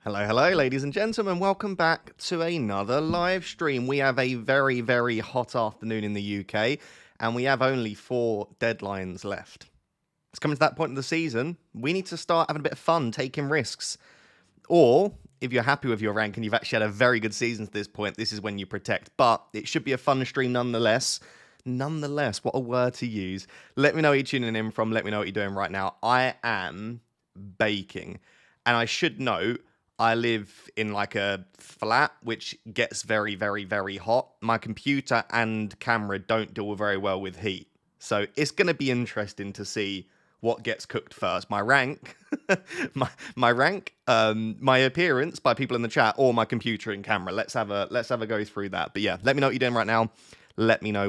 Hello, hello, ladies and gentlemen. Welcome back to another live stream. We have a very, very hot afternoon in the UK, and we have only 4 deadlines left. It's coming to that point of the season. We need to start having a bit of fun, taking risks. Or, if you're happy with your rank and you've actually had a very good season to this point, this is when you protect. But it should be a fun stream nonetheless. Nonetheless, what a word to use. Let me know where you're tuning in from. Let me know what you're doing right now. I am baking. And I should note, I live in like a flat, which gets very, very, very hot. My computer and camera don't deal very well with heat. So it's going to be interesting to see what gets cooked first. My rank, my rank, my appearance by people in the chat, or my computer and camera. Let's have a go through that. But yeah, let me know what you're doing right now. Let me know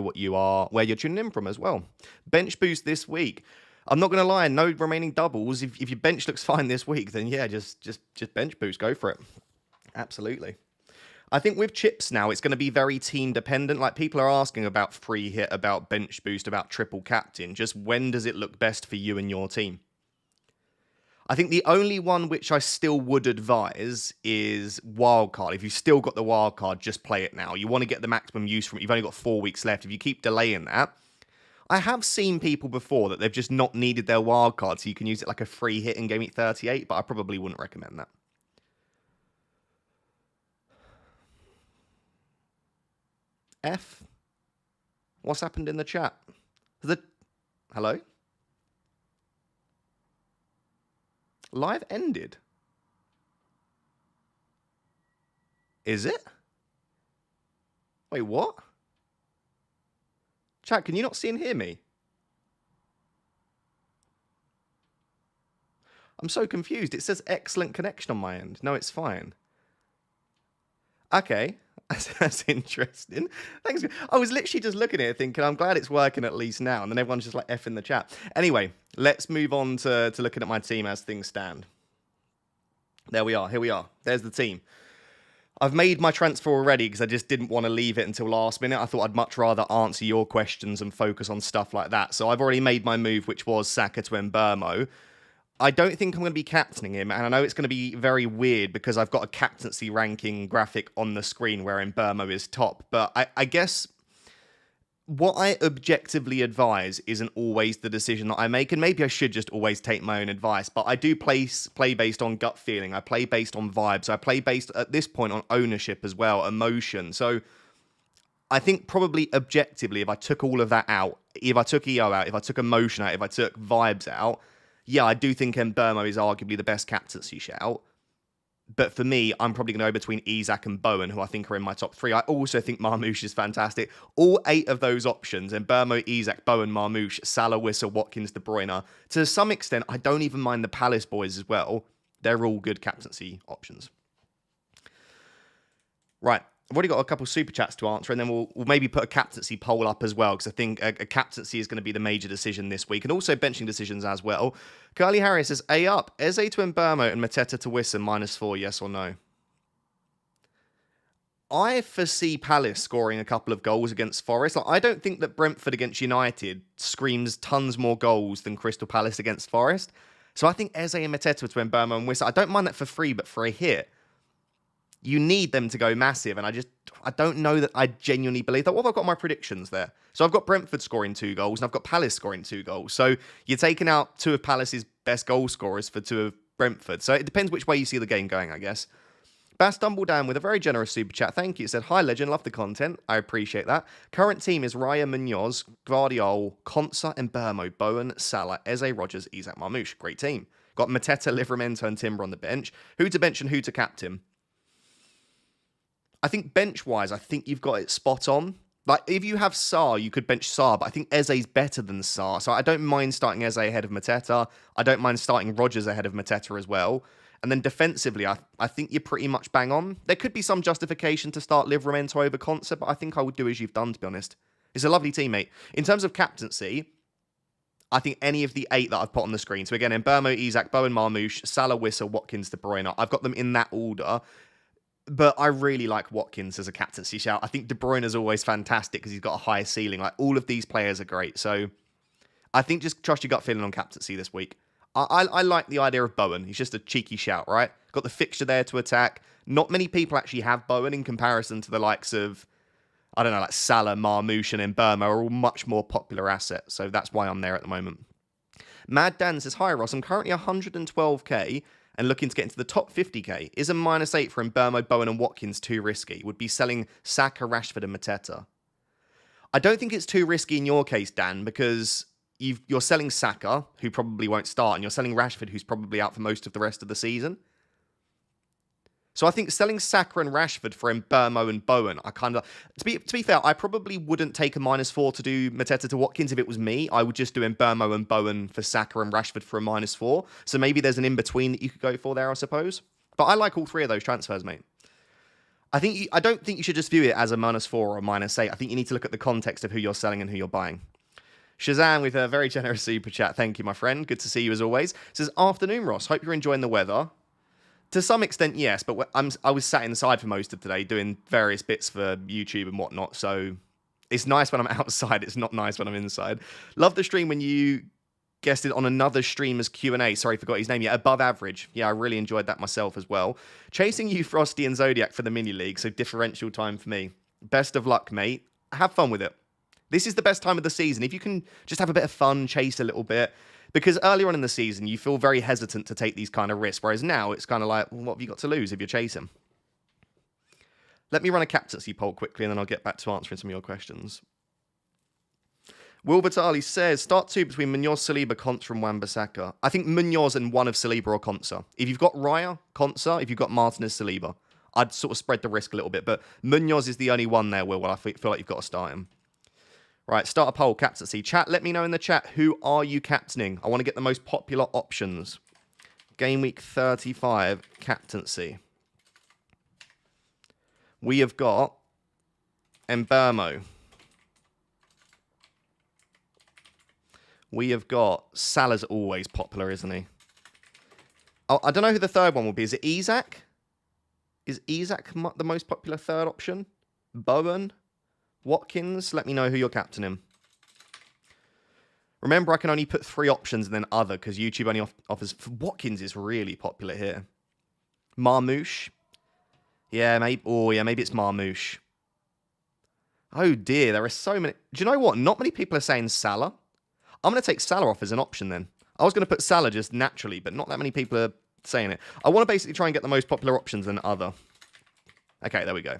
where you're tuning in from as well. Bench boost this week. I'm not going to lie, no remaining doubles. If your bench looks fine this week, then yeah, just bench boost. Go for it. Absolutely. I think with chips now, it's going to be very team dependent. Like, people are asking about free hit, about bench boost, about triple captain. Just when does it look best for you and your team? I think the only one which I still would advise is wildcard. If you've still got the wildcard, just play it now. You want to get the maximum use from it. You've only got 4 weeks left. If you keep delaying that, I have seen people before that they've just not needed their wildcard, so you can use it like a free hit in Gameweek 38, but I probably wouldn't recommend that. F? What's happened in the chat? Hello? Live ended? Is it? Wait, what? Chat, can you not see and hear me? I'm so confused. It says excellent connection on my end. No, it's fine. Okay. That's interesting. Thanks. I was literally just looking at it thinking, I'm glad it's working at least now. And then everyone's just like F in the chat. Anyway, let's move on to looking at my team as things stand. There we are. Here we are. There's the team. I've made my transfer already because I just didn't want to leave it until last minute. I thought I'd much rather answer your questions and focus on stuff like that. So I've already made my move, which was Saka to Mbeumo. I don't think I'm going to be captaining him, and I know it's going to be very weird because I've got a captaincy ranking graphic on the screen where Mbeumo is top. But I guess what I objectively advise isn't always the decision that I make, and maybe I should just always take my own advice, but I do play based on gut feeling. I play based on vibes. I play based, at this point, on ownership as well, emotion. So I think probably objectively, if I took all of that out, if I took EO out, if I took emotion out, if I took vibes out, yeah, I do think Mbeumo is arguably the best captaincy shout. But for me, I'm probably going to go between Isak and Bowen, who I think are in my top 3. I also think Marmoush is fantastic. All 8 of those options, Mbeumo, Isak, Bowen, Marmoush, Salah, Wissa, Watkins, De Bruyne, to some extent, I don't even mind the Palace boys as well. They're all good captaincy options. Right. I've already got a couple of super chats to answer, and then we'll maybe put a captaincy poll up as well, because I think a captaincy is going to be the major decision this week, and also benching decisions as well. Curly Harris says, A up, Eze to Mbeumo and Mateta to Wissa, -4, yes or no? I foresee Palace scoring a couple of goals against Forest. I don't think that Brentford against United screams tons more goals than Crystal Palace against Forest. So I think Eze and Mateta to Mbeumo and Wissa, I don't mind that for free, but for a hit, you need them to go massive, and I don't know that I genuinely believe that. What have I got my predictions there? So I've got Brentford scoring 2 goals, and I've got Palace scoring 2 goals. So you're taking out 2 of Palace's best goal scorers for 2 of Brentford. So it depends which way you see the game going, I guess. Bass Dumbledown with a very generous super chat. Thank you. It said, hi, legend. Love the content. I appreciate that. Current team is Raya Munoz, Guardiol, Konsa, Mbeumo, Bowen, Salah, Eze, Rogers, Isak, Marmoush. Great team. Got Mateta, Livramento, and Timber on the bench. Who to bench and who to captain? I think bench-wise, I think you've got it spot on. Like, if you have Sarr, you could bench Sarr, but I think Eze's better than Sarr. So I don't mind starting Eze ahead of Mateta. I don't mind starting Rogers ahead of Mateta as well. And then defensively, I think you're pretty much bang on. There could be some justification to start Livramento over Konsa, but I think I would do as you've done, to be honest. He's a lovely teammate. In terms of captaincy, I think any of the 8 that I've put on the screen. So again, Mbeumo, Isak, Bowen, Marmoush, Salah, Wissa, Watkins, De Bruyne. I've got them in that order. But I really like Watkins as a captaincy shout. I think De Bruyne is always fantastic because he's got a high ceiling. Like, all of these players are great. So I think just trust your gut feeling on captaincy this week. I like the idea of Bowen. He's just a cheeky shout, right? got the fixture there to attack. Not many people actually have Bowen in comparison to the likes of, I don't know, like Salah, Marmoush, and Mbeumo are all much more popular assets. So that's why I'm there at the moment. Mad Dan says, hi Ross, I'm currently 112k and looking to get into the top 50k. Is a -8 for Mbeumo, Bowen and Watkins too risky? Would be selling Saka, Rashford and Mateta. I don't think it's too risky in your case, Dan, because you're selling Saka, who probably won't start, and you're selling Rashford, who's probably out for most of the rest of the season. So I think selling Saka and Rashford for Mbeumo and Bowen, I kind of... To be fair, I probably wouldn't take a -4 to do Mateta to Watkins if it was me. I would just do Mbeumo and Bowen for Saka and Rashford for a -4. So maybe there's an in-between that you could go for there, I suppose. But I like all three of those transfers, mate. I don't think you should just view it as a -4 or a -8. I think you need to look at the context of who you're selling and who you're buying. Shazam with a very generous super chat. Thank you, my friend. Good to see you as always. Says, afternoon, Ross. Hope you're enjoying the weather. To some extent, yes, but I was sat inside for most of today doing various bits for YouTube and whatnot, so it's nice when I'm outside. It's not nice when I'm inside. Love the stream when you guested on another streamer's Q&A. Sorry, forgot his name. Yeah, Above Average. Yeah, I really enjoyed that myself as well. Chasing you, Frosty and Zodiac for the mini league, so differential time for me. Best of luck, mate. Have fun with it. This is the best time of the season. If you can just have a bit of fun, chase a little bit. Because earlier on in the season, you feel very hesitant to take these kind of risks, whereas now it's kind of like, well, what have you got to lose if you're chasing? Let me run a captaincy poll quickly, and then I'll get back to answering some of your questions. Will Batali says, start two between Munoz, Saliba, Konsa, and Wan-Bissaka. I think Munoz and one of Saliba or Konsa. If you've got Raya, Konsa, if you've got Martinez, Saliba, I'd sort of spread the risk a little bit, but Munoz is the only one there, Will, I feel like you've got to start him. Right, start a poll, captaincy. Chat, let me know in the chat, who are you captaining? I want to get the most popular options. Game week 35, captaincy. We have got Mbeumo. We have got Salah's always popular, isn't he? Oh, I don't know who the third one will be. Is it Isak? Is Isak the most popular third option? Bowen? Watkins, let me know who you're captaining. Remember, I can only put 3 options and then other, because YouTube only offers... Watkins is really popular here. Marmoush. Yeah, maybe... Oh, yeah, maybe it's Marmoush. Oh, dear, there are so many... Do you know what? Not many people are saying Salah. I'm going to take Salah off as an option then. I was going to put Salah just naturally, but not that many people are saying it. I want to basically try and get the most popular options than other. Okay, there we go.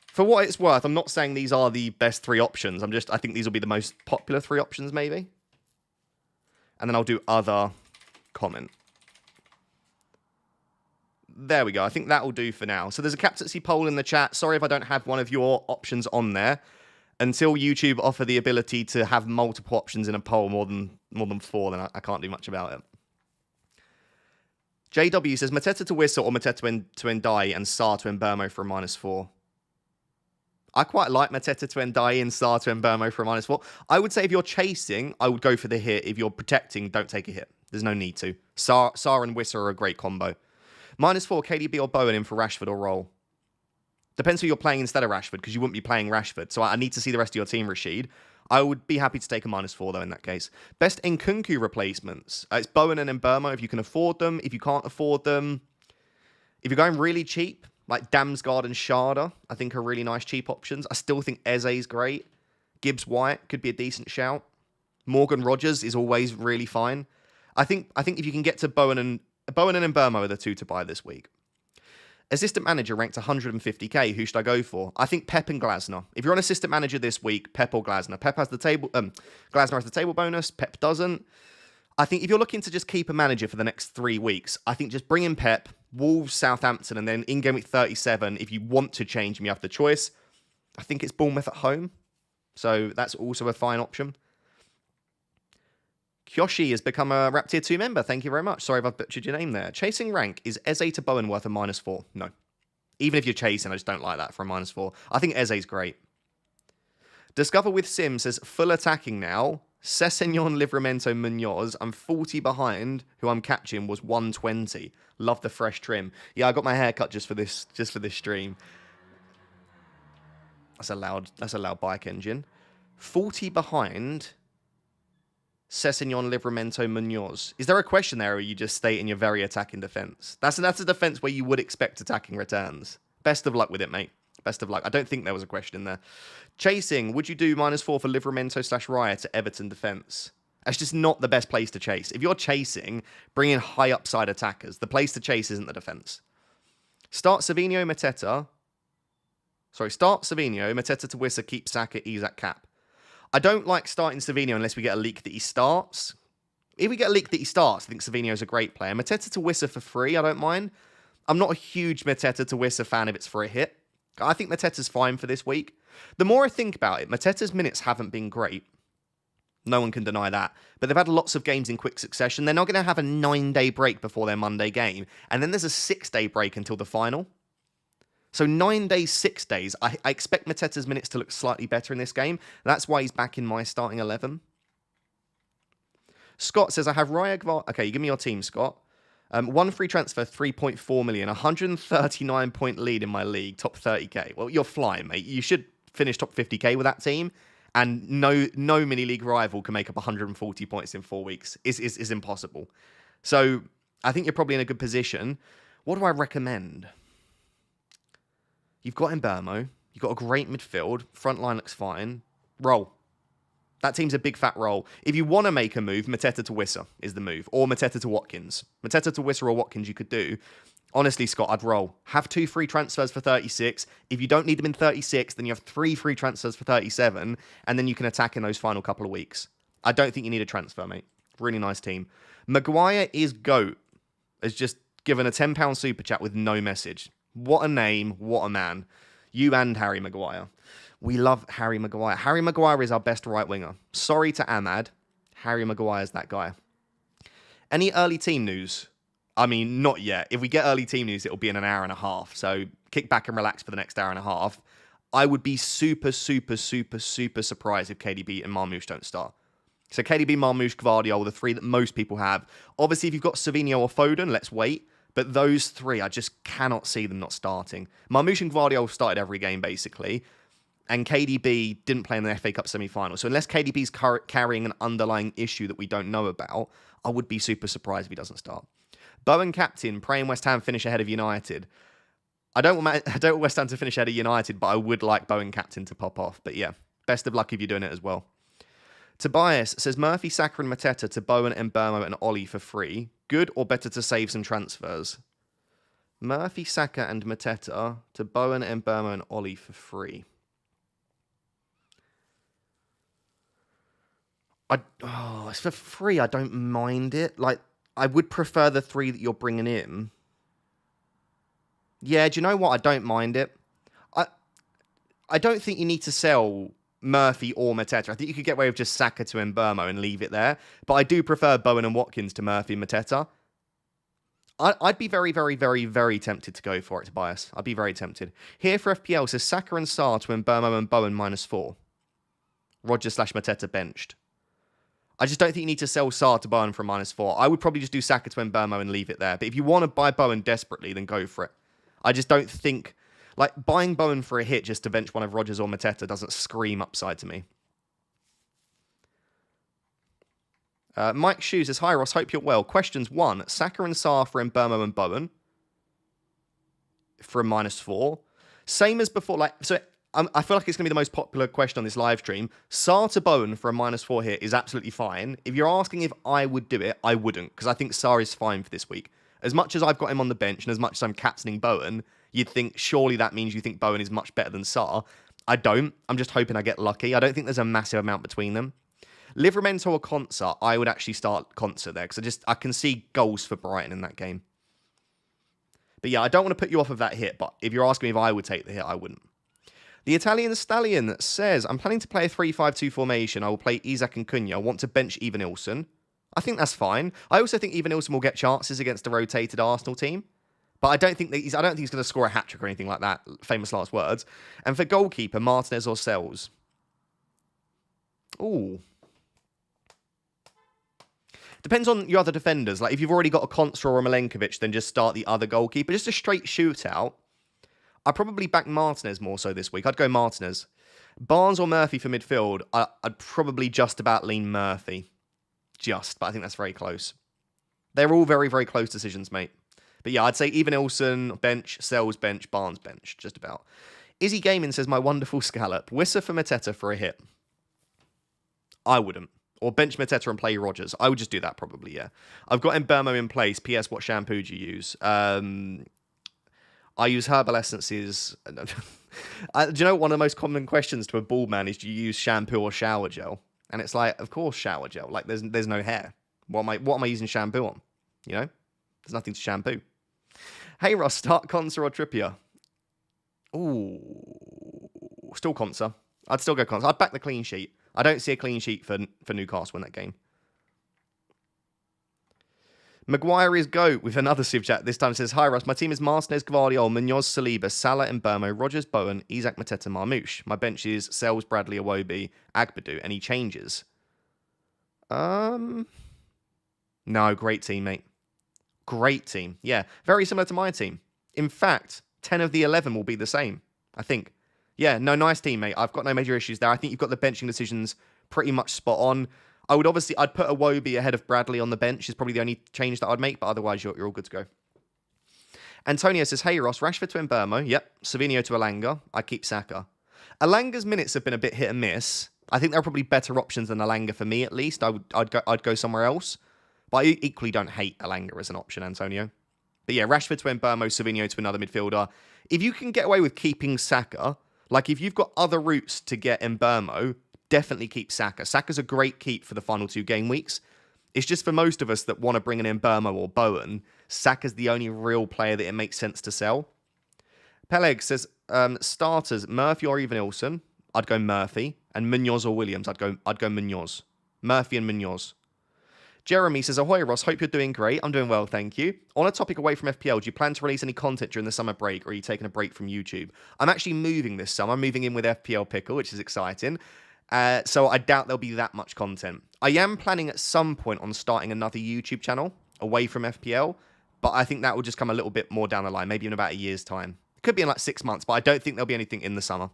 For what it's worth, I'm not saying these are the best 3 options. I think these will be the most popular 3 options, maybe. And then I'll do other comment. There we go. I think that will do for now. So there's a captaincy poll in the chat. Sorry if I don't have one of your options on there. Until YouTube offer the ability to have multiple options in a poll, more than 4, then I can't do much about it. JW says, Mateta to Whistle or Mateta to Ndiaye and Sarr to Mbeumo for a -4. I quite like Mateta to Ndiaye and Sarr to Mbeumo for a -4. I would say if you're chasing, I would go for the hit. If you're protecting, don't take a hit. There's no need to. Sarr and Wissa are a great combo. -4, KDB or Bowen in for Rashford or Roll. Depends who you're playing instead of Rashford, because you wouldn't be playing Rashford. So I need to see the rest of your team, Rashid. I would be happy to take a -4, though, in that case. Best Nkunku replacements. It's Bowen and Mbeumo if you can afford them. If you can't afford them, if you're going really cheap, like Damsgaard and Sharda, I think are really nice cheap options. I still think Eze's great. Gibbs White could be a decent shout. Morgan Rogers is always really fine. I think if you can get to Bowen and Mbeumo are the 2 to buy this week. Assistant manager ranked 150k. Who should I go for? I think Pep and Glasner. If you're an assistant manager this week, Pep or Glasner. Pep has the table. Glasner has the table bonus. Pep doesn't. I think if you're looking to just keep a manager for the next 3 weeks, I think just bring in Pep, Wolves, Southampton, and then in game week 37, if you want to change him, you have the choice. I think it's Bournemouth at home. So that's also a fine option. Kyoshi has become a Rap Tier 2 member. Thank you very much. Sorry if I've butchered your name there. Chasing rank. Is Eze to Bowen worth a -4? No. Even if you're chasing, I just don't like that for a -4. I think Eze's great. Discover with Sim says, full attacking now. Sessegnon, Livramento, Munoz. I'm 40 behind. Who I'm catching was 120. Love the fresh trim. Yeah, I got my hair cut just for this stream. That's a loud bike engine. 40 behind. Sessegnon, Livramento, Munoz. Is there a question there, or are you just stating your very attacking defence? That's a defence where you would expect attacking returns. Best of luck with it, mate. Best of luck. I don't think there was a question in there. Chasing, would you do -4 for Livramento/Raya to Everton defence? That's just not the best place to chase. If you're chasing, bring in high upside attackers. The place to chase isn't the defence. Start Savinho, Mateta. Sorry, start Savinho, Mateta to Wissa, keep Saka, Isak, Cap. I don't like starting Savinho unless we get a leak that he starts. If we get a leak that he starts, I think Savinho's a great player. Mateta to Wissa for free, I don't mind. I'm not a huge Mateta to Wissa fan if it's for a hit. I think Mateta's fine for this week. The more I think about it, Mateta's minutes haven't been great. No one can deny that. But they've had lots of games in quick succession. They're not going to have a 9-day break before their Monday game. And then there's a 6-day break until the final. So 9 days, 6 days. I expect Mateta's minutes to look slightly better in this game. That's why he's back in my starting 11. Scott says, I have Raya Gvar... Okay, you give me your team, Scott. 1 free transfer, 3.4 million. 139-point lead in my league, top 30k. Well, you're flying, mate. You should finish top 50k with that team. And no mini-league rival can make up 140 points in 4 weeks. Is impossible. So I think you're probably in a good position. What do I recommend? You've got Mbeumo. You've got a great midfield. Front line looks fine. Roll. That team's a big fat roll. If you want to make a move, Mateta to Wissa is the move. Or Mateta to Watkins. Mateta to Wissa or Watkins you could do. Honestly, Scott, I'd roll. Have 2 free transfers for 36. If you don't need them in 36, then you have 3 free transfers for 37. And then you can attack in those final couple of weeks. I don't think you need a transfer, mate. Really nice team. Maguire is GOAT. Has just given a £10 super chat with no message. What a name. What a man. You and Harry Maguire. We love Harry Maguire. Harry Maguire is our best right winger. Sorry to Ahmad. Harry Maguire's that guy. Any early team news? I mean, not yet. If we get early team news, it'll be in an hour and a half. So kick back and relax for the next hour and a half. I would be super surprised if KDB and Marmoush don't start. So KDB, Marmoush, Gvardiol, the 3 that most people have. Obviously, if you've got Savinho or Foden, let's wait. But those 3, I just cannot see them not starting. Marmoush and Gvardiol started every game, basically. And KDB didn't play in the FA Cup semi-final. So unless KDB's carrying an underlying issue that we don't know about, I would be super surprised if he doesn't start. Bowen captain, praying West Ham finish ahead of United. I don't want West Ham to finish ahead of United, but I would like Bowen captain to pop off. But yeah, best of luck if you're doing it as well. Tobias says, Murphy, Saka and Mateta to Bowen, Mbeumo and Ollie for free. Good or better to save some transfers? Murphy, Saka and Mateta to Bowen, Mbeumo and Ollie for free. It's for free. I don't mind it. Like, I would prefer the 3 that you're bringing in. Yeah, do you know what? I don't mind it. I don't think you need to sell Murphy or Mateta. I think you could get away with just Saka to Mbeumo and leave it there. But I do prefer Bowen and Watkins to Murphy and Mateta. I'd be very tempted to go for it, Tobias. I'd be very tempted. Here for FPL says Saka and Sarr to Mbeumo and Bowen -4. Roger/Mateta benched. I just don't think you need to sell Sarr to Bowen for -4. I would probably just do Saka to Mbeumo and leave it there. But if you want to buy Bowen desperately, then go for it. I just don't think... Like, buying Bowen for a hit just to bench one of Rodgers or Mateta doesn't scream upside to me. Mike Shoes says, Hi Ross, hope you're well. Questions 1. Saka and Sarr for Mbeumo and Bowen for a -4. Same as before. I feel like it's going to be the most popular question on this live stream. Sarr to Bowen for a -4 hit is absolutely fine. If you're asking if I would do it, I wouldn't, because I think Sarr is fine for this week. As much as I've got him on the bench and as much as I'm captaining Bowen, you'd think surely that means you think Bowen is much better than Sarr. I don't. I'm just hoping I get lucky. I don't think there's a massive amount between them. Livramento or Konsa, I would actually start Konsa there, because I can see goals for Brighton in that game. But yeah, I don't want to put you off of that hit, but if you're asking me if I would take the hit, I wouldn't. The Italian Stallion says, I'm planning to play a 3-5-2 formation. I will play Isak and Cunha. I want to bench Evanilson. I think that's fine. I also think Evanilson will get chances against a rotated Arsenal team. But I don't think he's going to score a hat-trick or anything like that. Famous last words. And for goalkeeper, Martinez or Sells. Ooh. Depends on your other defenders. Like, if you've already got a Konsa or a Milenkovic, then just start the other goalkeeper. Just a straight shootout. I'd probably back Martinez more so this week. I'd go Martinez. Barnes or Murphy for midfield, I'd probably just about lean Murphy. just, but I think that's very close. They're all very, very close decisions, mate. But yeah, I'd say even Ilson, bench, Sells, bench, Barnes, bench, just about. Izzy Gaming says, my wonderful scallop. Wissa for Mateta for a hit. I wouldn't. Or bench Mateta and play Rodgers. I would just do that probably, yeah. I've got Mbermo in place. PS, what shampoo do you use? I use herbal essences. Do you know one of the most common questions to a bald man is, do you use shampoo or shower gel? And it's like, of course, shower gel. Like, there's no hair. What am I using shampoo on? You know? There's nothing to shampoo. Hey, Ross, start Consa or Trippier? Ooh. Still Consa. I'd still go Consa. I'd back the clean sheet. I don't see a clean sheet for Newcastle in that game. Maguire is GOAT with another super chat. This time says, hi, Russ. My team is Martinez, Gvardiol, Munoz, Saliba, Salah, Mbermo, Rodgers, Bowen, Isaac, Mateta, Marmouche. My bench is Sells, Bradley, Iwobi, Agbadu. Any changes? No, great team, mate. Great team. Yeah, very similar to my team. In fact, 10 of the 11 will be the same, I think. Yeah, no, nice team, mate. I've got no major issues there. I think you've got the benching decisions pretty much spot on. I'd put Iwobi ahead of Bradley on the bench. Is probably the only change that I'd make, but otherwise you're all good to go. Antonio says, hey, Ross, Rashford to Mbermo. Yep. Savinho to Alanga. I keep Saka. Alanga's minutes have been a bit hit and miss. I think there are probably better options than Alanga for me, at least. I'd go somewhere else. But I equally don't hate Alanga as an option, Antonio. But yeah, Rashford to Mbermo, Savinho to another midfielder. If you can get away with keeping Saka, like if you've got other routes to get Mbermo, definitely keep Saka. Saka's a great keep for the final 2 game weeks. It's just for most of us that want to bring in Mbermo or Bowen, Saka's the only real player that it makes sense to sell. Peleg says, starters, Murphy or even Ilson. I'd go Murphy. And Munoz or Williams, I'd go Munoz. Murphy and Munoz. Jeremy says, ahoy, Ross. Hope you're doing great. I'm doing well, thank you. On a topic away from FPL, do you plan to release any content during the summer break, or are you taking a break from YouTube? I'm actually moving this summer. I'm moving in with FPL Pickle, which is exciting. So I doubt there'll be that much content. I am planning at some point on starting another YouTube channel away from FPL, but I think that will just come a little bit more down the line, maybe in about a year's time. It could be in like 6 months, but I don't think there'll be anything in the summer.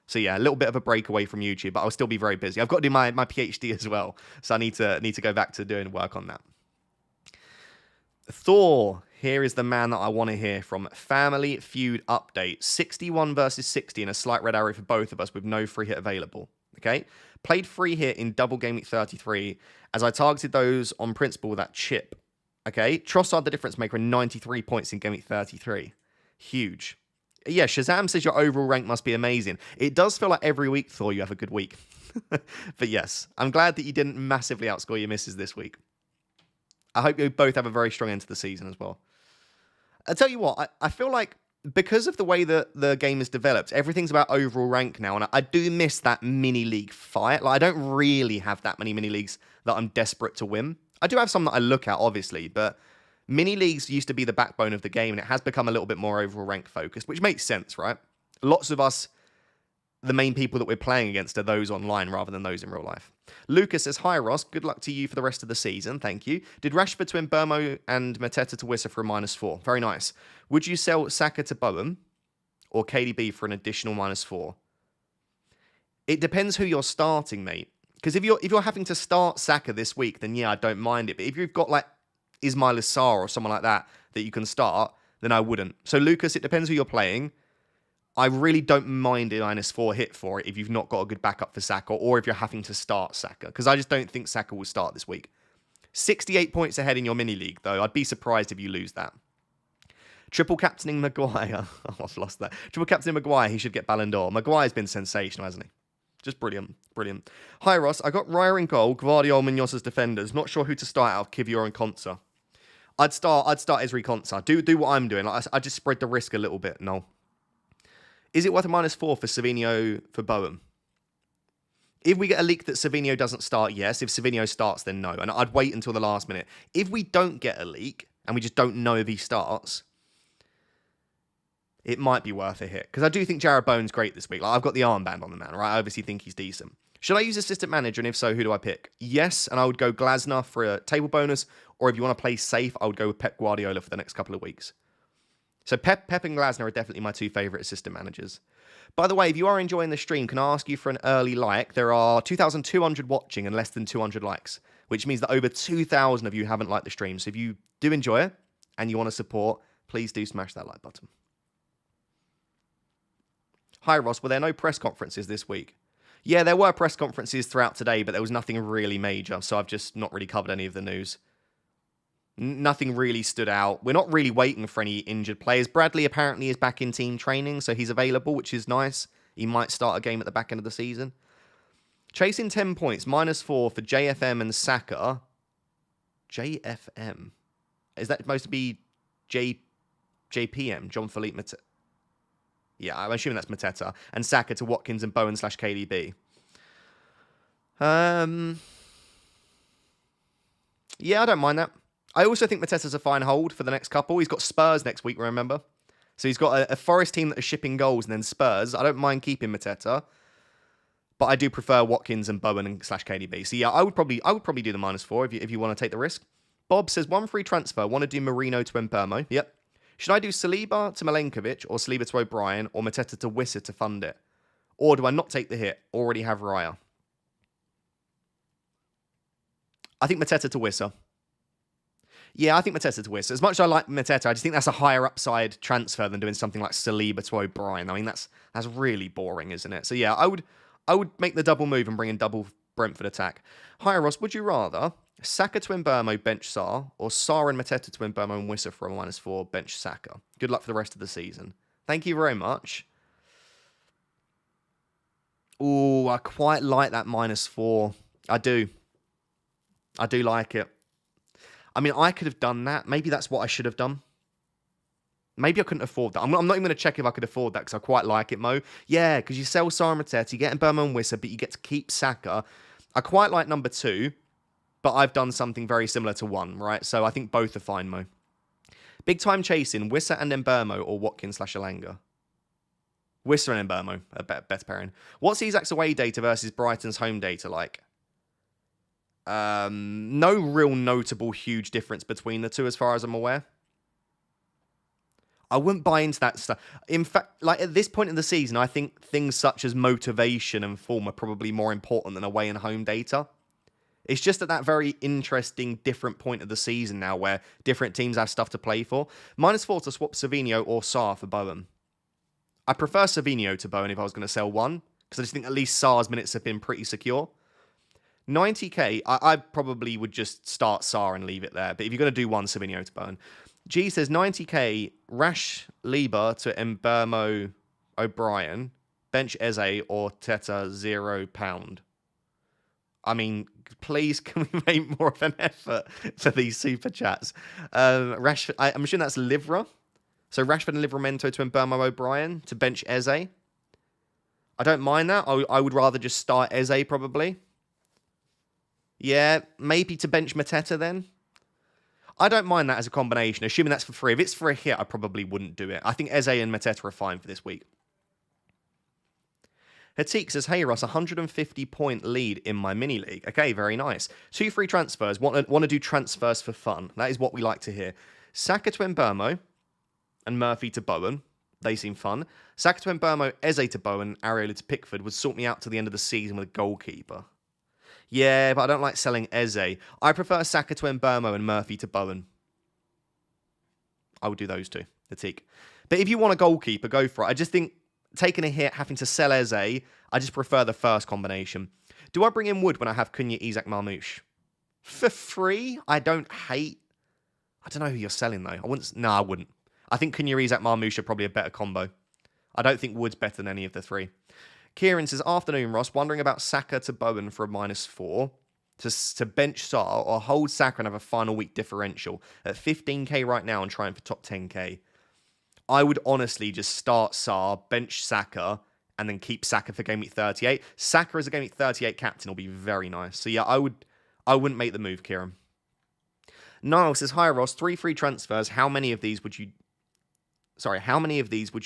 So yeah, a little bit of a break away from YouTube, but I'll still be very busy. I've got to do my PhD as well, so I need to go back to doing work on that. Thor, here is the man that I want to hear from. Family Feud update. 61 versus 60 and a slight red arrow for both of us with no free hit available. Okay? Played free hit in double game week 33 as I targeted those on principle with that chip. Okay? Trossard, the difference maker, and 93 points in game week 33. Huge. Yeah, Shazam says your overall rank must be amazing. It does feel like every week, Thor, you have a good week. But yes, I'm glad that you didn't massively outscore your misses this week. I hope you both have a very strong end to the season as well. I'll tell you what, I feel like because of the way that the game is developed, everything's about overall rank now, and I do miss that mini-league fight. Like, I don't really have that many mini-leagues that I'm desperate to win. I do have some that I look at, obviously, but mini-leagues used to be the backbone of the game, and it has become a little bit more overall rank focused, which makes sense, right? Lots of us, the main people that we're playing against are those online rather than those in real life. Lucas says, hi, Ross. Good luck to you for the rest of the season. Thank you. Did Rashford to Mbermo and Mateta to Wissa for a -4? Very nice. Would you sell Saka to Bowen or KDB for an additional -4? It depends who you're starting, mate. Because if you're having to start Saka this week, then yeah, I don't mind it. But if you've got like Ismail Assar or someone like that you can start, then I wouldn't. So Lucas, it depends who you're playing. I really don't mind a -4 hit for it if you've not got a good backup for Saka or if you're having to start Saka, because I just don't think Saka will start this week. 68 points ahead in your mini-league, though. I'd be surprised if you lose that. Triple captaining Maguire. Oh, I've lost that. Triple captaining Maguire, he should get Ballon d'Or. Maguire's been sensational, hasn't he? Just brilliant. Brilliant. Hi, Ross. I got Raya in goal, Gvardiol, Munoz as defenders. Not sure who to start out of Kivior and Konsa. I'd start Ezri Konsa. Do what I'm doing. Like, I just spread the risk a little bit. No. Is it worth a -4 for Savinho for Bowen? If we get a leak that Savinho doesn't start, yes. If Savinho starts, then no. And I'd wait until the last minute. If we don't get a leak and we just don't know if he starts, it might be worth a hit. Because I do think Jarrod Bowen's great this week. Like, I've got the armband on the man, right? I obviously think he's decent. Should I use assistant manager? And if so, who do I pick? Yes, and I would go Glasner for a table bonus. Or if you want to play safe, I would go with Pep Guardiola for the next couple of weeks. So Pep and Glasner are definitely my 2 favourite assistant managers. By the way, if you are enjoying the stream, can I ask you for an early like? There are 2,200 watching and less than 200 likes, which means that over 2,000 of you haven't liked the stream. So if you do enjoy it and you want to support, please do smash that like button. Hi, Ross. Were there no press conferences this week? Yeah, there were press conferences throughout today, but there was nothing really major, so I've just not really covered any of the news. Nothing really stood out. We're not really waiting for any injured players. Bradley apparently is back in team training, so he's available, which is nice. He might start a game at the back end of the season. Chasing 10 points, -4 for JFM and Saka. JFM? Is that supposed to be JPM, John Philippe Mateta? Yeah, I'm assuming that's Mateta. And Saka to Watkins and Bowen / KDB. Yeah, I don't mind that. I also think Mateta's a fine hold for the next couple. He's got Spurs next week, remember? So he's got a Forest team that are shipping goals and then Spurs. I don't mind keeping Mateta. But I do prefer Watkins and Bowen and / KDB. So yeah, I would probably do the -4 if you want to take the risk. Bob says, 1 free transfer. Want to do Marino to Mbermo? Yep. Should I do Saliba to Milenkovic or Saliba to O'Brien or Mateta to Wissa to fund it? Or do I not take the hit? Already have Raya. I think Mateta to Wissa. Yeah, I think Mateta to Wissa. As much as I like Mateta, I just think that's a higher upside transfer than doing something like Saliba to O'Brien. I mean, that's really boring, isn't it? So yeah, I would make the double move and bring in double Brentford attack. Hi, Ross. Would you rather Saka to Mbermo, bench Sarr, or Sarr and Mateta to Mbermo and Wissa for a -4, bench Saka? Good luck for the rest of the season. Thank you very much. Oh, I quite like that -4. I do. I do like it. I mean, I could have done that. Maybe that's what I should have done. Maybe I couldn't afford that. I'm not even going to check if I could afford that because I quite like it, Mo. Yeah, because you sell Sarr and Mateta, you get Mbermo and Wissa, but you get to keep Saka. I quite like number 2. But I've done something very similar to 1, right? So I think both are fine, Mo. Big time chasing, Wissa and Mbermo or Watkins / Elanga? Wissa and Mbermo, a better pairing. What's Isak's away data versus Brighton's home data like? No real notable huge difference between the two as far as I'm aware. I wouldn't buy into that stuff. In fact, like at this point in the season, I think things such as motivation and form are probably more important than away and home data. It's just at that very interesting, different point of the season now where different teams have stuff to play for. -4 to swap Savinho or Sarr for Bowen. I prefer Savinho to Bowen if I was going to sell one, because I just think at least Sarr's minutes have been pretty secure. 90k, I probably would just start Sarr and leave it there. But if you're going to do one, Savinho to Bowen. G says 90k, Rash Lieber to Mbermo O'Brien, bench Eze or Teta £0. I mean, please, can we make more of an effort for these super chats? Rashford, I'm assuming that's Livra. So Rashford and Livramento to Mbermo O'Brien to bench Eze. I don't mind that. I would rather just start Eze probably. Yeah, maybe to bench Mateta then. I don't mind that as a combination, assuming that's for free. If it's for a hit, I probably wouldn't do it. I think Eze and Mateta are fine for this week. Hatik says, hey Ross, 150-point lead in my mini league. Okay, very nice. 2 free transfers. Want to do transfers for fun. That is what we like to hear. Saka to Mbermo and Murphy to Bowen. They seem fun. Saka to Mbermo, Eze to Bowen, Areola to Pickford would sort me out to the end of the season with a goalkeeper. Yeah, but I don't like selling Eze. I prefer Saka to Mbermo and Murphy to Bowen. I would do those two, Hatik. But if you want a goalkeeper, go for it. I just think taking a hit, having to sell Eze, I just prefer the first combination. Do I bring in Wood when I have Cunha, Isak, Marmoush? For free? I don't know who you're selling, though. I wouldn't. I think Cunha, Isak, Marmoush are probably a better combo. I don't think Wood's better than any of the 3. Kieran says, afternoon, Ross. Wondering about Saka to Bowen for a -4. To bench Sarr or hold Saka and have a final week differential at 15k right now and trying for top 10k. I would honestly just start Sarr, bench Saka, and then keep Saka for game week 38. Saka as a game week 38 captain will be very nice. So yeah, I wouldn't make the move, Kieran. Niall says, hi Ross, 3 free transfers. How many of these would you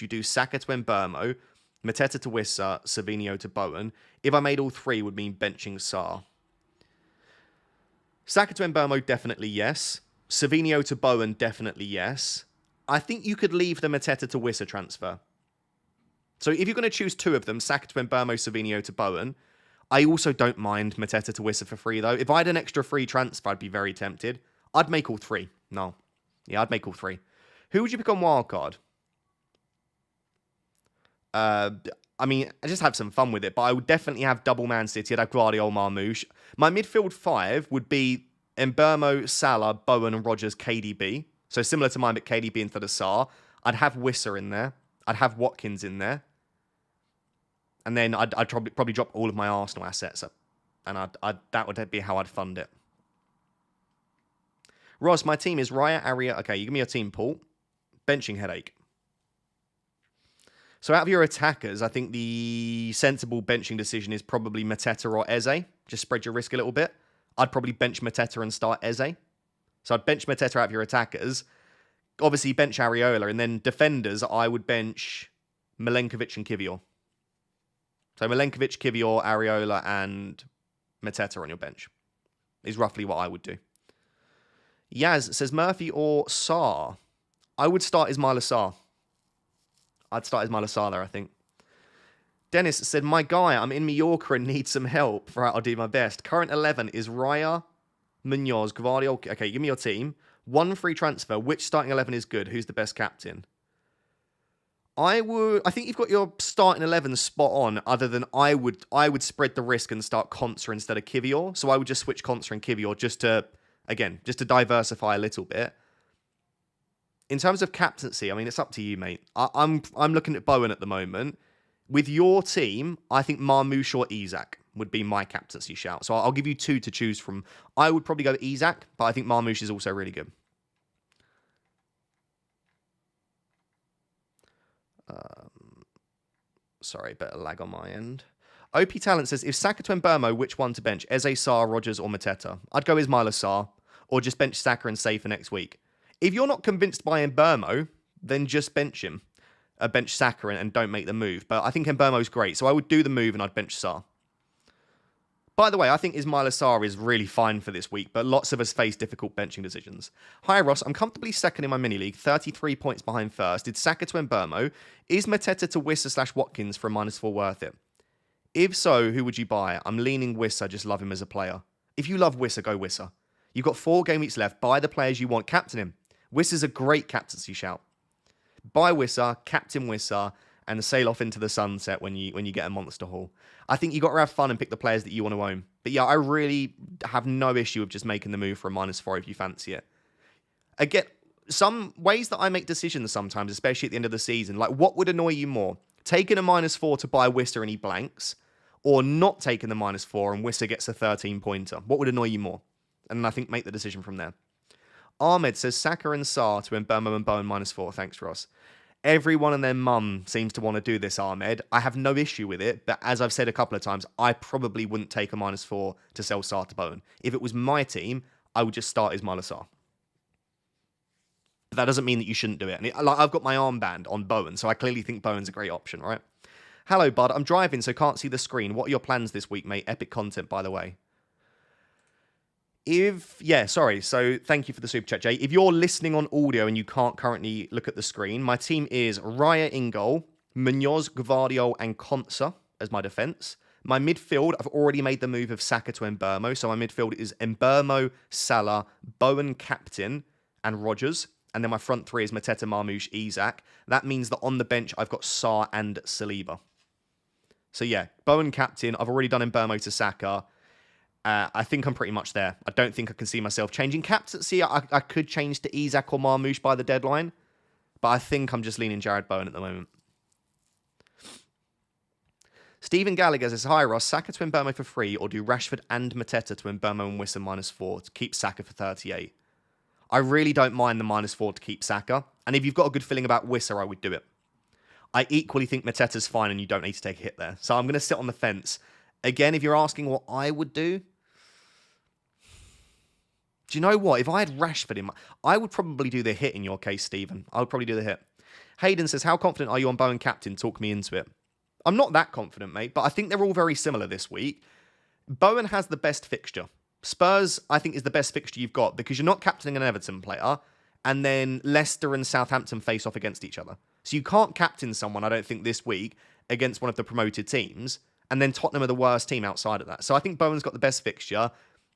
do Saka to Mbermo, Mateta to Wissa, Savinho to Bowen? If I made all 3, would mean benching Sarr. Saka to Mbermo, definitely yes. Savinho to Bowen, definitely yes. I think you could leave the Mateta to Wissa transfer. So if you're going to choose 2 of them, Saka to Mbermo, Savinho to Bowen, I also don't mind Mateta to Wissa for free, though. If I had an extra free transfer, I'd be very tempted. I'd make all 3. No. Yeah, I'd make all 3. Who would you pick on wildcard? I mean, I just have some fun with it, but I would definitely have double Man City. I'd have Guardiola, Marmoush. My midfield 5 would be Mbeumo, Salah, Bowen, and Rodgers, KDB. So similar to mine, but KDB instead of Sarr. I'd have Wissa in there. I'd have Watkins in there. And then I'd probably drop all of my Arsenal assets up. And that would be how I'd fund it. Ross, my team is Raya, Aria. Okay, you give me your team, Paul. Benching headache. So out of your attackers, I think the sensible benching decision is probably Mateta or Eze. Just spread your risk a little bit. I'd probably bench Mateta and start Eze. So I'd bench Mateta out of your attackers. Obviously, bench Areola. And then defenders, I would bench Milenkovic and Kivior. So Milenkovic, Kivior, Areola, and Mateta on your bench is roughly what I would do. Yaz says Murphy or Sarr. I would start Ismaila Sarr. I'd start Ismaila Sarr there, I think. Dennis said, my guy, I'm in Mallorca and need some help. Right, I'll do my best. Current 11 is Raya, Munoz, Guardiola. Okay, give me your team. 1 free transfer. Which starting 11 is good? Who's the best captain? I think you've got your starting 11 spot on, other than I would spread the risk and start Konsa instead of Kivior. So I would just switch Konsa and Kivior just to diversify a little bit. In terms of captaincy, I mean, it's up to you, mate. I'm looking at Bowen at the moment. With your team, I think Marmoush or Isak would be my captaincy shout. So I'll give you 2 to choose from. I would probably go Isak, but I think Marmoush is also really good. Sorry, bit of lag on my end. OP Talent says, if Saka to Mbeumo, which one to bench? Eze, Sarr, Rodgers, or Mateta? I'd go Ismaila Sarr, or just bench Saka and save for next week. If you're not convinced by Mbeumo, then just bench him. Bench Saka and don't make the move. But I think Mbeumo's great, so I would do the move and I'd bench Sarr. By the way, I think Ismaila Sarr is really fine for this week, but lots of us face difficult benching decisions. Hi, Ross. I'm comfortably second in my mini-league, 33 points behind first. Did Saka to Mbeumo? Is Mateta to Wissa / Watkins for a -4 worth it? If so, who would you buy? I'm leaning Wissa, just love him as a player. If you love Wissa, go Wissa. You've got 4 game weeks left. Buy the players you want. Captain him. Wissa's a great captaincy shout. Buy Wissa, captain Wissa, and sail off into the sunset when you get a monster haul. I think you got to have fun and pick the players that you want to own. But yeah, I really have no issue with just making the move for a -4 if you fancy it. Again, some ways that I make decisions sometimes, especially at the end of the season, like what would annoy you more? Taking a -4 to buy Wissa and he blanks, or not taking the -4 and Wissa gets a 13-pointer? What would annoy you more? And I think make the decision from there. Ahmed says Saka and Sarr to Mbeumo and Bowen -4. Thanks, Ross. Everyone and their mum seems to want to do this, Ahmed. I have no issue with it, but as I've said a couple of times, I probably wouldn't take a -4 to sell Sarr to Bowen. If it was my team, I would just start Ismaila Sarr. But that doesn't mean that you shouldn't do it. And I've got my armband on Bowen, so I clearly think Bowen's a great option, right? Hello, bud. I'm driving, so can't see the screen. What are your plans this week, mate? Epic content, by the way. So thank you for the super chat, Jay. If you're listening on audio and you can't currently look at the screen, my team is Raya in goal, Munoz, Gvardiol, and Konsa as my defense. My midfield, I've already made the move of Saka to Mbeumo, so my midfield is Mbeumo, Salah, Bowen, captain, and Rodgers. And then my front 3 is Mateta, Marmoush, Isak. That means that on the bench, I've got Sarr and Saliba. So yeah, Bowen, captain. I've already done Mbeumo to Saka. I think I'm pretty much there. I don't think I can see myself changing captaincy. I could change to Isak or Marmoush by the deadline, but I think I'm just leaning Jared Bowen at the moment. Stephen Gallagher says, hi Ross, Saka to Mbeumo for free, or do Rashford and Mateta to Mbeumo and Wissa -4 to keep Saka for 38. I really don't mind the -4 to keep Saka, and if you've got a good feeling about Wissa, I would do it. I equally think Mateta's fine and you don't need to take a hit there. So I'm going to sit on the fence. Again, if you're asking what I would do, do you know what? If I had Rashford in I would probably do the hit in your case, Stephen. I would probably do the hit. Hayden says, how confident are you on Bowen captain? Talk me into it. I'm not that confident, mate, but I think they're all very similar this week. Bowen has the best fixture. Spurs, I think, is the best fixture you've got because you're not captaining an Everton player, and then Leicester and Southampton face off against each other. So you can't captain someone, I don't think, this week against one of the promoted teams And then Tottenham are the worst team outside of that. So I think Bowen's got the best fixture.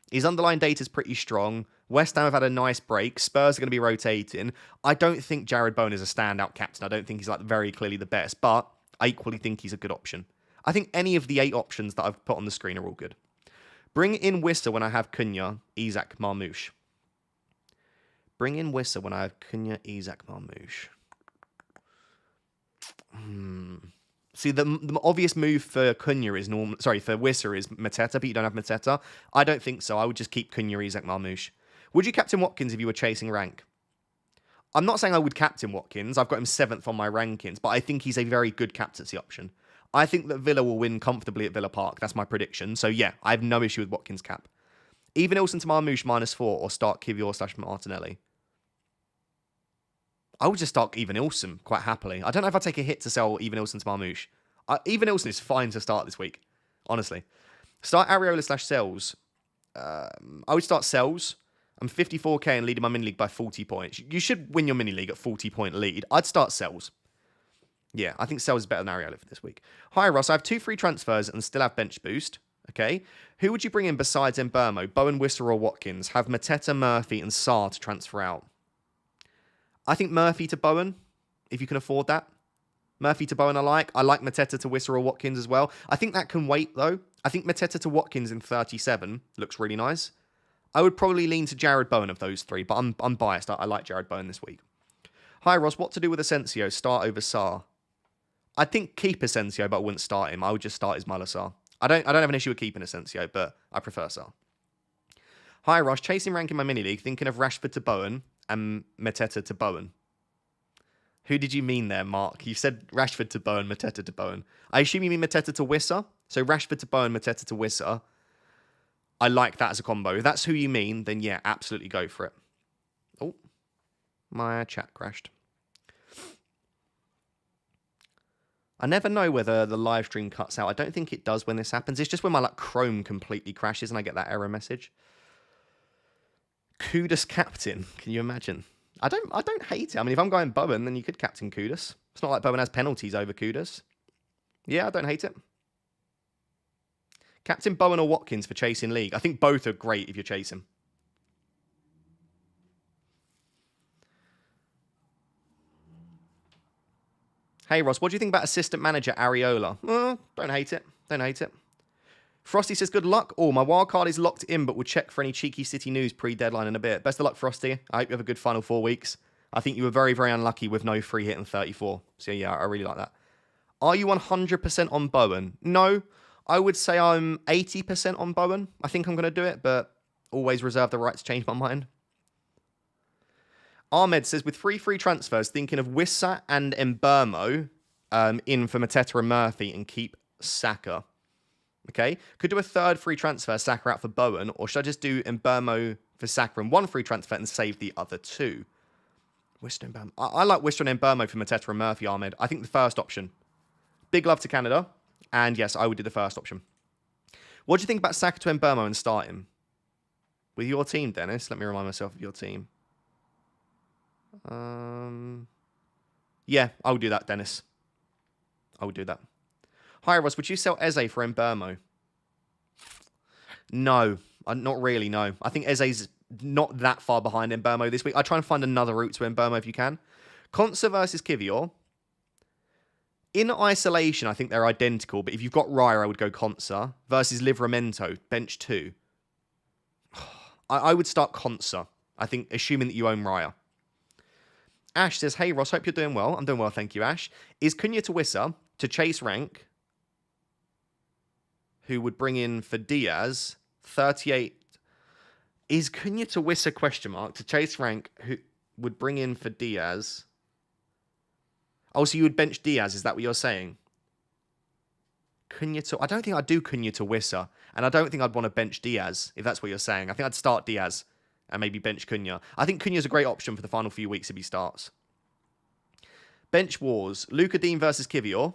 His underlying data is pretty strong. West Ham have had a nice break. Spurs are going to be rotating. I don't think Jared Bowen is a standout captain. I don't think he's like very clearly the best, but I equally think he's a good option. I think any of the 8 options that I've put on the screen are all good. Bring in Wissa when I have Cunha, Isak, Marmoush. Bring in Wissa when I have Cunha, Isak, Marmoush. See, the obvious move for Cunha is for Wissa is Mateta, but you don't have Mateta. I don't think so. I would just keep Cunha, Isak, Marmoush. Would you captain Watkins if you were chasing rank? I'm not saying I would captain Watkins. I've got him 7th on my rankings, but I think he's a very good captaincy option. I think that Villa will win comfortably at Villa Park. That's my prediction. So yeah, I have no issue with Watkins' cap. Even Ilson to Marmoush -4 or start Kivior / Martinelli. I would just start Even Ilson quite happily. I don't know if I'd take a hit to sell Even Ilson to Marmoush. Even Ilson is fine to start this week, honestly. Start Areola / Sells. I would start Sells. I'm 54k and leading my mini league by 40 points. You should win your mini league at 40-point lead. I'd start Sells. Yeah, I think Sells is better than Areola for this week. Hi, Ross. I have 2 free transfers and still have bench boost. Okay. Who would you bring in besides Mbermo, Bowen, Wissa, or Watkins? Have Mateta, Murphy, and Sarr to transfer out. I think Murphy to Bowen, if you can afford that. Murphy to Bowen I like. I like Mateta to Wissa or Watkins as well. I think that can wait, though. I think Mateta to Watkins in 37 looks really nice. I would probably lean to Jared Bowen of those 3, but I'm biased. I like Jared Bowen this week. Hi, Ross. What to do with Asensio? Start over Sarr. I think keep Asensio, but I wouldn't start him. I would just start Ismaila Sarr. I don't have an issue with keeping Asensio, but I prefer Sarr. Hi, Ross. Chasing rank in my mini league, thinking of Rashford to Bowen and Mateta to Bowen. Who did you mean there, Mark? You said Rashford to Bowen, Mateta to Bowen. I assume you mean Mateta to Wissa. So Rashford to Bowen, Mateta to Wissa. I like that as a combo. If that's who you mean, then yeah, absolutely go for it. Oh, my chat crashed. I never know whether the live stream cuts out. I don't think it does when this happens. It's just when my Chrome completely crashes and I get that error message. Kudus captain. Can you imagine? I don't hate it. I mean, if I'm going Bowen, then you could captain Kudus. It's not like Bowen has penalties over Kudus. Yeah, I don't hate it. Captain Bowen or Watkins for chasing league. I think both are great if you're chasing. Hey, Ross, what do you think about assistant manager Areola? Don't hate it. Don't hate it. Frosty says, good luck. Oh, my wildcard is locked in, but we'll check for any cheeky City news pre-deadline in a bit. Best of luck, Frosty. I hope you have a good final 4 weeks. I think you were very, very unlucky with no free hit in 34. So, yeah, I really like that. Are you 100% on Bowen? No. I would say I'm 80% on Bowen. I think I'm going to do it, but always reserve the right to change my mind. Ahmed says, with 3 free transfers, thinking of Wissa and Mbermo in for Mateta and Murphy and keep Saka. Okay, could do a 3rd free transfer, Saka out for Bowen, or should I just do Mbermo for Saka and 1 free transfer and save the other 2? Wissa and Mbermo. I like Wissa and Mbermo for Mateta and Murphy, Ahmed. I think the first option. Big love to Canada. And yes, I would do the first option. What do you think about Saka to Mbermo and start him? With your team, Dennis? Let me remind myself of your team. Yeah, I would do that, Dennis. I would do that. Hi, Ross. Would you sell Eze for Mbermo? No, not really, no. I think Eze's not that far behind Mbermo this week. I'd try and find another route to Mbermo if you can. Konsa versus Kivior. In isolation, I think they're identical, but if you've got Raya, I would go Konsa versus Livramento, bench 2. I would start Konsa, I think, assuming that you own Raya. Ash says, hey, Ross, hope you're doing well. I'm doing well, thank you, Ash. Is Cunha to Wissa to chase rank, who would bring in for Diaz, 38. Is Cunha to Wissa, question mark, to chase rank, who would bring in for Diaz? Oh, so you would bench Diaz, is that what you're saying? Cunha to... I don't think I'd do Cunha to Wissa, and I don't think I'd want to bench Diaz, if that's what you're saying. I think I'd start Diaz and maybe bench Cunha. I think Cunha's a great option for the final few weeks if he starts. Bench wars. Luka Dean versus Kivior.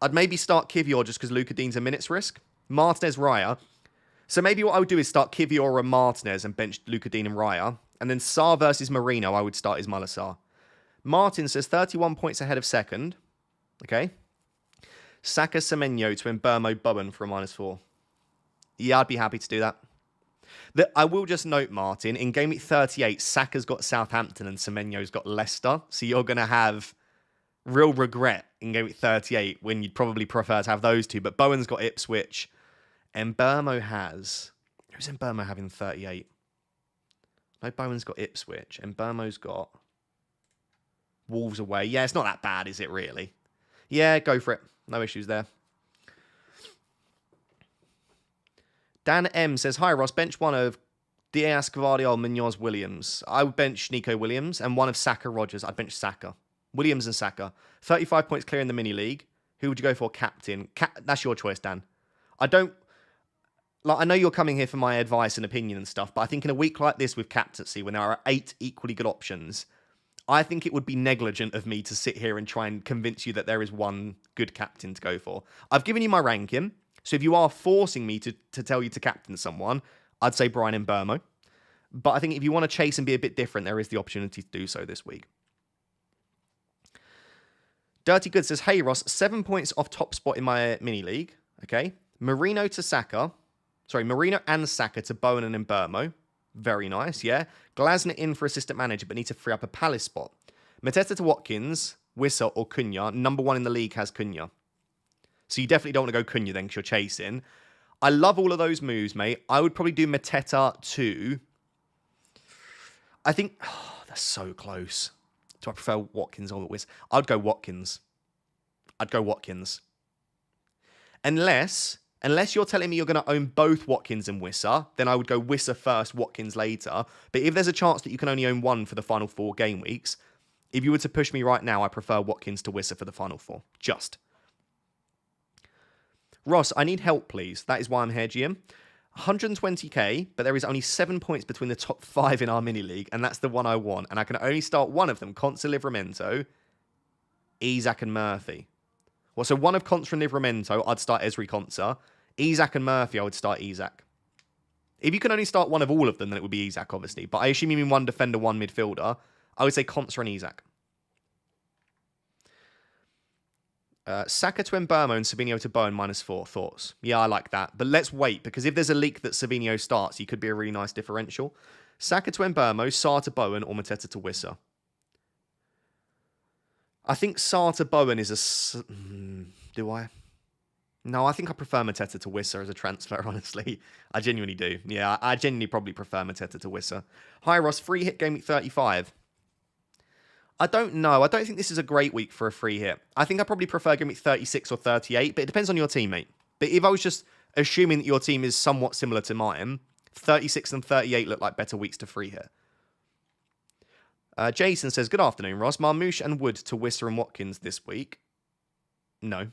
I'd maybe start Kivior just because Luka Dean's a minutes risk. Martinez, Raya. So maybe what I would do is start Kivior and Martinez and bench Luka Dean and Raya. And then Sarr versus Marino, I would start Ismaila Sarr. Martin says 31 points ahead of second. Okay. Saka, Semenyo to Mbermo, Bowen for a -4. Yeah, I'd be happy to do that. I will just note, Martin, in Game Week 38, Saka's got Southampton and Semenyo's got Leicester. So you're going to have real regret in Game Week 38 when you'd probably prefer to have those two. But Bowen's got Ipswich. And Mbermo has... Who's Mbermo having 38? No, Bowen's got Ipswich. And Mbermo's got Wolves away. Yeah, it's not that bad, is it, really? Yeah, go for it. No issues there. Dan M says, hi Ross, bench one of Diaz, Gvardiol, Munoz, Williams. I would bench Nico Williams and one of Saka, Rogers. I'd bench Saka. Williams and Saka. 35 points clear in the mini league. Who would you go for? Captain. That's your choice, Dan. I know you're coming here for my advice and opinion and stuff, but I think in a week like this with captaincy, when there are 8 equally good options, I think it would be negligent of me to sit here and try and convince you that there is one good captain to go for. I've given you my ranking. So if you are forcing me to tell you to captain someone, I'd say Brian Mbermo. But I think if you want to chase and be a bit different, there is the opportunity to do so this week. Dirty Good says, hey Ross, 7 points off top spot in my mini league. Okay. Marino and Saka to Bowen and Mbermo. Very nice, yeah. Glasner in for assistant manager, but need to free up a Palace spot. Mateta to Watkins, Wissa or Cunha. Number 1 in the league has Cunha. So you definitely don't want to go Cunha then because you're chasing. I love all of those moves, mate. I would probably do Mateta to... I think... Oh, that's so close. Do I prefer Watkins or Wissa? I'd go Watkins. Unless you're telling me you're going to own both Watkins and Wissa, then I would go Wissa first, Watkins later. But if there's a chance that you can only own one for the final 4 game weeks, if you were to push me right now, I prefer Watkins to Wissa for the final 4. Just. Ross, I need help, please. That is why I'm here, GM. 120k, but there is only 7 points between the top 5 in our mini league, and that's the one I want. And I can only start one of them, Contra Livramento, Isak and Murphy. Well, so one of Contra and Livramento, I'd start Esri Contra. Isak and Murphy, I would start Isak. If you can only start one of all of them, then it would be Isak, obviously. But I assume you mean one defender, one midfielder. I would say Contra and Isak. Saka to Mbermo and Savinho to Bowen -4. Thoughts? Yeah, I like that. But let's wait, because if there's a leak that Savinho starts, he could be a really nice differential. Saka to Mbermo, Sarr to Bowen, or Mateta to Wissa. I think Sarr to Bowen is a... Do I? No, I think I prefer Mateta to Wissa as a transfer, honestly. I genuinely do. Yeah, I genuinely probably prefer Mateta to Wissa. Hi, Ross. Free hit game week 35. I don't know. I don't think this is a great week for a free hit. I think I probably prefer game week 36 or 38, but it depends on your teammate. But if I was just assuming that your team is somewhat similar to mine, 36 and 38 look like better weeks to free hit. Jason says, good afternoon, Ross. Marmoush and Wood to Wissa and Watkins this week. No.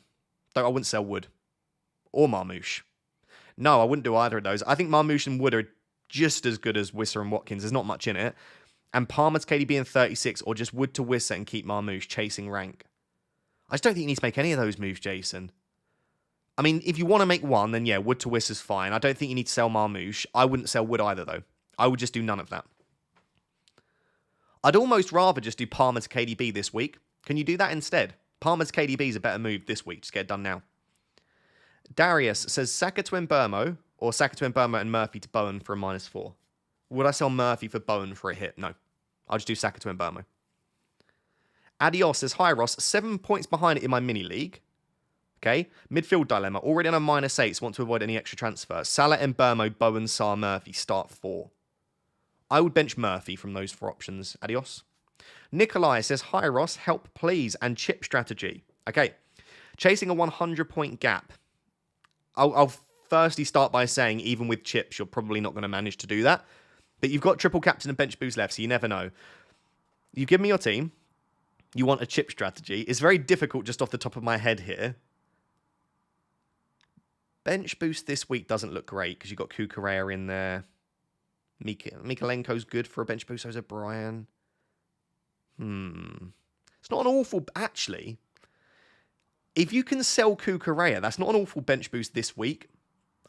I wouldn't sell Wood. Or Marmoush. No, I wouldn't do either of those. I think Marmoush and Wood are just as good as Wissa and Watkins. There's not much in it. And Palmer to KDB in 36, or just Wood to Wissa and keep Marmoush chasing rank. I just don't think you need to make any of those moves, Jason. I mean, if you want to make one, then yeah, Wood to Wissa's fine. I don't think you need to sell Marmoush. I wouldn't sell Wood either, though. I would just do none of that. I'd almost rather just do Palmer to KDB this week. Can you do that instead? Palmer to KDB is a better move this week. Just get it done now. Darius says Saka to Mbermo, or Saka to Mbermo and Murphy to Bowen for a -4. Would I sell Murphy for Bowen for a hit? No. I'll just do Saka to Mbermo. Adios says, hi Ross, 7 points behind it in my mini league. Okay. Midfield dilemma. Already on a -8, so want to avoid any extra transfers. Salah, Mbermo, Bowen, Sarr, Murphy. Start 4. I would bench Murphy from those 4 options. Adios. Nikolai says, hi Ross, help please, and chip strategy. Okay. Chasing a 100-point gap. I'll firstly start by saying, even with chips, you're probably not going to manage to do that. But you've got triple captain and bench boost left, so you never know. You give me your team. You want a chip strategy. It's very difficult just off the top of my head here. Bench boost this week doesn't look great because you've got Kukurea in there. Mikalenko's good for a bench boost. So is O'Brien. It's not an awful... Actually, if you can sell Kukurea, that's not an awful bench boost this week.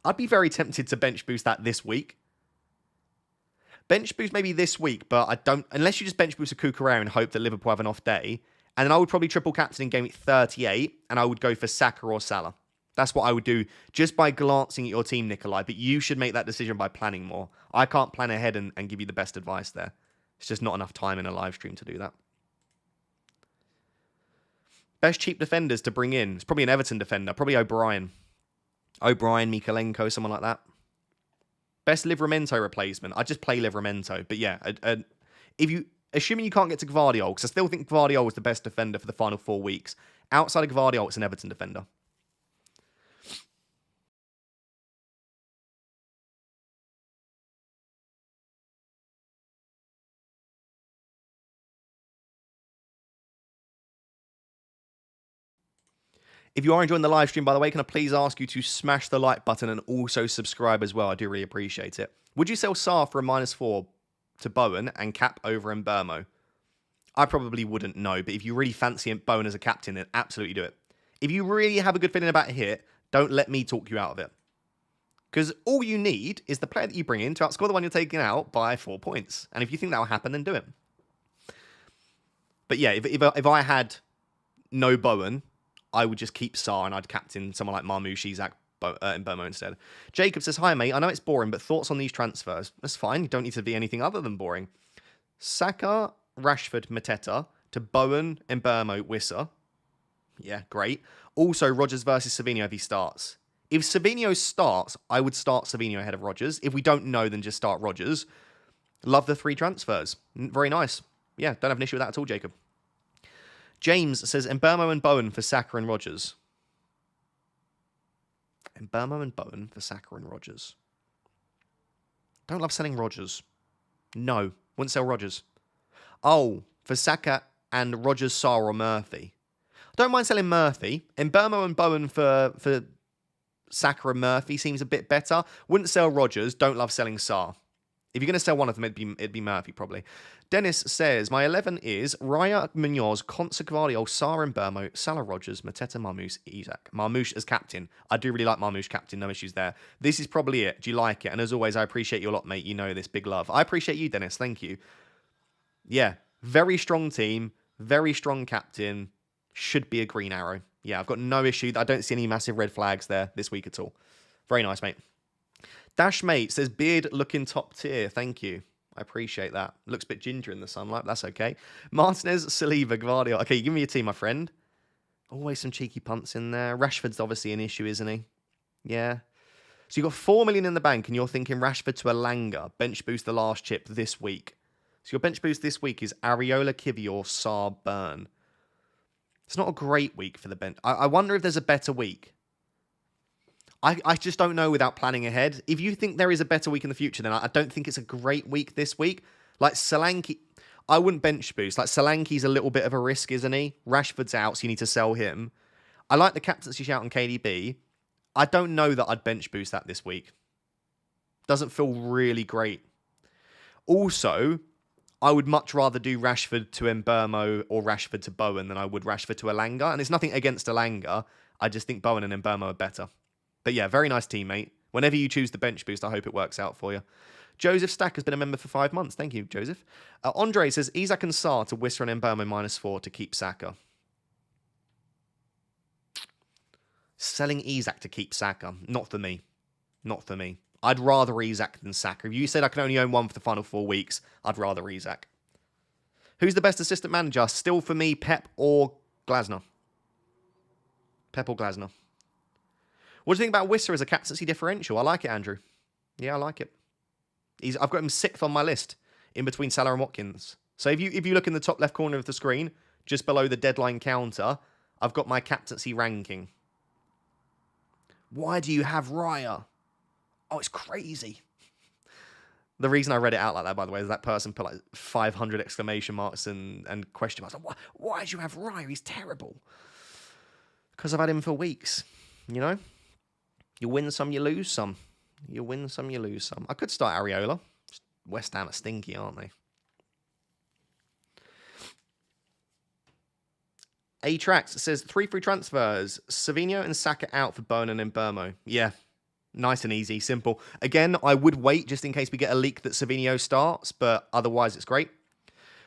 I'd be very tempted to bench boost that this week. Bench boost maybe this week, but I don't... Unless you just bench boost a Kukurea and hope that Liverpool have an off day, And then I would probably triple captain in game week 38, and I would go for Saka or Salah. That's what I would do just by glancing at your team, Nikolai. But you should make that decision by planning more. I can't plan ahead and give you the best advice there. It's just not enough time in a live stream to do that. Best cheap defenders to bring in. It's probably an Everton defender. Probably O'Brien. O'Brien, Mikalenko, someone like that. Best Livramento replacement. I'd just play Livramento. But yeah, if you... Assuming you can't get to Gvardiol, because I still think Gvardiol was the best defender for the final 4 weeks. Outside of Gvardiol, it's an Everton defender. If you are enjoying the live stream, by the way, can I please ask you to smash the like button and also subscribe as well? I do really appreciate it. Would you sell Saar for a -4 to Bowen and cap over Mbeumo? I probably wouldn't know, but if you really fancy Bowen as a captain, then absolutely do it. If you really have a good feeling about a hit, don't let me talk you out of it. Because all you need is the player that you bring in to outscore the one you're taking out by 4 points. And if you think that will happen, then do it. But yeah, if I had no Bowen, I would just keep Saar and I'd captain someone like Marmoush, Isak, and Mbeumo instead. Jacob says, hi mate, I know it's boring, but thoughts on these transfers? That's fine, you don't need to be anything other than boring. Saka, Rashford, Mateta to Bowen, Mbeumo, Wissa. Yeah, great. Also, Rodgers versus Savinho if he starts. If Savinho starts, I would start Savinho ahead of Rodgers. If we don't know, then just start Rodgers. Love the 3 transfers. Very nice. Yeah, don't have an issue with that at all, Jacob. James says, Mbeumo and Bowen for Saka and Rodgers. Mbeumo and Bowen for Saka and Rodgers. Don't love selling Rodgers. No, wouldn't sell Rodgers. Oh, for Saka and Rodgers, Saar or Murphy. Don't mind selling Murphy. Mbeumo and Bowen for Saka and Murphy seems a bit better. Wouldn't sell Rodgers. Don't love selling Saar. If you're going to sell one of them, it'd be Murphy, probably. Dennis says, my 11 is Raya, Munoz, Konsa, Gvardiol, Saar and Mbeumo, Salah, Rodgers, Mateta, Marmoush, Isak. Marmoush as captain. I do really like Marmoush captain. No issues there. This is probably it. Do you like it? And as always, I appreciate you a lot, mate. You know this. Big love. I appreciate you, Dennis. Thank you. Yeah. Very strong team. Very strong captain. Should be a green arrow. Yeah, I've got no issue. I don't see any massive red flags there this week at all. Very nice, mate. Dashmate says, beard looking top tier. Thank you. I appreciate that. Looks a bit ginger in the sunlight. That's okay. Martinez, Saliba, Gvardiol. Okay, give me your team, my friend. Always some cheeky punts in there. Rashford's obviously an issue, isn't he? Yeah. So you've got 4 million in the bank and you're thinking Rashford to Elanga. Bench boost the last chip this week. So your bench boost this week is Areola, Kivior, Saar, Burn. It's not a great week for the bench. I wonder if there's a better week. I just don't know without planning ahead. If you think there is a better week in the future, then I don't think it's a great week this week. Like Solanke, I wouldn't bench boost. Like Solanke's a little bit of a risk, isn't he? Rashford's out, so you need to sell him. I like the captaincy shout on KDB. I don't know that I'd bench boost that this week. Doesn't feel really great. Also, I would much rather do Rashford to Mbeumo or Rashford to Bowen than I would Rashford to Elanga. And it's nothing against Elanga. I just think Bowen and Mbeumo are better. But yeah, very nice teammate. Whenever you choose the bench boost, I hope it works out for you. Joseph Stack has been a member for 5 months. Thank you, Joseph. Andre says, Isak and Saar to Wissa and Mbeumo -4 to keep Saka. Selling Isak to keep Saka. Not for me. Not for me. I'd rather Isak than Saka. If you said I can only own one for the final 4 weeks, I'd rather Isak. Who's the best assistant manager? Still for me, Pep or Glasner. Pep or Glasner. What do you think about Wissa as a captaincy differential? I like it, Andrew. Yeah, I like it. I've got him 6th on my list, in between Salah and Watkins. So if you look in the top left corner of the screen, just below the deadline counter, I've got my captaincy ranking. Why do you have Raya? Oh, it's crazy. The reason I read it out like that, by the way, is that person put like 500 exclamation marks and question marks. Like, why do you have Raya? He's terrible. Because I've had him for weeks, you know? You win some, you lose some. You win some, you lose some. I could start Areola. West Ham are stinky, aren't they? A-Trax says 3 free transfers. Savinho and Saka out for Bowen and Mbeumo. Yeah, nice and easy, simple. Again, I would wait just in case we get a leak that Savinho starts, but otherwise it's great.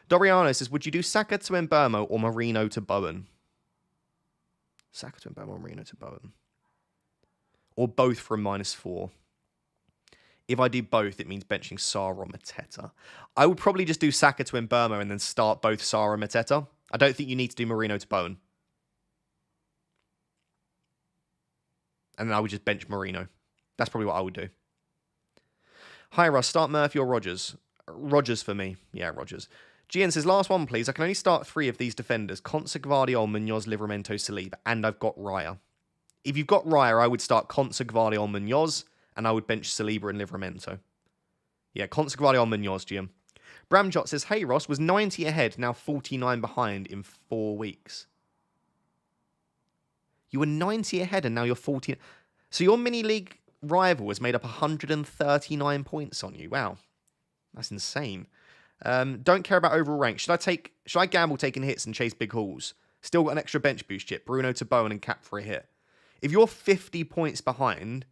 Doriano says, would you do Saka to Mbermo or Marino to Bowen? Saka to Mbermo or Marino to Bowen? Or both for a -4? If I do both, it means benching Sarr or Mateta. I would probably just do Saka to Mbermo and then start both Sarr and Mateta. I don't think you need to do Marino to Bowen. And then I would just bench Marino. That's probably what I would do. Hi, Russ. Start Murphy or Rodgers? Rodgers for me. Yeah, Rodgers. GN says, last one, please. I can only start 3 of these defenders. Konsa, Gvardiol, Munoz, Livramento, Saliba. And I've got Raya. If you've got Raya, I would start Konsa, Gvardiol, Munoz. And I would bench Saliba and Livramento. Yeah, Konsa, Gvardiol, Munoz, GM. Bramjot says, hey, Ross, was 90 ahead, now 49 behind in 4 weeks. You were 90 ahead and now you're 40. So your mini-league rival has made up 139 points on you. Wow. That's insane. Don't care about overall rank. Should I gamble taking hits and chase big hauls? Still got an extra bench boost chip. Bruno to Bowen and Cap for a hit. If you're 50 points behind,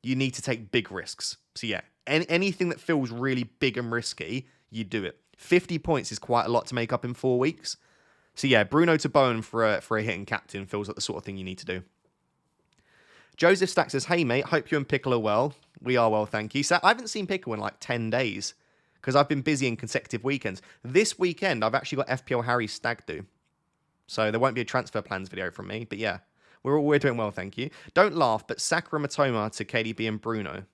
you need to take big risks. So yeah, anything that feels really big and risky, you do it. 50 points is quite a lot to make up in 4 weeks. So yeah, Bruno to Bowen for a hit and captain feels like the sort of thing you need to do. Joseph Stack says, hey mate, hope you and Pickle are well. We are well, thank you. So I haven't seen Pickle in like 10 days because I've been busy in consecutive weekends. This weekend, I've actually got FPL Harry's stag do. So there won't be a transfer plans video from me, but yeah, we're doing well, thank you. Don't laugh, but Saka and Matoma to KDB and Bruno. I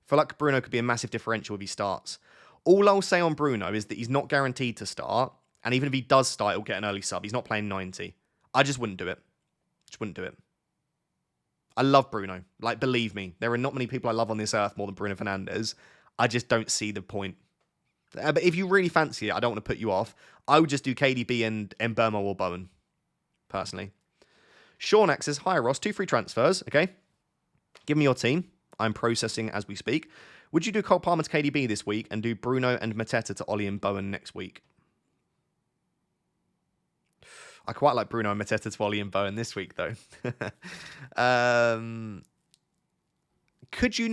feel like Bruno could be a massive differential if he starts. All I'll say on Bruno is that he's not guaranteed to start. And even if he does start, he'll get an early sub. He's not playing 90. I just wouldn't do it. Just wouldn't do it. I love Bruno. Like, believe me, there are not many people I love on this earth more than Bruno Fernandes. I just don't see the point. But if you really fancy it, I don't want to put you off. I would just do KDB and Mbermo or Bowen, personally. Shaunak says, hi Ross, 2 free transfers, okay? Give me your team. I'm processing as we speak. Would you do Cole Palmer to KDB this week and do Bruno and Mateta to Ollie and Bowen next week? I quite like Bruno and Mateta to Ollie and Bowen this week, though. Could you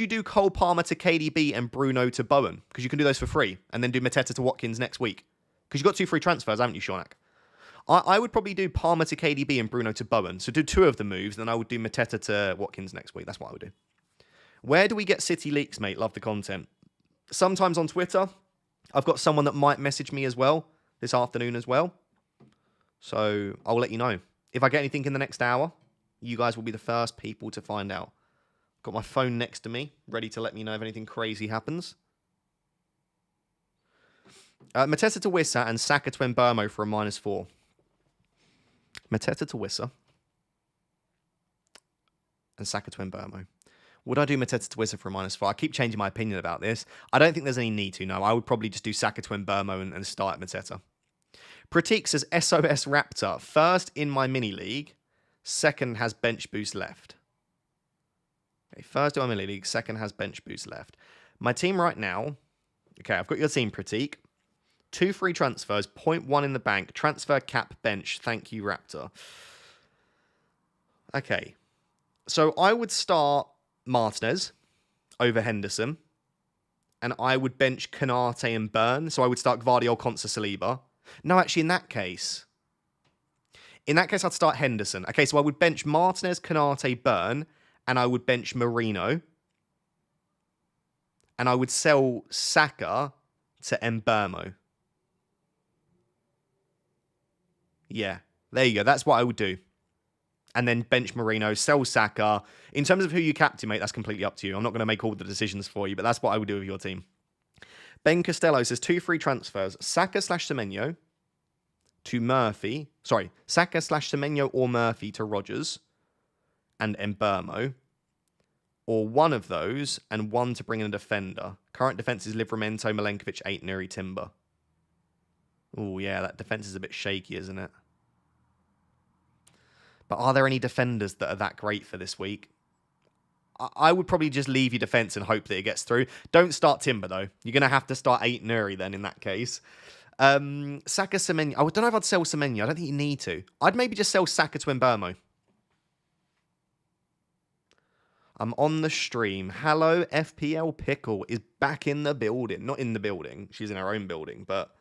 do Cole Palmer to KDB and Bruno to Bowen? Because you can do those for free. And then do Mateta to Watkins next week. Because you've got 2 free transfers, haven't you, Shaunak? I would probably do Palmer to KDB and Bruno to Bowen. So do 2 of the moves, then I would do Mateta to Watkins next week. That's what I would do. Where do we get City leaks, mate? Love the content. Sometimes on Twitter. I've got someone that might message me as well. This afternoon as well. So I'll let you know. If I get anything in the next hour, you guys will be the first people to find out. Got my phone next to me, ready to let me know if anything crazy happens. Mateta to Wissa and Saka to Mbermo for a -4. Mateta to Wissa and Saka to Mbermo. Would I do Mateta to Wissa for a -4? I keep changing my opinion about this. I don't think there's any need to, no. I would probably just do Saka to Mbermo and start at Mateta. Pratik says, SOS Raptor. First in my mini-league. Second has bench boost left. Okay, first in my mini-league. Second has bench boost left. My team right now. Okay, I've got your team, Pratik. 2 free transfers. 0.1 in the bank. Transfer cap bench. Thank you, Raptor. Okay. So I would start Martinez over Henderson. And I would bench Canate and Burn. So I would start Gvardiol, Konsa, Saliba. No, actually, in that case, I'd start Henderson. Okay, so I would bench Martinez, Canate, Burn. And I would bench Marino. And I would sell Saka to Mbermo. Yeah, there you go. That's what I would do. And then bench Marino, sell Saka. In terms of who you captain, mate, that's completely up to you. I'm not going to make all the decisions for you, but that's what I would do with your team. Ben Costello says 2 free transfers. Saka/Semenyo to Murphy. Sorry, Saka/Semenyo or Murphy to Rodgers and Mbermo. Or one of those and one to bring in a defender. Current defense is Livramento, Milenkovic, 8, Nuri, Timber. Oh, yeah, that defense is a bit shaky, isn't it? But are there any defenders that are that great for this week? I would probably just leave your defense and hope that it gets through. Don't start Timber, though. You're going to have to start 8 Nuri then in that case. Saka, Semenyo. I don't know if I'd sell Semenyo. I don't think you need to. I'd maybe just sell Saka to Mbermo. I'm on the stream. Hello, FPL Pickle is back in the building. Not in the building. She's in her own building, but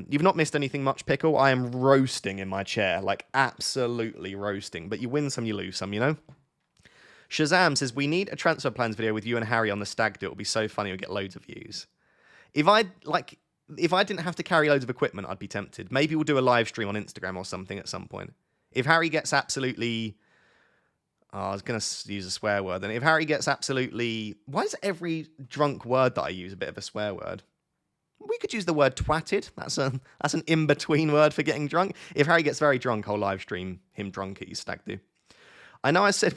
you've not missed anything much, Pickle. I am roasting in my chair, like absolutely roasting. But you win some, you lose some, you know? Shazam says, we need a transfer plans video with you and Harry on the stag do. It'll be so funny. We'll get loads of views. If I didn't have to carry loads of equipment, I'd be tempted. Maybe we'll do a live stream on Instagram or something at some point. If Harry gets absolutely... Oh, I was going to use a swear word. Then if Harry gets absolutely... Why is every drunk word that I use a bit of a swear word? We could use the word twatted. That's an in-between word for getting drunk. If Harry gets very drunk, I'll live stream him drunk at his stag do. I know I said...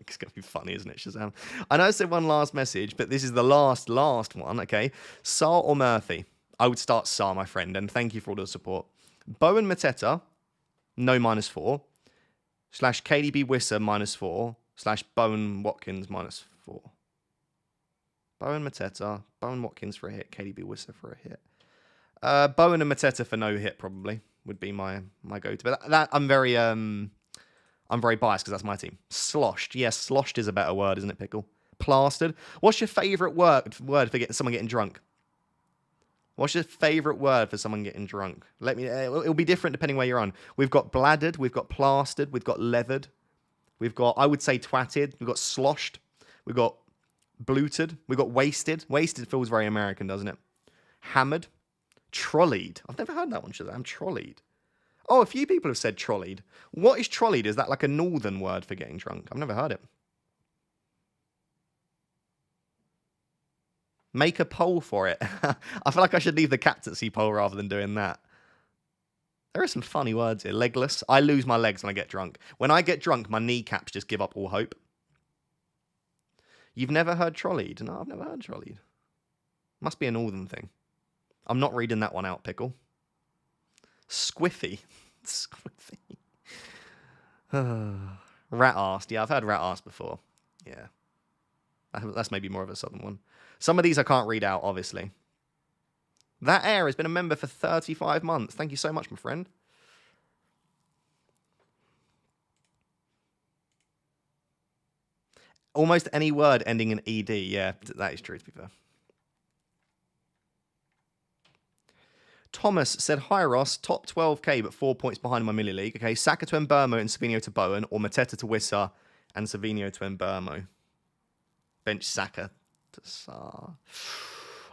It's going to be funny, isn't it, Shazam? I know I said one last message, but this is the last one, okay? Sar or Murphy? I would start Sar, my friend, and thank you for all the support. Bowen Mateta, no -4. / KDB Wisser -4. / Bowen Watkins -4. Bowen Mateta, Bowen Watkins for a hit, KDB Wisser for a hit. Bowen and Mateta for no hit probably would be my go-to. But that I'm very biased because that's my team. Sloshed, yes, sloshed is a better word, isn't it, Pickle? Plastered. What's your favourite word for someone getting drunk? What's your favourite word for someone getting drunk? It'll be different depending where you're on. We've got bladdered, we've got plastered, we've got leathered, we've got, I would say, twatted, we've got sloshed, we've got bluted, we've got wasted. Wasted feels very American, doesn't it? Hammered, trolleyed. I've never heard that one, Shazam. Trolleyed. Oh, a few people have said trolleyed. What is trolleyed? Is that like a northern word for getting drunk? I've never heard it. Make a poll for it. I feel like I should leave the captaincy poll rather than doing that. There are some funny words here. Legless. I lose my legs when I get drunk. When I get drunk, my kneecaps just give up all hope. You've never heard trolleyed? No, I've never heard trolleyed. Must be a northern thing. I'm not reading that one out, Pickle. Squiffy. Squiffy. Rat-arsed. Yeah, I've heard rat-arsed before. Yeah. That's maybe more of a southern one. Some of these I can't read out, obviously. That Air has been a member for 35 months. Thank you so much, my friend. Almost any word ending in ED. Yeah, that is true, to be fair. Thomas said, hi Ross, top 12k but 4 points behind in my Millie League. Okay, Saka to Mbermo and Savinho to Bowen, or Mateta to Wissa and Savinho to Mbermo. Bench Saka to Sar.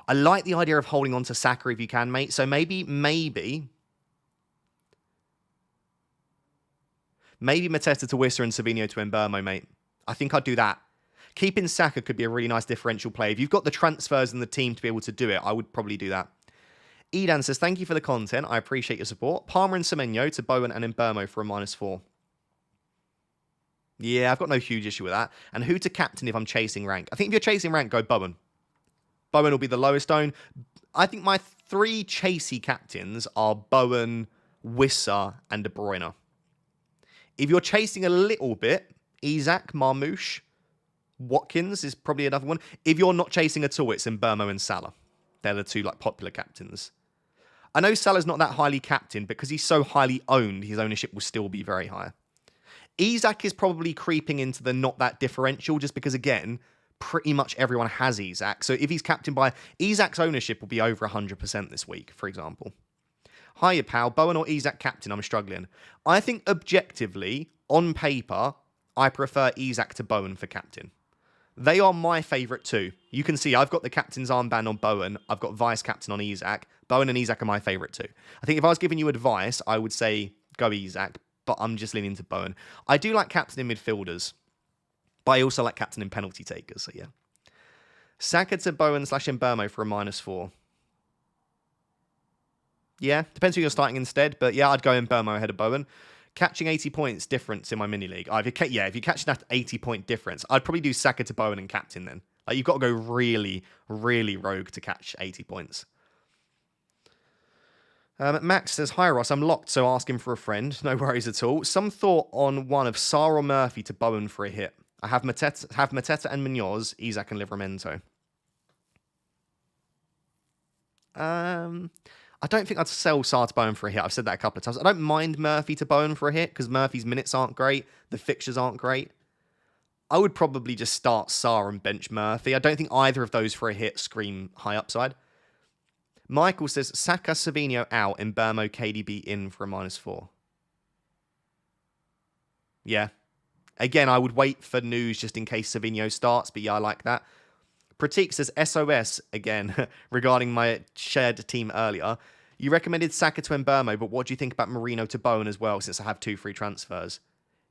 I like the idea of holding on to Saka if you can, mate. So maybe Mateta to Wissa and Savinho to Mbermo, mate. I think I'd do that. Keeping Saka could be a really nice differential play. If you've got the transfers and the team to be able to do it, I would probably do that. Edan says, thank you for the content. I appreciate your support. Palmer and Semenyo to Bowen and Mbermo for a -4. Yeah, I've got no huge issue with that. And who to captain if I'm chasing rank? I think if you're chasing rank, go Bowen. Bowen will be the lowest own. I think my 3 chasey captains are Bowen, Wissa, and De Bruyne. If you're chasing a little bit, Isak, Marmouche, Watkins is probably another one. If you're not chasing at all, it's Mbermo and Salah. They're the 2 popular captains. I know Salah's not that highly captained, but because he's so highly owned, his ownership will still be very high. Isak is probably creeping into the not that differential, just because, again, pretty much everyone has Isak. So if he's captained by... Isak's ownership will be over 100% this week, for example. Hiya, pal. Bowen or Isak captain? I'm struggling. I think objectively, on paper, I prefer Isak to Bowen for captain. They are my favourite 2. You can see I've got the captain's armband on Bowen. I've got vice-captain on Isak. Bowen and Isak are my favourite 2. I think if I was giving you advice, I would say go Isak, but I'm just leaning to Bowen. I do like captaining midfielders, but I also like captaining penalty takers, so yeah. Saka to Bowen / Mbermo for a -4. Yeah, depends who you're starting instead, but yeah, I'd go Mbermo ahead of Bowen. Catching 80 points difference in my mini league. If you're catching that 80-point difference, I'd probably do Saka to Bowen and captain then. Like, you've got to go really, really rogue to catch 80 points. Max says, hi Ross, I'm locked, so ask him for a friend. No worries at all. Some thought on one of Sar or Murphy to Bowen for a hit. I have Mateta and Munoz, Isak and Livramento. I don't think I'd sell Sar to Bowen for a hit. I've said that a couple of times. I don't mind Murphy to Bowen for a hit because Murphy's minutes aren't great. The fixtures aren't great. I would probably just start Sarr and bench Murphy. I don't think either of those for a hit scream high upside. Michael says, Saka, Savinho out, and Burmo, KDB in for a -4. Yeah. Again, I would wait for news just in case Savinho starts, but yeah, I like that. Pratik says, SOS again, regarding my shared team earlier. You recommended Saka to Mbermo, but what do you think about Marino to Bowen as well, since I have 2 free transfers?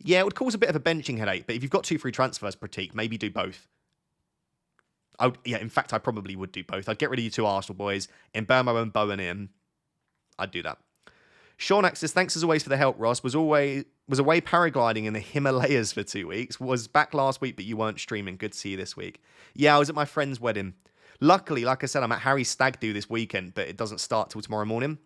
Yeah, it would cause a bit of a benching headache, but if you've got 2 free transfers, Pratik, maybe do both. Yeah, in fact, I probably would do both. I'd get rid of you 2 Arsenal boys, Mbermo and Bowen in. I'd do that. Shaunak says, thanks as always for the help, Ross. Was away paragliding in the Himalayas for 2 weeks. Was back last week, but you weren't streaming. Good to see you this week. Yeah, I was at my friend's wedding. Luckily, like I said, I'm at Harry's stag do this weekend, but it doesn't start till tomorrow morning.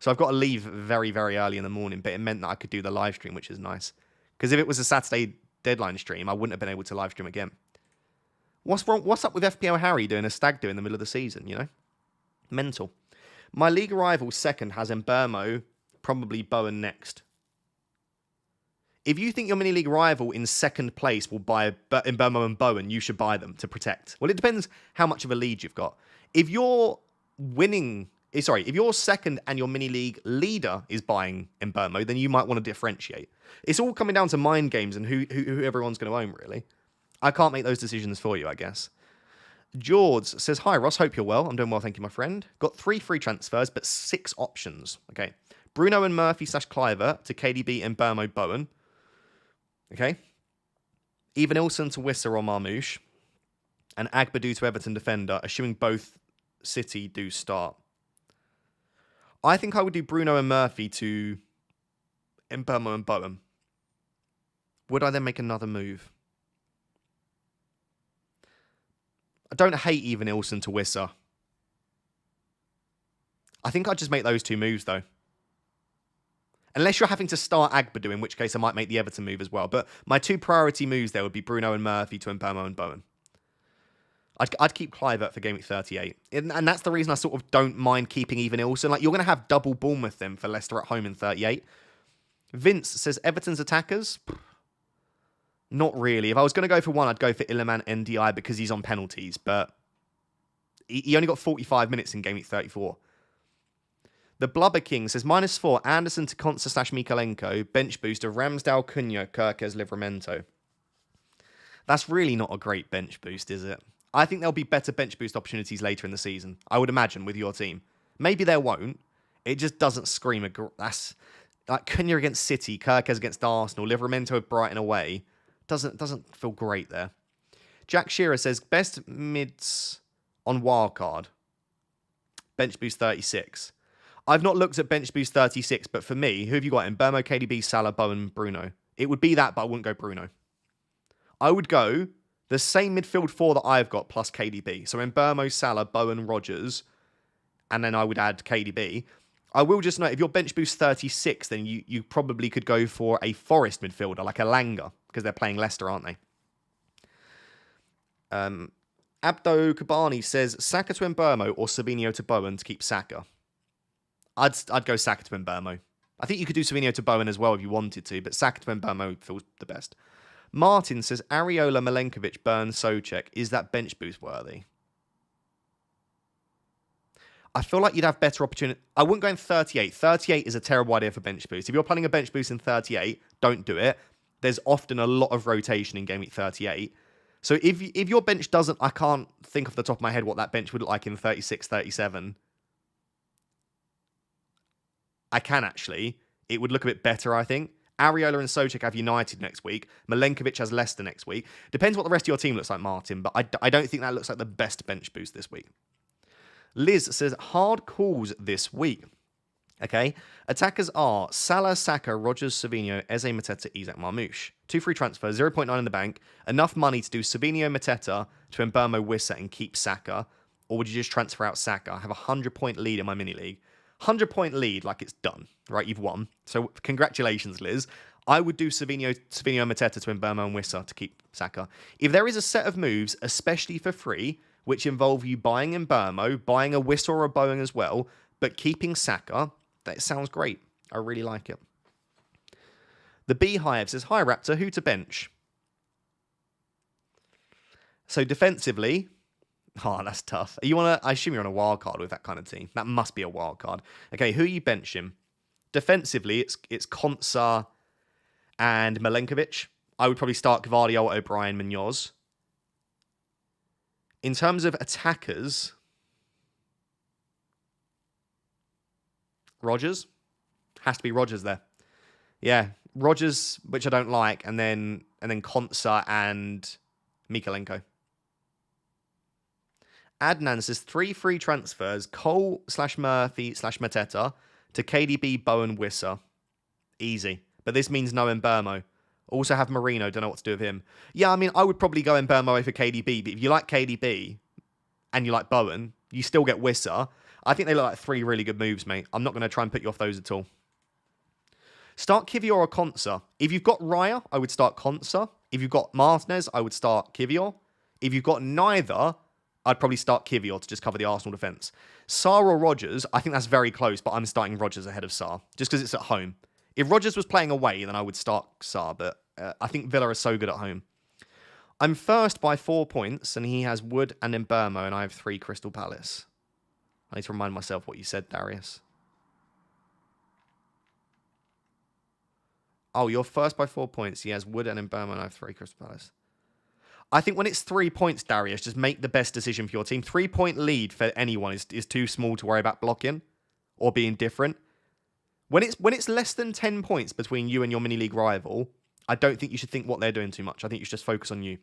So I've got to leave very, very early in the morning, but it meant that I could do the live stream, which is nice. Because if it was a Saturday deadline stream, I wouldn't have been able to live stream again. What's wrong? What's up with FPL Harry doing a stag do in the middle of the season, you know? Mental. My league rival second has Mbermo, probably Bowen next. If you think your mini league rival in second place will buy Mbermo and Bowen, you should buy them to protect. Well, it depends how much of a lead you've got. If you're if you're second and your mini league leader is buying Mbermo, then you might want to differentiate. It's all coming down to mind games and who everyone's going to own, really. I can't make those decisions for you, I guess. George says, hi, Ross. Hope you're well. I'm doing well, thank you, my friend. Got 3 free transfers, but 6 options. Okay. Bruno and Murphy / Cliver to KDB and Mbermo Bowen. Okay. Even Ilson to Wissa or Marmouche. And Agbadou to Everton defender, assuming both City do start. I think I would do Bruno and Murphy to Mbermo and Bowen. Would I then make another move? I don't hate even Ilson to Wissa. I think I'd just make those 2 moves, though. Unless you're having to start Agbadou, in which case I might make the Everton move as well. But my 2 priority moves there would be Bruno and Murphy to Mbermo and Bowen. I'd keep Clivert for Game Week 38. And that's the reason I sort of don't mind keeping even Ilson. Like, you're going to have double Bournemouth then for Leicester at home in 38. Vince says, Everton's attackers? Not really. If I was going to go for one, I'd go for Iliman NDI because he's on penalties. But he only got 45 minutes in Game Week 34. The Blubber King says, -4, Anderson to Konsa / Mikalenko, bench boost of Ramsdale, Cunha, Kirkes, Livramento. That's really not a great bench boost, is it? I think there'll be better bench boost opportunities later in the season, I would imagine, with your team. Maybe there won't. It just doesn't scream that's like Cunha against City, Kirkes against Arsenal, Livramento with Brighton away. Doesn't feel great there. Jack Shearer says, best mids on Wildcard. Bench boost 36. I've not looked at bench boost 36, but for me, who have you got in? Mbermo, KDB, Salah, Bowen, Bruno. It would be that, but I wouldn't go Bruno. I would go the same midfield 4 that I've got plus KDB. So Mbermo, Salah, Bowen, Rodgers, and then I would add KDB. I will just note, if your bench boost 36, then you probably could go for a Forest midfielder, like a Langer, because they're playing Leicester, aren't they? Abdo Kabani says, Saka to Mbermo or Savinho to Bowen to keep Saka. I'd go Saka to Mbermo. I think you could do Savinho to Bowen as well if you wanted to, but Saka to Mbermo feels the best. Martin says, Areola, Milenkovic, Burns, Souček. Is that bench boost worthy? I feel like you'd have better opportunity. I wouldn't go in 38. 38 is a terrible idea for bench boost. If you're planning a bench boost in 38, don't do it. There's often a lot of rotation in Game Week 38. So if your bench doesn't, I can't think off the top of my head what that bench would look like in 36, 37. I can actually. It would look a bit better, I think. Areola and Souček have United next week. Milenkovic has Leicester next week. Depends what the rest of your team looks like, Martin, but I don't think that looks like the best bench boost this week. Liz says, hard calls this week. Okay. Attackers are Salah, Saka, Rodgers, Savinho, Eze, Mateta, Isak, Marmouche. 2 free transfers, 0.9 in the bank. Enough money to do Savinho, Mateta, to Mbermo, Wissa, and keep Saka. Or would you just transfer out Saka? I have a 100-point lead in my mini league. 100-point lead, like it's done, right? You've won. So congratulations, Liz. I would do Savinho, Mateta to Mbermo and Wissa to keep Saka. If there is a set of moves, especially for free, which involve you buying Mbermo, buying a Wissa or a Bowen as well, but keeping Saka, that sounds great. I really like it. The Beehive says, hi, Raptor, who to bench? So defensively, oh, that's tough. I assume you're on a wild card with that kind of team. That must be a wild card. Okay, who are you benching? Defensively, it's Konsa and Milenkovic. I would probably start Gvardiol, O'Brien, Munoz. In terms of attackers, Rodgers. Has to be Rodgers there. Yeah, Rodgers, which I don't like, and then Konsa and Mikalenko. Adnan says 3 free transfers, Cole/Murphy/Mateta to KDB, Bowen, Wissa. Easy. But this means no Mbermo. Also have Marino, don't know what to do with him. Yeah, I mean, I would probably go Mbermo over KDB, but if you like KDB and you like Bowen, you still get Wissa. I think they look like 3 really good moves, mate. I'm not going to try and put you off those at all. Start Kivior or Konsa. If you've got Raya, I would start Konsa. If you've got Martinez, I would start Kivior. If you've got neither, I'd probably start Kivior to just cover the Arsenal defence. Sarr or Rodgers, I think that's very close, but I'm starting Rodgers ahead of Sarr, just because it's at home. If Rodgers was playing away, then I would start Sarr, but I think Villa is so good at home. I'm first by 4 points, and he has Wood and Mbermo, and I have 3 Crystal Palace. I need to remind myself what you said, Darius. Oh, you're first by 4 points. He has Wood and Mbermo, and I have 3 Crystal Palace. I think when it's 3 points, Darius, just make the best decision for your team. 3-point lead for anyone is too small to worry about blocking or being different. When it's less than 10 points between you and your mini league rival, I don't think you should think what they're doing too much. I think you should just focus on you.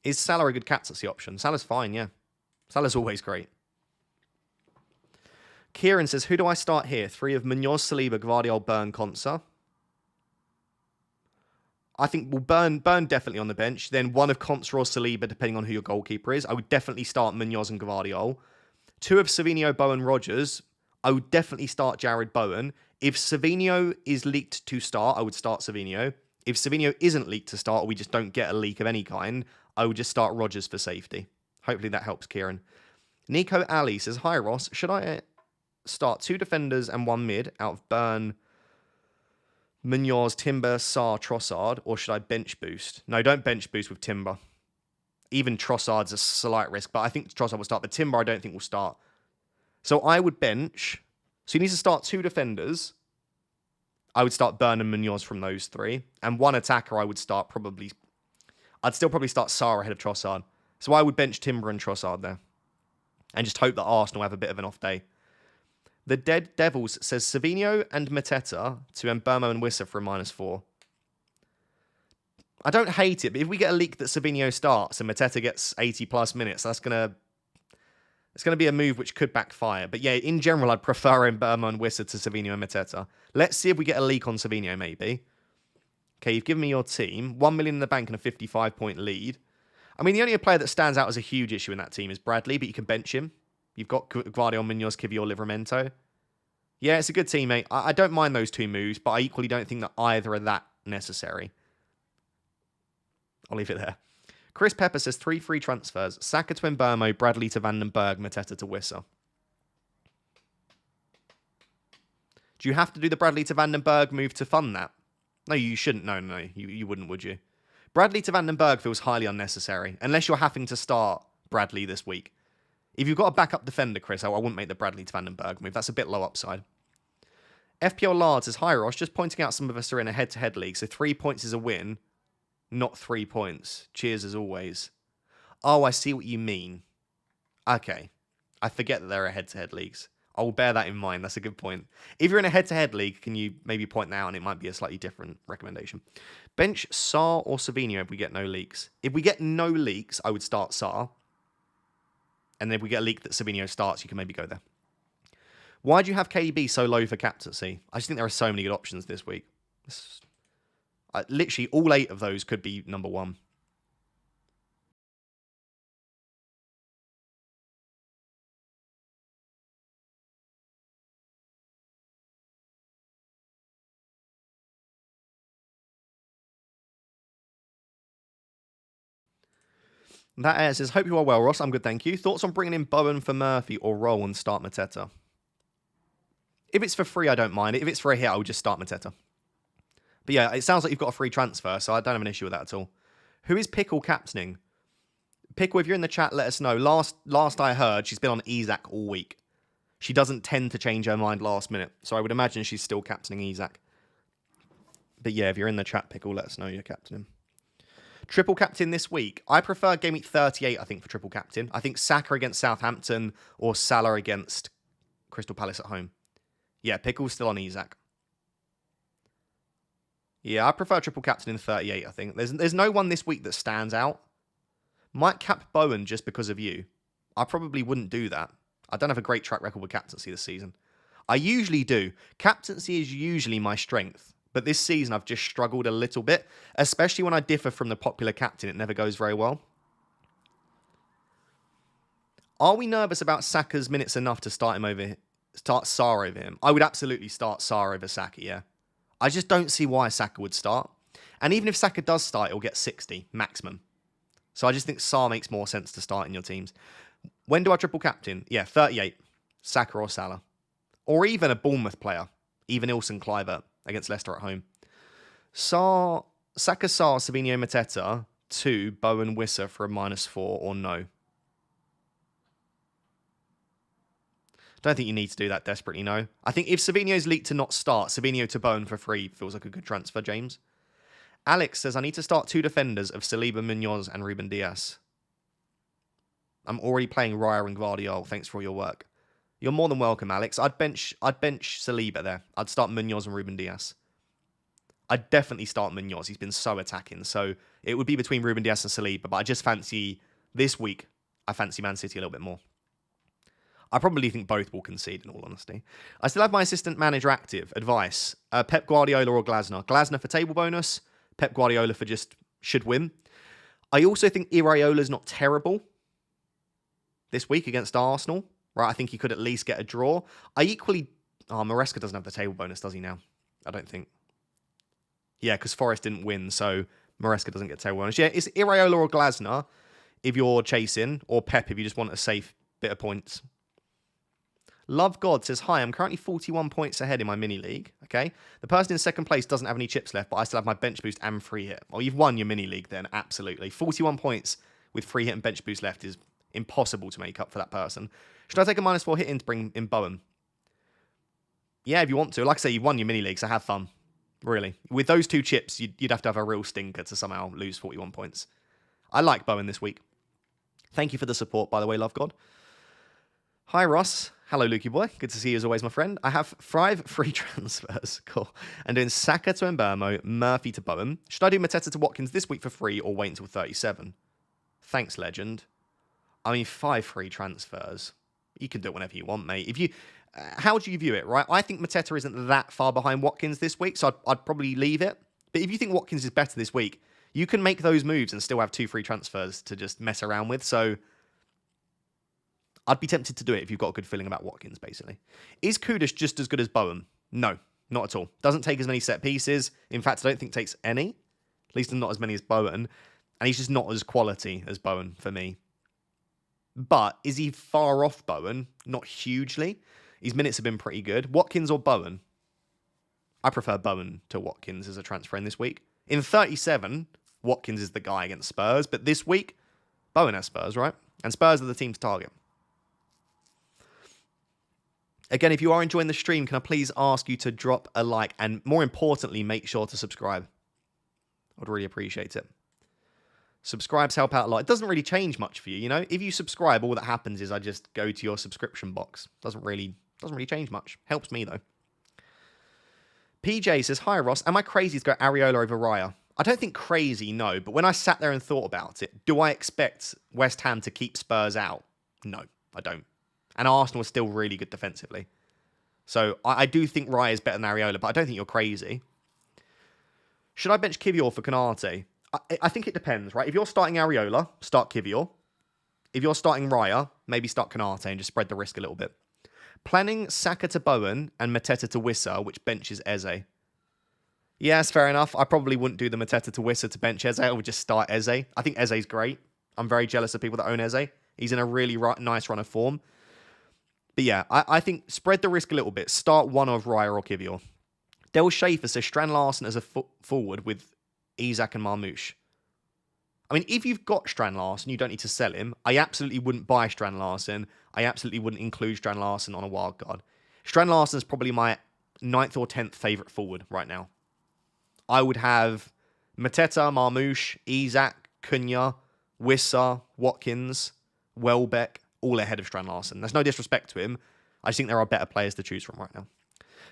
Is Salah a good captaincy option? Salah's fine, yeah. Salah's always great. Kieran says, who do I start here? 3 of Munoz, Saliba, Gvardiol, Burn, Konsa. I think we'll Burn definitely on the bench. Then 1 of Konsa or Saliba, depending on who your goalkeeper is. I would definitely start Munoz and Gvardiol. 2 of Savinho, Bowen, Rodgers. I would definitely start Jared Bowen. If Savinho is leaked to start, I would start Savinho. If Savinho isn't leaked to start, or we just don't get a leak of any kind, I would just start Rodgers for safety. Hopefully that helps, Kieran. Nico Ali says, hi Ross, should I start 2 defenders and 1 mid out of Burn, Munoz, Timber, Sarr, Trossard, or should I bench boost? No, don't bench boost with Timber. Even Trossard's a slight risk, but I think Trossard will start. But Timber, I don't think will start. So I would bench. So you need to start 2 defenders. I would start Burn and Munoz from those 3. And 1 attacker I would start probably... I'd still probably start Sarr ahead of Trossard. So I would bench Timber and Trossard there. And just hope that Arsenal have a bit of an off day. The Dead Devils says Savinho and Mateta to Mbermo and Wissa for a -4. I don't hate it, but if we get a leak that Savinho starts and Mateta gets 80 plus minutes, it's gonna be a move which could backfire. But yeah, in general, I'd prefer Mbermo and Wissa to Savinho and Mateta. Let's see if we get a leak on Savinho, maybe. Okay, you've given me your team. 1 million in the bank and a 55-point lead. I mean, the only player that stands out as a huge issue in that team is Bradley, but you can bench him. You've got Gvardiol, Munoz, Kivior, Livramento. Yeah, it's a good team, mate. I don't mind those 2 moves, but I equally don't think that either are that necessary. I'll leave it there. Chris Pepper says 3 free transfers. Saka to Mbermo, Bradley to Vandenberg, Mateta to Wissa. Do you have to do the Bradley to Vandenberg move to fund that? No, you shouldn't. No. You wouldn't, would you? Bradley to Vandenberg feels highly unnecessary, unless you're having to start Bradley this week. If you've got a backup defender, Chris, I wouldn't make the Bradley to Vandenberg move. That's a bit low upside. FPL Lard says, hi Ross, just pointing out some of us are in a head-to-head league, so 3 points is a win, not 3 points. Cheers as always. Oh, I see what you mean. Okay. I forget that there are head-to-head leagues. I will bear that in mind. That's a good point. If you're in a head-to-head league, can you maybe point that out and it might be a slightly different recommendation. Bench Sarr or Savinho if we get no leaks. If we get no leaks, I would start Sarr. And then if we get a leak that Savinho starts, you can maybe go there. Why do you have KDB so low for captaincy? I just think there are so many good options this week. Literally, all 8 of those could be number 1. That says, hope you are well, Ross. I'm good, thank you. Thoughts on bringing in Bowen for Murphy or roll and start Mateta? If it's for free, I don't mind. If it's for a hit, I would just start Mateta. But yeah, it sounds like you've got a free transfer, so I don't have an issue with that at all. Who is Pickle captaining? Pickle, if you're in the chat, let us know. Last I heard, she's been on Isak all week. She doesn't tend to change her mind last minute, so I would imagine she's still captaining Isak. But yeah, if you're in the chat, Pickle, let us know you're captaining. Triple captain this week. I prefer game week 38, I think, for triple captain. I think Saka against Southampton or Salah against Crystal Palace at home. Yeah, Pickle's still on Isak. Yeah, I prefer triple captain in 38, I think. There's no one this week that stands out. Might cap Bowen just because of you. I probably wouldn't do that. I don't have a great track record with captaincy this season. I usually do. Captaincy is usually my strength. But this season, I've just struggled a little bit. Especially when I differ from the popular captain. It never goes very well. Are we nervous about Saka's minutes enough to start Sarr over him? I would absolutely start Sarr over Saka, yeah. I just don't see why Saka would start. And even if Saka does start, he'll get 60 maximum. So I just think Sarr makes more sense to start in your teams. When do I triple captain? Yeah, 38. Saka or Salah. Or even a Bournemouth player. Even Ilson Kluivert against Leicester at home. Saka, Sarr, Savinho, Mateta, 2, Bowen, Wissa for a -4 or no. Don't think you need to do that desperately, no. I think if Savinho's leaked to not start, Savinho to Bowen for free feels like a good transfer, James. Alex says, I need to start 2 defenders of Saliba, Munoz and Ruben Diaz. I'm already playing Raya and Guardiola. Thanks for all your work. You're more than welcome, Alex. I'd bench Saliba there. I'd start Munoz and Ruben Diaz. I'd definitely start Munoz. He's been so attacking. So it would be between Ruben Diaz and Saliba. But I just fancy, this week, I fancy Man City a little bit more. I probably think both will concede, in all honesty. I still have my assistant manager active. Advice. Pep Guardiola or Glasner. Glasner for table bonus. Pep Guardiola for just should win. I also think Iraola's not terrible this week against Arsenal. Right, I think he could at least get a draw. I equally... Oh, Maresca doesn't have the table bonus, does he now? I don't think. Yeah, because Forest didn't win, so Maresca doesn't get table bonus. Yeah, it's Iraola or Glasner if you're chasing, or Pep if you just want a safe bit of points. Love God says, hi, I'm currently 41 points ahead in my mini league. Okay. The person in second place doesn't have any chips left, but I still have my bench boost and free hit. Well, you've won your mini league then. Absolutely. 41 points with free hit and bench boost left is impossible to make up for that person. Should I take a -4 hit in to bring in Bowen? Yeah, if you want to. Like I say, you've won your mini league, so have fun. Really. With those 2 chips, you'd have to have a real stinker to somehow lose 41 points. I like Bowen this week. Thank you for the support, by the way, Love God. Hi, Ross. Hello, Lukey boy. Good to see you as always, my friend. I have 5 free transfers. Cool. And doing Saka to Mbeumo, Murphy to Bowen. Should I do Mateta to Watkins this week for free or wait until 37? Thanks, legend. I mean, 5 free transfers. You can do it whenever you want, mate. If you, how do you view it, right? I think Mateta isn't that far behind Watkins this week, so I'd probably leave it. But if you think Watkins is better this week, you can make those moves and still have 2 free transfers to just mess around with. So I'd be tempted to do it if you've got a good feeling about Watkins, basically. Is Kudus just as good as Bowen? No, not at all. Doesn't take as many set pieces. In fact, I don't think takes any. At least not as many as Bowen. And he's just not as quality as Bowen for me. But is he far off Bowen? Not hugely. His minutes have been pretty good. Watkins or Bowen? I prefer Bowen to Watkins as a transfer in this week. In 37, Watkins is the guy against Spurs. But this week, Bowen has Spurs, right? And Spurs are the team's target. Again, if you are enjoying the stream, can I please ask you to drop a like and more importantly, make sure to subscribe. I'd really appreciate it. Subscribes help out a lot. It doesn't really change much for you, you know? If you subscribe, all that happens is I just go to your subscription box. Doesn't really change much. Helps me, though. PJ says, hi, Ross. Am I crazy to go Areola over Raya? I don't think crazy, no. But when I sat there and thought about it, do I expect West Ham to keep Spurs out? No, I don't. And Arsenal is still really good defensively. So I do think Raya is better than Areola, but I don't think you're crazy. Should I bench Kivior for Konate? I think it depends, right? If you're starting Areola, start Kivior. If you're starting Raya, maybe start Konate and just spread the risk a little bit. Planning Saka to Bowen and Mateta to Wissa, which benches Eze. Yes, fair enough. I probably wouldn't do the Mateta to Wissa to bench Eze. I would just start Eze. I think Eze's great. I'm very jealous of people that own Eze. He's in a really nice run of form. But yeah, I think spread the risk a little bit. Start one of Raya or Kivior. Del Schaefer says Strand Larsen as a forward with Isak and Marmoush. I mean, if you've got Strand Larsen, you don't need to sell him. I absolutely wouldn't buy Strand Larsen. I absolutely wouldn't include Strand Larsen on a wildcard. Strand Larsen is probably my 9th or 10th favourite forward right now. I would have Mateta, Marmoush, Isak, Cunha, Wissa, Watkins, Welbeck, all ahead of Strand Larsen. There's no disrespect to him. I just think there are better players to choose from right now.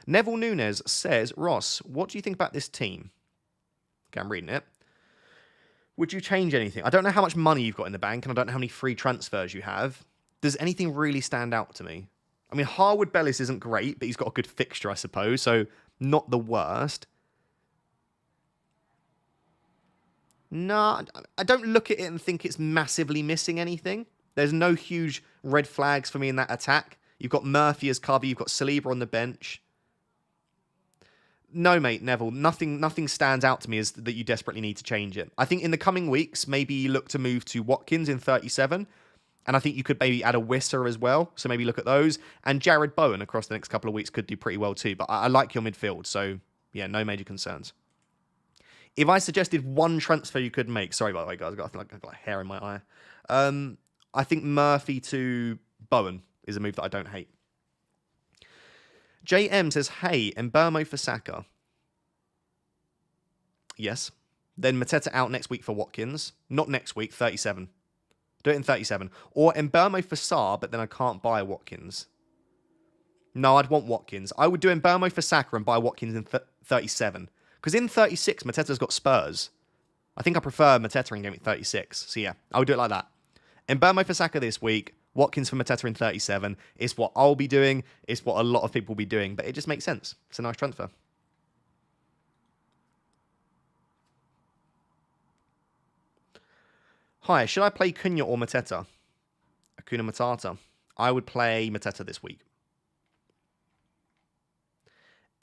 Neville Nunes says, Ross, what do you think about this team? Okay, I'm reading it. Would you change anything? I don't know how much money you've got in the bank, and I don't know how many free transfers you have. Does anything really stand out to me? I mean, Harwood Bellis isn't great, but he's got a good fixture, I suppose, so not the worst. No, I don't look at it and think it's massively missing anything. There's no huge red flags for me in that attack. You've got Murphy as cover, you've got Saliba on the bench. No, mate, Neville, nothing stands out to me as that you desperately need to change it. I think in the coming weeks, maybe you look to move to Watkins in 37, and I think you could maybe add a Wissa as well, so maybe look at those. And Jared Bowen across the next couple of weeks could do pretty well too, but I like your midfield, so yeah, no major concerns. If I suggested one transfer you could make, sorry by the way, guys, I feel like I've got hair in my eye. I think Murphy to Bowen is a move that I don't hate. JM says, hey, Mbeumo for Saka. Yes. Then Mateta out next week for Watkins. Not next week, 37. Do it in 37. Or Mbeumo for Sarr, but then I can't buy Watkins. No, I'd want Watkins. I would do Mbeumo for Saka and buy Watkins in 37. Because in 36, Mateta's got Spurs. I think I prefer Mateta in game week 36. So yeah, I would do it like that. Mbeumo for Saka this week. Watkins for Mateta in 37. It's what I'll be doing. It's what a lot of people will be doing. But it just makes sense. It's a nice transfer. Hi, should I play Cunha or Mateta? Akuna Matata. I would play Mateta this week.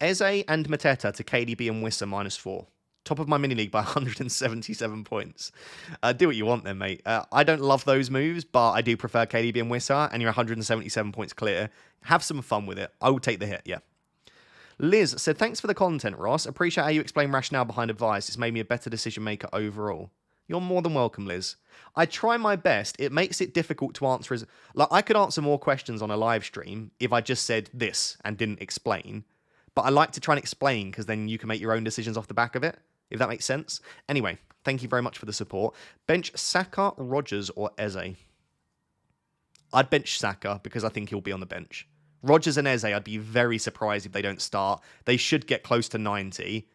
Eze and Mateta to KDB and Wissa -4. Top of my mini league by 177 points. Do what you want then, mate. I don't love those moves, but I do prefer KDB and Wissa, and you're 177 points clear. Have some fun with it. I would take the hit, yeah. Liz said, thanks for the content, Ross. Appreciate how you explain rationale behind advice. It's made me a better decision maker overall. You're more than welcome, Liz. I try my best. It makes it difficult to answer. Like, I could answer more questions on a live stream if I just said this and didn't explain. But I like to try and explain because then you can make your own decisions off the back of it, if that makes sense. Anyway, thank you very much for the support. Bench Saka, Rodgers, or Eze? I'd bench Saka because I think he'll be on the bench. Rodgers and Eze, I'd be very surprised if they don't start. They should get close to 90.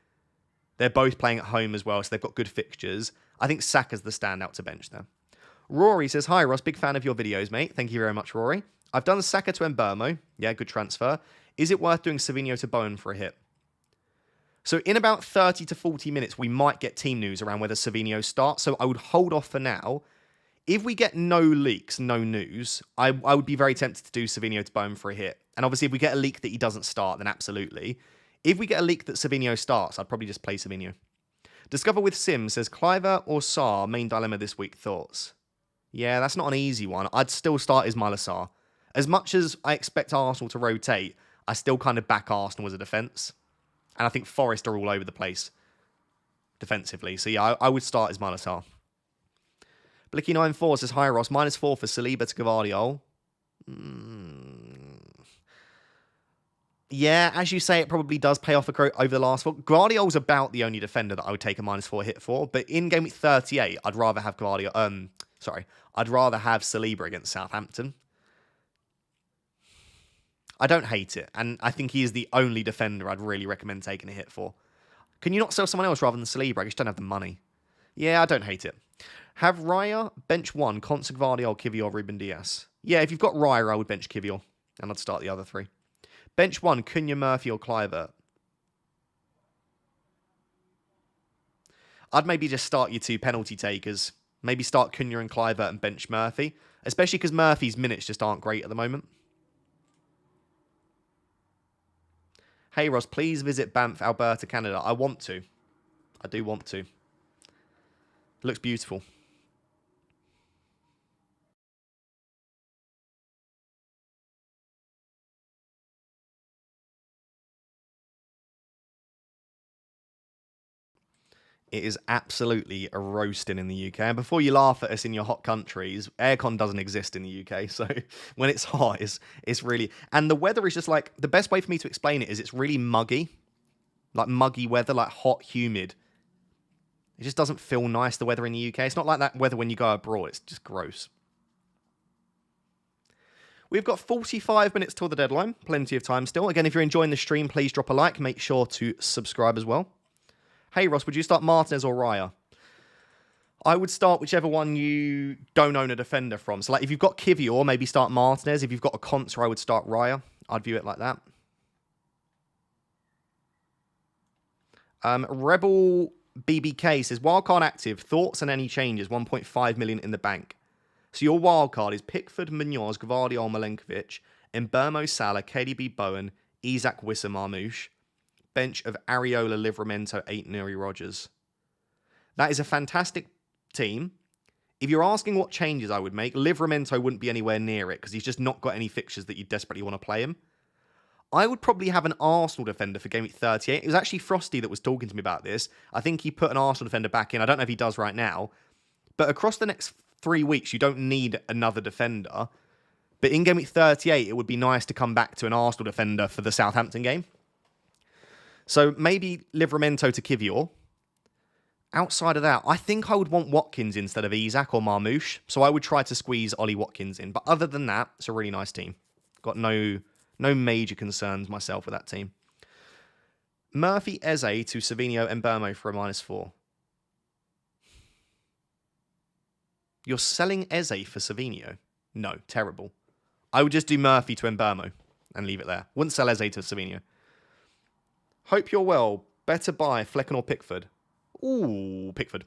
They're both playing at home as well, so they've got good fixtures. I think Saka's the standout to bench there. Rory says, hi, Ross. Big fan of your videos, mate. Thank you very much, Rory. I've done Saka to Mbeumo. Yeah, good transfer. Is it worth doing Savinho to Bowen for a hit? So in about 30 to 40 minutes, we might get team news around whether Savinho starts. So I would hold off for now. If we get no leaks, no news, I would be very tempted to do Savinho to Bowen for a hit. And obviously, if we get a leak that he doesn't start, then absolutely. If we get a leak that Savinho starts, I'd probably just play Savinho. Discover with Sim says, Cliver or Sarr, main dilemma this week, thoughts? Yeah, that's not an easy one. I'd still start Ismaila Sarr. As much as I expect Arsenal to rotate, I still kind of back Arsenal as a defence. And I think Forest are all over the place defensively. So yeah, I would start Ismaila Sarr. Blicky94 says, hi Ross, -4 for Saliba to Gvardiol. Yeah, as you say, it probably does pay off over the last 4. Gvardiol's about the only defender that I would take a -4 hit for. But in game week 38, I'd rather have I'd rather have Saliba against Southampton. I don't hate it, and I think he is the only defender I'd really recommend taking a hit for. Can you not sell someone else rather than Saliba? I just don't have the money. Yeah, I don't hate it. Have Raya, bench 1, Konsa, Gvardiol, Kivior, Ruben Dias. Yeah, if you've got Raya, I would bench Kivior, and I'd start the other 3. Bench 1, Cunha, Murphy, or Kluivert. I'd maybe just start your 2 penalty takers. Maybe start Cunha and Kluivert and bench Murphy, especially because Murphy's minutes just aren't great at the moment. Hey Ross, please visit Banff, Alberta, Canada. I want to. I do want to. It looks beautiful. It is absolutely a roasting in the UK. And before you laugh at us in your hot countries, aircon doesn't exist in the UK. So when it's hot, it's really... And the weather is just like... The best way for me to explain it is it's really muggy. Like muggy weather, like hot, humid. It just doesn't feel nice, the weather in the UK. It's not like that weather when you go abroad. It's just gross. We've got 45 minutes till the deadline. Plenty of time still. Again, if you're enjoying the stream, please drop a like. Make sure to subscribe as well. Hey, Ross, would you start Martinez or Raya? I would start whichever one you don't own a defender from. So, like, if you've got Kivior, maybe start Martinez. If you've got a Contra, I would start Raya. I'd view it like that. Rebel BBK says, wildcard active, thoughts on any changes, 1.5 million in the bank. So your wildcard is Pickford, Munoz, Gvardiol, Milenkovic, Mbeumo, Salah, KDB, Bowen, Isak, Wissa, Marmoush. Bench of Areola, Livramento, 8 Nuri, Rogers. That is a fantastic team. If you're asking what changes I would make, Livramento wouldn't be anywhere near it because he's just not got any fixtures that you desperately want to play him. I would probably have an Arsenal defender for Game Week 38. It was actually Frosty that was talking to me about this. I think he put an Arsenal defender back in. I don't know if he does right now. But across the next 3 weeks, you don't need another defender. But in Game Week 38, it would be nice to come back to an Arsenal defender for the Southampton game. So maybe Livramento to Kivior. Outside of that, I think I would want Watkins instead of Isak or Marmoush. So I would try to squeeze Ollie Watkins in. But other than that, it's a really nice team. Got no major concerns myself with that team. Murphy, Eze to Savinho and Mbeumo for a -4. You're selling Eze for Savinho? No, terrible. I would just do Murphy to Mbeumo and leave it there. Wouldn't sell Eze to Savinho. Hope you're well. Better buy Flecken or Pickford. Ooh, Pickford.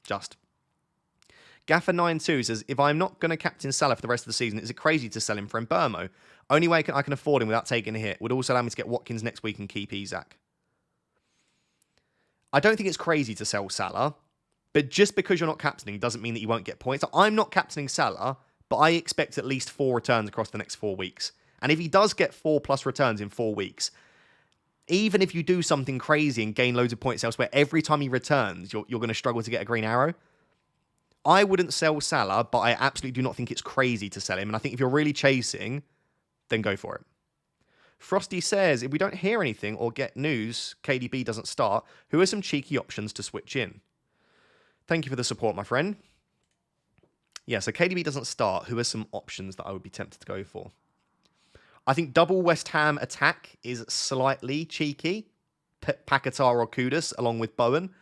Just. Gaffer92 says, if I'm not going to captain Salah for the rest of the season, is it crazy to sell him for Mbeumo? Only way I can afford him without taking a hit. Would also allow me to get Watkins next week and keep Isak. I don't think it's crazy to sell Salah, but just because you're not captaining doesn't mean that you won't get points. I'm not captaining Salah, but I expect at least 4 returns across the next 4 weeks. And if he does get 4+ returns in 4 weeks, even if you do something crazy and gain loads of points elsewhere, every time he returns, you're going to struggle to get a green arrow. I wouldn't sell Salah, but I absolutely do not think it's crazy to sell him. And I think if you're really chasing, then go for it. Frosty says, if we don't hear anything or get news, KDB doesn't start, who are some cheeky options to switch in? Thank you for the support, my friend. Yeah, so KDB doesn't start. Who are some options that I would be tempted to go for? I think double West Ham attack is slightly cheeky. Paquetá or Kudus along with Bowen.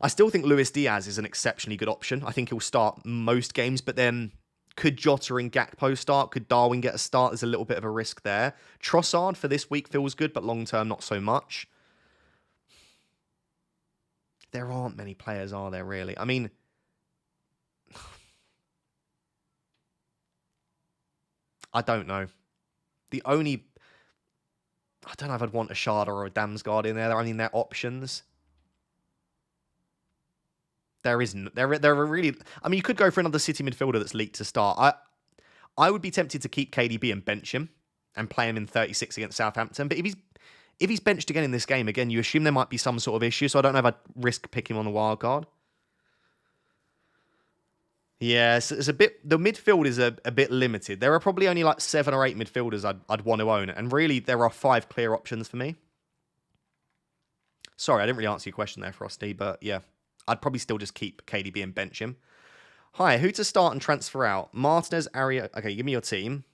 I still think Luis Diaz is an exceptionally good option. I think he'll start most games, but then could Jota and Gakpo start? Could Darwin get a start? There's a little bit of a risk there. Trossard for this week feels good, but long-term not so much. There aren't many players, are there, really? I mean, I don't know. I don't know if I'd want a Shada or a Damsgaard in there. I mean, they're options. There isn't. There are really... I mean, you could go for another City midfielder that's leaked to start. I would be tempted to keep KDB and bench him and play him in 36 against Southampton. But if he's benched again in this game, again, you assume there might be some sort of issue. So I don't know if I'd risk picking him on the wild card. Yeah, it's a bit... The midfield is a bit limited. There are probably only like 7 or 8 midfielders I'd want to own. And really, there are 5 clear options for me. Sorry, I didn't really answer your question there, Frosty. But yeah, I'd probably still just keep KDB and bench him. Hi, who to start and transfer out? Martinez, Aria... Okay, give me your team.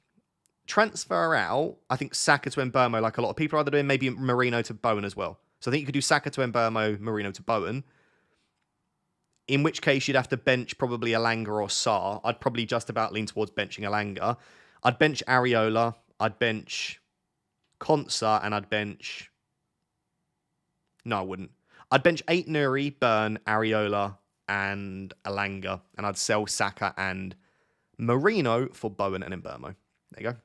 Transfer out, I think Saka to Mbeumo, like a lot of people are either doing, maybe Marino to Bowen as well. So I think you could do Saka to Mbeumo, Marino to Bowen. In which case, you'd have to bench probably Elanga or Sarr. I'd probably just about lean towards benching Elanga. I'd bench Areola. I'd bench Konsa. And I'd bench... No, I wouldn't. I'd bench 8 Nuri, Burn, Areola, and Elanga. And I'd sell Saka and Marino for Bowen and Mbeumo. There you go.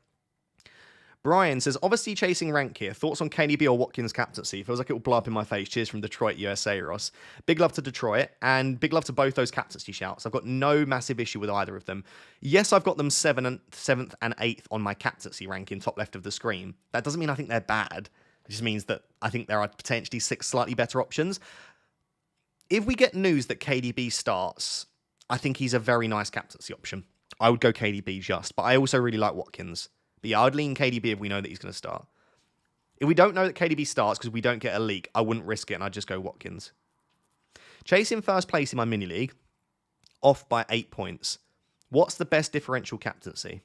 Brian says, obviously chasing rank here. Thoughts on KDB or Watkins captaincy? Feels like it will blow up in my face. Cheers from Detroit, USA, Ross. Big love to Detroit, and big love to both those captaincy shouts. I've got no massive issue with either of them. Yes, I've got them 7th and 8th on my captaincy ranking, top left of the screen. That doesn't mean I think they're bad. It just means that I think there are potentially 6 slightly better options. If we get news that KDB starts, I think he's a very nice captaincy option. I would go KDB just, but I also really like Watkins. But yeah, I'd lean KDB if we know that he's going to start. If we don't know that KDB starts because we don't get a leak, I wouldn't risk it and I'd just go Watkins. Chasing first place in my mini league, off by 8 points. What's the best differential captaincy?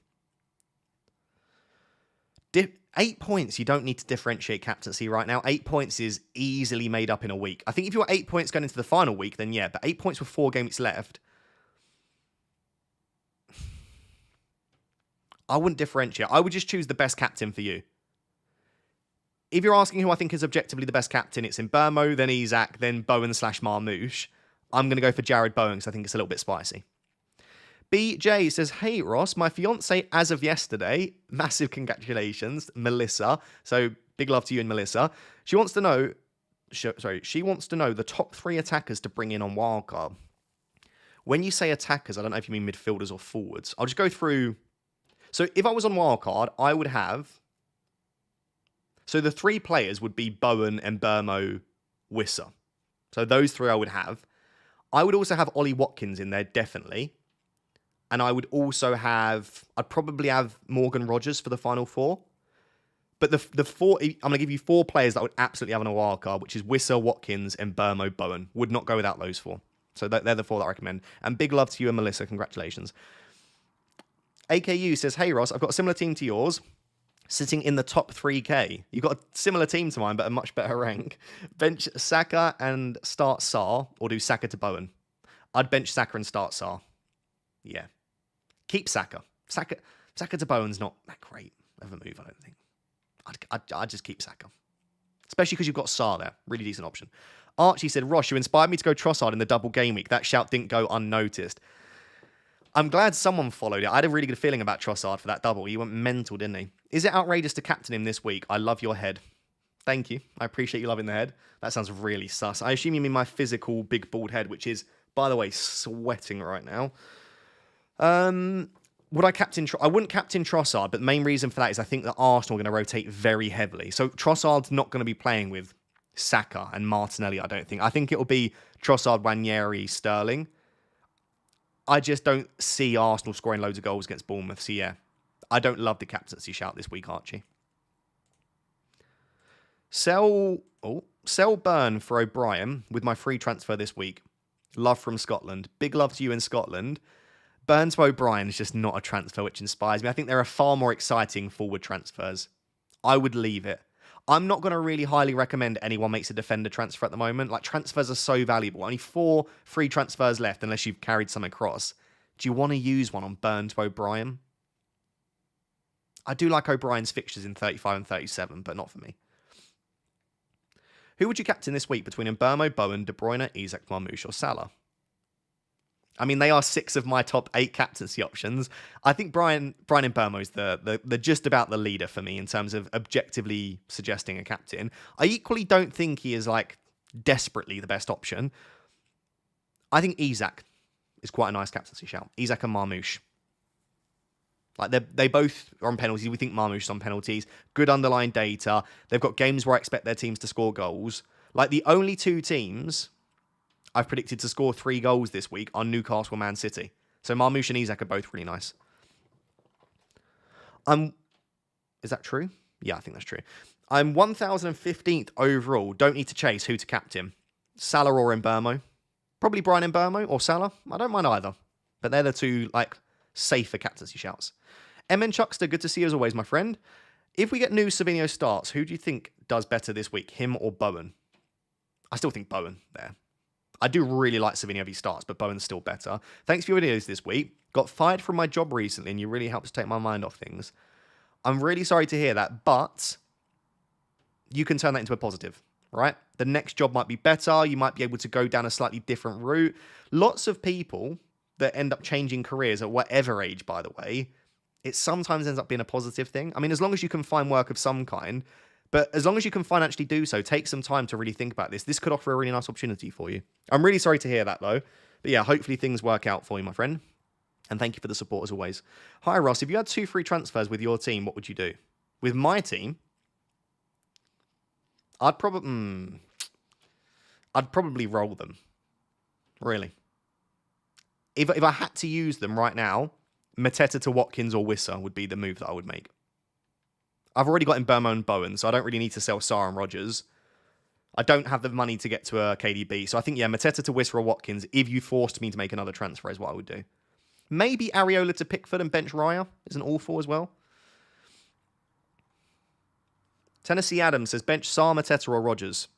8 points, you don't need to differentiate captaincy right now. 8 points is easily made up in a week. I think if you're 8 points going into the final week, then yeah, but 8 points with 4 games left, I wouldn't differentiate. I would just choose the best captain for you. If you're asking who I think is objectively the best captain, it's in Burmo, then Isak, then Bowen/Marmoush. I'm going to go for Jared Bowen because I think it's a little bit spicy. BJ says, hey, Ross, my fiance as of yesterday, massive congratulations, Melissa. So big love to you and Melissa. She wants to know the top 3 attackers to bring in on Wildcard. When you say attackers, I don't know if you mean midfielders or forwards. I'll just go through. So if I was on Wildcard, I would have. So the 3 players would be Bowen and Burmo, Wissa. So those 3 I would have. I would also have Ollie Watkins in there, definitely. And I would also have, I'd probably have Morgan Rogers for the final 4. But the 4, I'm going to give you 4 players that I would absolutely have on a wild card, which is Wissa, Watkins, and Burmo Bowen. Would not go without those 4. So they're the 4 that I recommend. And big love to you and Melissa. Congratulations. AKU says, hey Ross, I've got a similar team to yours, sitting in the top 3K. You've got a similar team to mine, but a much better rank. Bench Saka and start Sarr, or do Saka to Bowen? I'd bench Saka and start Sarr. Yeah. Keep Saka. Saka to Bowen's not that great of a move, I don't think. I'd just keep Saka. Especially because you've got Sarr there. Really decent option. Archie said, Ross, you inspired me to go Trossard in the double game week. That shout didn't go unnoticed. I'm glad someone followed it. I had a really good feeling about Trossard for that double. He went mental, didn't he? Is it outrageous to captain him this week? I love your head. Thank you. I appreciate you loving the head. That sounds really sus. I assume you mean my physical big bald head, which is, by the way, sweating right now. Would I captain? I wouldn't captain Trossard, but the main reason for that is I think that Arsenal are going to rotate very heavily. So Trossard's not going to be playing with Saka and Martinelli, I don't think. I think it will be Trossard, Wanyeri, Sterling. I just don't see Arsenal scoring loads of goals against Bournemouth. So yeah, I don't love the captaincy shout this week, Archie. Sell Burn for O'Brien with my free transfer this week. Love from Scotland. Big love to you in Scotland. Burn to O'Brien is just not a transfer which inspires me. I think there are far more exciting forward transfers. I would leave it. I'm not going to really highly recommend anyone makes a defender transfer at the moment. Like, transfers are so valuable. Only 4 free transfers left unless you've carried some across. Do you want to use one on Burn to O'Brien? I do like O'Brien's fixtures in 35 and 37, but not for me. Who would you captain this week between Mbeumo, Bowen, De Bruyne, Isak, Marmoush or Salah? I mean, they are 6 of my top 8 captaincy options. I think Brian Mbeumo is the just about the leader for me in terms of objectively suggesting a captain. I equally don't think he is like desperately the best option. I think Isak is quite a nice captaincy shout. Isak and Marmoush. Like they both are on penalties. We think Marmoush is on penalties. Good underlying data. They've got games where I expect their teams to score goals. Like the only 2 teams I've predicted to score 3 goals this week are Newcastle and Man City. So Marmoush and Isak are both really nice. Is that true? Yeah, I think that's true. I'm 1015th overall. Don't need to chase who to captain. Salah or Mbeumo. Probably Brian Mbeumo or Salah. I don't mind either. But they're the 2 like safer captaincy shouts. MN Chuckster, good to see you as always, my friend. If we get new Savinho starts, who do you think does better this week? Him or Bowen? I still think Bowen there. I do really like Savinho if he starts, but Bowen's still better. Thanks for your videos this week. Got fired from my job recently, and you really helped to take my mind off things. I'm really sorry to hear that, but you can turn that into a positive, right? The next job might be better. You might be able to go down a slightly different route. Lots of people that end up changing careers at whatever age, by the way, it sometimes ends up being a positive thing. I mean, as long as you can find work of some kind, but as long as you can financially do so, take some time to really think about this. This could offer a really nice opportunity for you. I'm really sorry to hear that, though. But yeah, hopefully things work out for you, my friend. And thank you for the support, as always. Hi, Ross. If you had 2 free transfers with your team, what would you do? With my team, I'd probably roll them. Really. If I had to use them right now, Mateta to Watkins or Wissa would be the move that I would make. I've already got Mbeumo and Bowen, so I don't really need to sell Sarr and Rodgers. I don't have the money to get to a KDB. So I think, yeah, Mateta to Wissa or Watkins, if you forced me to make another transfer, is what I would do. Maybe Areola to Pickford and bench Raya isn't awful as well. Tennessee Adams says bench Sarr, Mateta or Rodgers.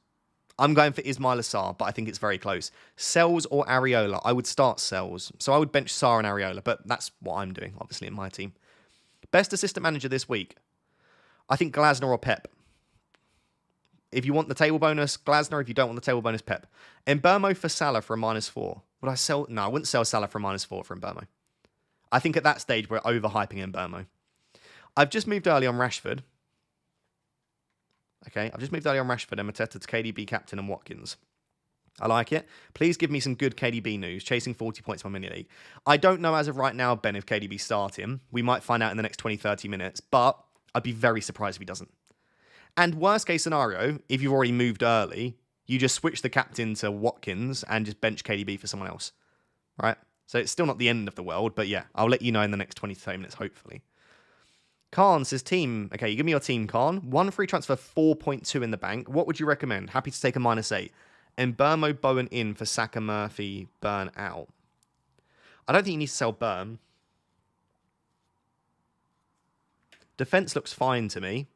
I'm going for Ismail Assar, but I think it's very close. Sells or Areola? I would start Sells. So I would bench Sarr and Areola, but that's what I'm doing, obviously, in my team. Best assistant manager this week? I think Glasner or Pep. If you want the table bonus, Glasner. If you don't want the table bonus, Pep. Mbeumo for Salah for a -4. Would I sell? No, I wouldn't sell Salah for a -4 for Mbeumo. I think at that stage, we're overhyping Mbeumo. I've just moved early on Rashford. Okay, I've just moved early on Rashford and Mateta to KDB captain and Watkins. I like it. Please give me some good KDB news. Chasing 40 points in my mini league. I don't know as of right now, Ben, if KDB start him. We might find out in the next 20, 30 minutes, but I'd be very surprised if he doesn't. And worst case scenario, if you've already moved early, you just switch the captain to Watkins and just bench KDB for someone else. Right? So it's still not the end of the world, but yeah, I'll let you know in the next 20 to 30 minutes, hopefully. Khan says, team. Okay, you give me your team, Khan. 1 free transfer, 4.2 in the bank. What would you recommend? Happy to take a -8. And Mbeumo, Bowen in for Saka, Murphy, Burn out. I don't think you need to sell Burn. Defense looks fine to me.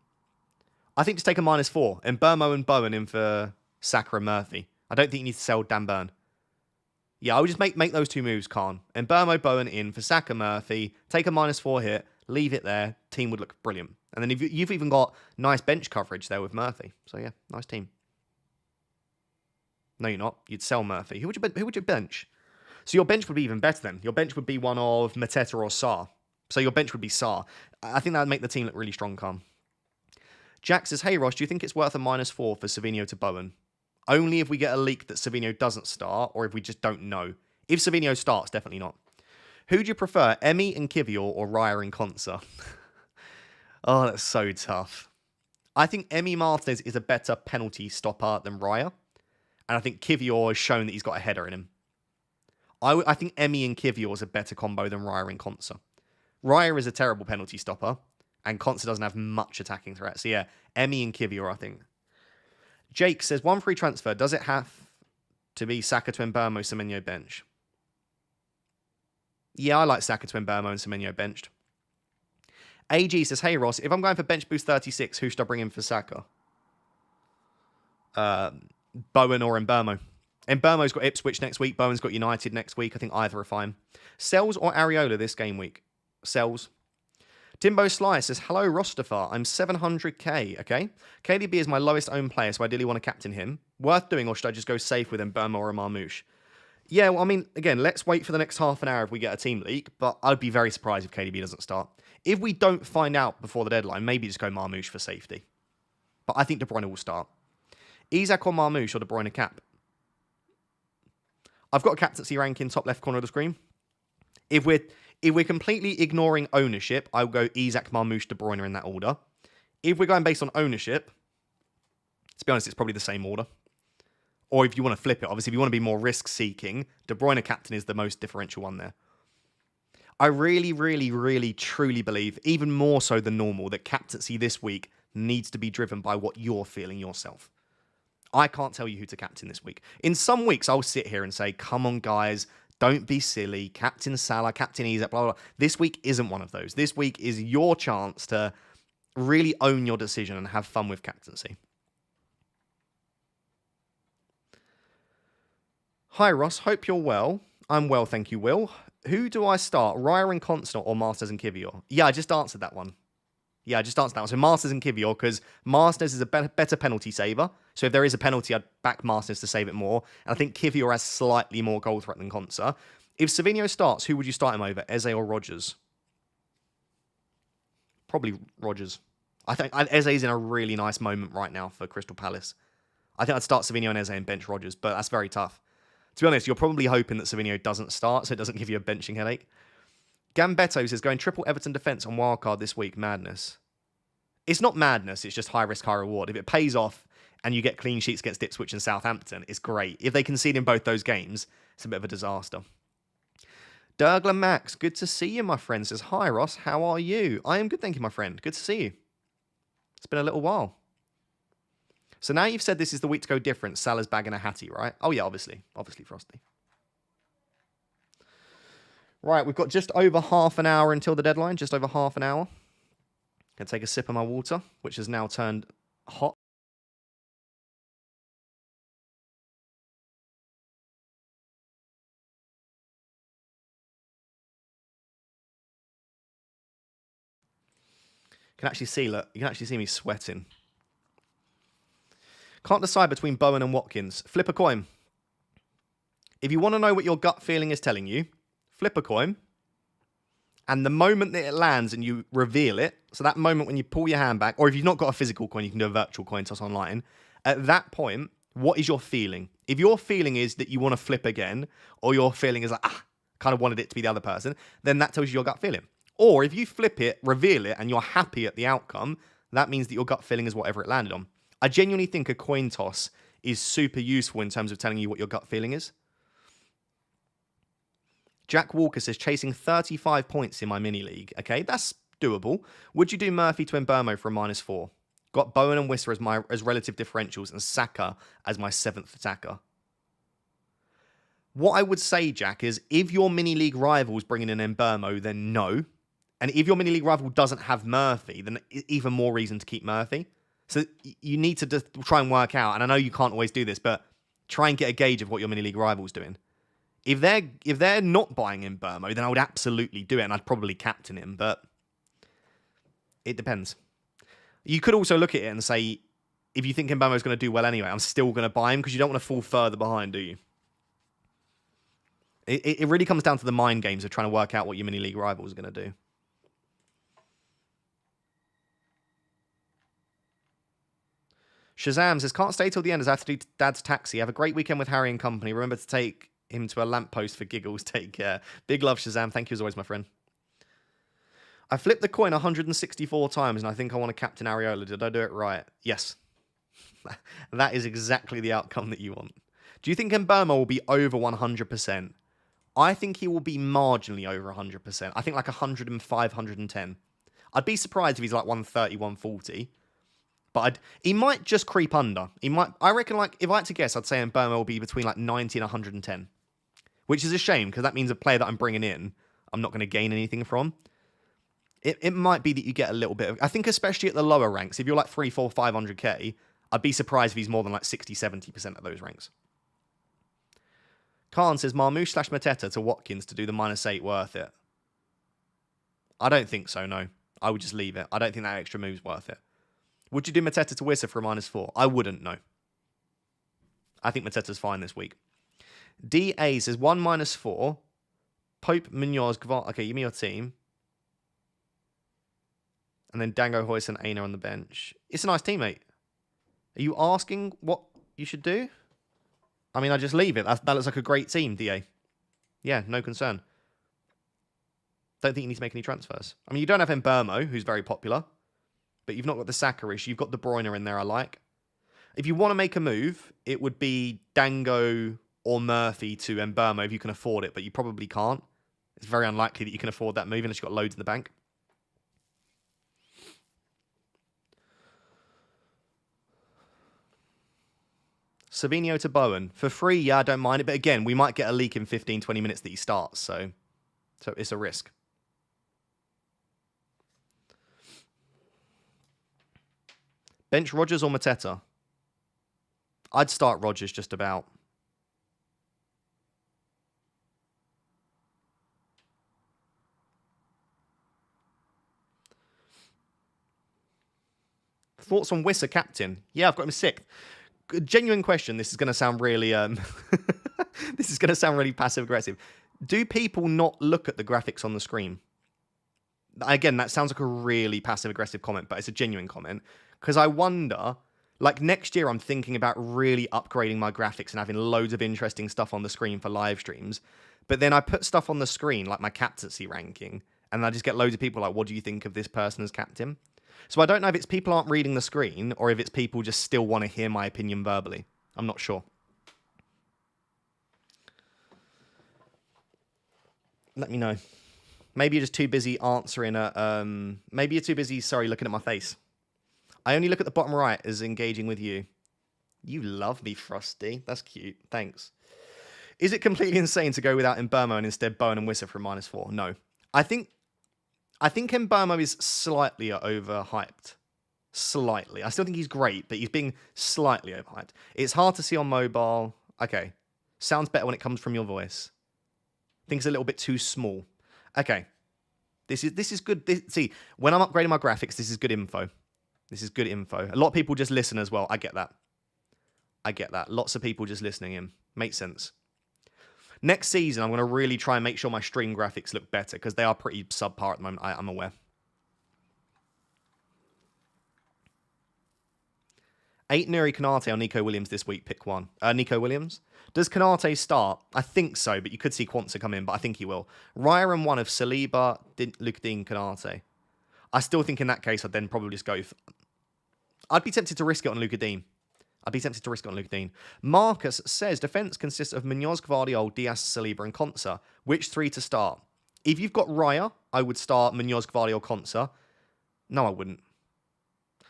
I think just take a -4. And Mbeumo and Bowen in for Saka and Murphy. I don't think you need to sell Dan Burn. Yeah, I would just make those two moves, Khan. And Mbeumo, Bowen in for Saka, Murphy. Take a -4 hit. Leave it there. Team would look brilliant. And then you've even got nice bench coverage there with Murphy. So yeah, nice team. No, you're not. You'd sell Murphy. Who would you bench? So your bench would be even better then. Your bench would be one of Mateta or Sarr. So your bench would be Sarr. I think that would make the team look really strong, Calm. Jack says, hey, Ross, do you think it's worth a -4 for Savinho to Bowen? Only if we get a leak that Savinho doesn't start or if we just don't know. If Savinho starts, definitely not. Who do you prefer, Emi and Kivior or Raya and Konsa? Oh, that's so tough. I think Emi Martinez is a better penalty stopper than Raya. And I think Kivior has shown that he's got a header in him. I think Emi and Kivior is a better combo than Raya and Konsa. Raya is a terrible penalty stopper. And Konsa doesn't have much attacking threat. So yeah, Emi and Kivior, I think. Jake says, 1 free transfer. Does it have to be Saka to Mbeumo, Semenyo bench? Yeah, I like Saka to Mbeumo and Semenyo benched. AG says, hey Ross, if I'm going for bench boost 36, who should I bring in for Saka? Bowen or Mbeumo. Mbeumo's got Ipswich next week. Bowen's got United next week. I think either are fine. Sells or Areola this game week? Sells. Timbo Sly says, hello Rostafar, I'm 700k, okay? KDB is my lowest owned player, so I ideally want to captain him. Worth doing, or should I just go safe with Mbeumo or Marmouche? Yeah, well, I mean, again, let's wait for the next half an hour if we get a team leak, but I'd be very surprised if KDB doesn't start. If we don't find out before the deadline, maybe just go Marmouche for safety. But I think De Bruyne will start. Isak or Marmouche or De Bruyne cap? I've got a captaincy ranking top left corner of the screen. If we're completely ignoring ownership, I will go Isak, Marmouche, De Bruyne in that order. If we're going based on ownership, to be honest, it's probably the same order. Or if you want to flip it, obviously, if you want to be more risk-seeking, De Bruyne captain is the most differential one there. I really, really, really, truly believe, even more so than normal, that captaincy this week needs to be driven by what you're feeling yourself. I can't tell you who to captain this week. In some weeks, I'll sit here and say, come on, guys, don't be silly. Captain Salah, Captain Isak, blah, blah, blah. This week isn't one of those. This week is your chance to really own your decision and have fun with captaincy. Hi, Ross. Hope you're well. I'm well, thank you, Will. Who do I start? Raya and Constant or Masters and Kivior? Yeah, I just answered that one. Yeah, I just answered that one. So Masters and Kivior, because Masters is a better penalty saver. So if there is a penalty, I'd back Masters to save it more. And I think Kivior has slightly more goal threat than Konsa. If Savinho starts, who would you start him over? Eze or Rodgers? Probably Rodgers. I think Eze's in a really nice moment right now for Crystal Palace. I think I'd start Savinho and Eze and bench Rodgers, but that's very tough. To be honest, you're probably hoping that Savinho doesn't start, so it doesn't give you a benching headache. Gambetto says, going triple Everton defence on wildcard this week, madness. It's not madness, it's just high risk, high reward. If it pays off and you get clean sheets against Ipswich and Southampton, it's great. If they concede in both those games, It's a bit of a disaster. Dergler Max, good to see you, my friend. Says, hi, Ross. How are you? I am good, thank you, my friend. Good to see you. It's been a little while. So now you've said this is the week to go different. Salah's bagging a Hattie, right? Oh, yeah, obviously. Obviously, Frosty. Right, we've got just over half an hour until the deadline. Just over half an hour. Gonna take a sip of my water, which has now turned hot. You can actually see, look, you can actually see me sweating. Can't decide between Bowen and Watkins. Flip a coin. If you want to know what your gut feeling is telling you, flip a coin. And the moment that it lands and you reveal it, so that moment when you pull your hand back, or if you've not got a physical coin, you can do a virtual coin toss online. At that point, what is your feeling? If your feeling is that you want to flip again, or your feeling is like, kind of wanted it to be the other person, then that tells you your gut feeling. Or if you flip it, reveal it, and you're happy at the outcome, that means that your gut feeling is whatever it landed on. I genuinely think a coin toss is super useful in terms of telling you what your gut feeling is. Jack Walker says, chasing 35 points in my mini league. Okay, that's doable. Would you do Murphy to Mbermo for a -4? Got Bowen and Wissa as relative differentials and Saka as my 7th attacker. What I would say, Jack, is if your mini league rival's bringing in Mbermo, then no. And if your mini league rival doesn't have Murphy, then even more reason to keep Murphy. So you need to just try and work out, and I know you can't always do this, but try and get a gauge of what your mini league rival's doing. If they're not buying in Mbermo, then I would absolutely do it, and I'd probably captain him, but it depends. You could also look at it and say, if you think Mbermo's going to do well anyway, I'm still going to buy him, because you don't want to fall further behind, do you? It really comes down to the mind games of trying to work out what your mini league rival is going to do. Shazam says, can't stay till the end as I have to do Dad's taxi. Have a great weekend with Harry and company. Remember to take him to a lamppost for giggles. Take care. Big love, Shazam. Thank you as always, my friend. I flipped the coin 164 times and I think I want to captain Areola. Did I do it right? Yes. That is exactly the outcome that you want. Do you think Mbermo will be over 100%? I think he will be marginally over 100%. I think like 105, 110. I'd be surprised if he's like 130, 140. But he might just creep under. I reckon, like, if I had to guess, I'd say Mbermo will be between like 90 and 110. Which is a shame, because that means a player that I'm bringing in, I'm not going to gain anything from. It might be that you get a little bit of... I think especially at the lower ranks, if you're like 3, 4, 500k, I'd be surprised if he's more than like 60, 70% of those ranks. Khan says, Marmoush / Mateta to Watkins to do the -8 worth it. I don't think so, no. I would just leave it. I don't think that extra move's worth it. Would you do Mateta to Wissa for a -4? I wouldn't, no. I think Mateta's fine this week. DA says 1 -4. Pope, Munoz, Gvar. Okay, give me your team. And then Dango, Hoyce, and Aina on the bench. It's a nice teammate. Are you asking what you should do? I mean, I just leave it. That looks like a great team, DA. Yeah, no concern. Don't think you need to make any transfers. I mean, you don't have Mbermo, who's very popular. But you've not got the Saka issue. You've got De Bruyne in there, I like. If you want to make a move, it would be Dango or Murphy to Mbermo if you can afford it, but you probably can't. It's very unlikely that you can afford that move unless you've got loads in the bank. Savinho to Bowen. For free, yeah, I don't mind it. But again, we might get a leak in 15, 20 minutes that he starts. So it's a risk. Bench Rodgers or Mateta? I'd start Rodgers just about. Thoughts on Wissa captain? Yeah, I've got him 6th. Genuine question. This is going to sound really this is going to sound really passive aggressive. Do people not look at the graphics on the screen? Again, that sounds like a really passive aggressive comment, but it's a genuine comment. Because I wonder, like next year, I'm thinking about really upgrading my graphics and having loads of interesting stuff on the screen for live streams. But then I put stuff on the screen, like my captaincy ranking, and I just get loads of people like, what do you think of this person as captain? So I don't know if it's people aren't reading the screen or if it's people just still want to hear my opinion verbally. I'm not sure. Let me know. Maybe you're just too busy answering maybe you're too busy, looking at my face. I only look at the bottom right as engaging with you. You love me, Frosty. That's cute. Thanks. Is it completely insane to go without Mbermo and instead Bowen and Wissa for a -4? No. I think Mbermo is slightly overhyped. Slightly. I still think he's great, but he's being slightly overhyped. It's hard to see on mobile. Okay. Sounds better when it comes from your voice. I think it's a little bit too small. Okay. This is good. See, when I'm upgrading my graphics, this is good info. This is good info. A lot of people just listen as well. I get that. Lots of people just listening in. Makes sense. Next season, I'm going to really try and make sure my stream graphics look better because they are pretty subpar at the moment, I'm aware. 8 Nuri Konate or Nico Williams this week. Pick one. Nico Williams. Does Konate start? I think so, but you could see Quansah come in, but I think he will. Raya and one of Saliba, Luke Dean, Konate. I still think in that case, I'd then probably just go... I'd be tempted to risk it on Luka Dean. Marcus says, defence consists of Munoz, Gvardiol, Diaz, Saliba and Quansah. Which 3 to start? If you've got Raya, I would start Munoz, Gvardiol, Quansah. No, I wouldn't.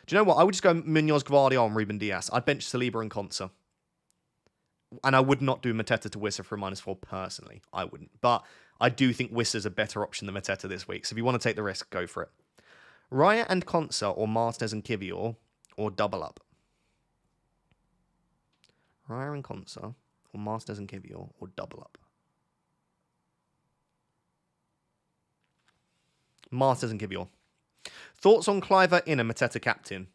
Do you know what? I would just go Munoz, Gvardiol and Ruben Diaz. I'd bench Saliba and Quansah. And I would not do Mateta to Wissa for a -4 personally. I wouldn't. But I do think Wissa's a better option than Mateta this week. So if you want to take the risk, go for it. Raya and Quansah or Martinez and Kivior or double up. Raya and Quansah or Martinez and Kivior or double up. Martinez and Kivior. Thoughts on Cliver in a Mateta captain?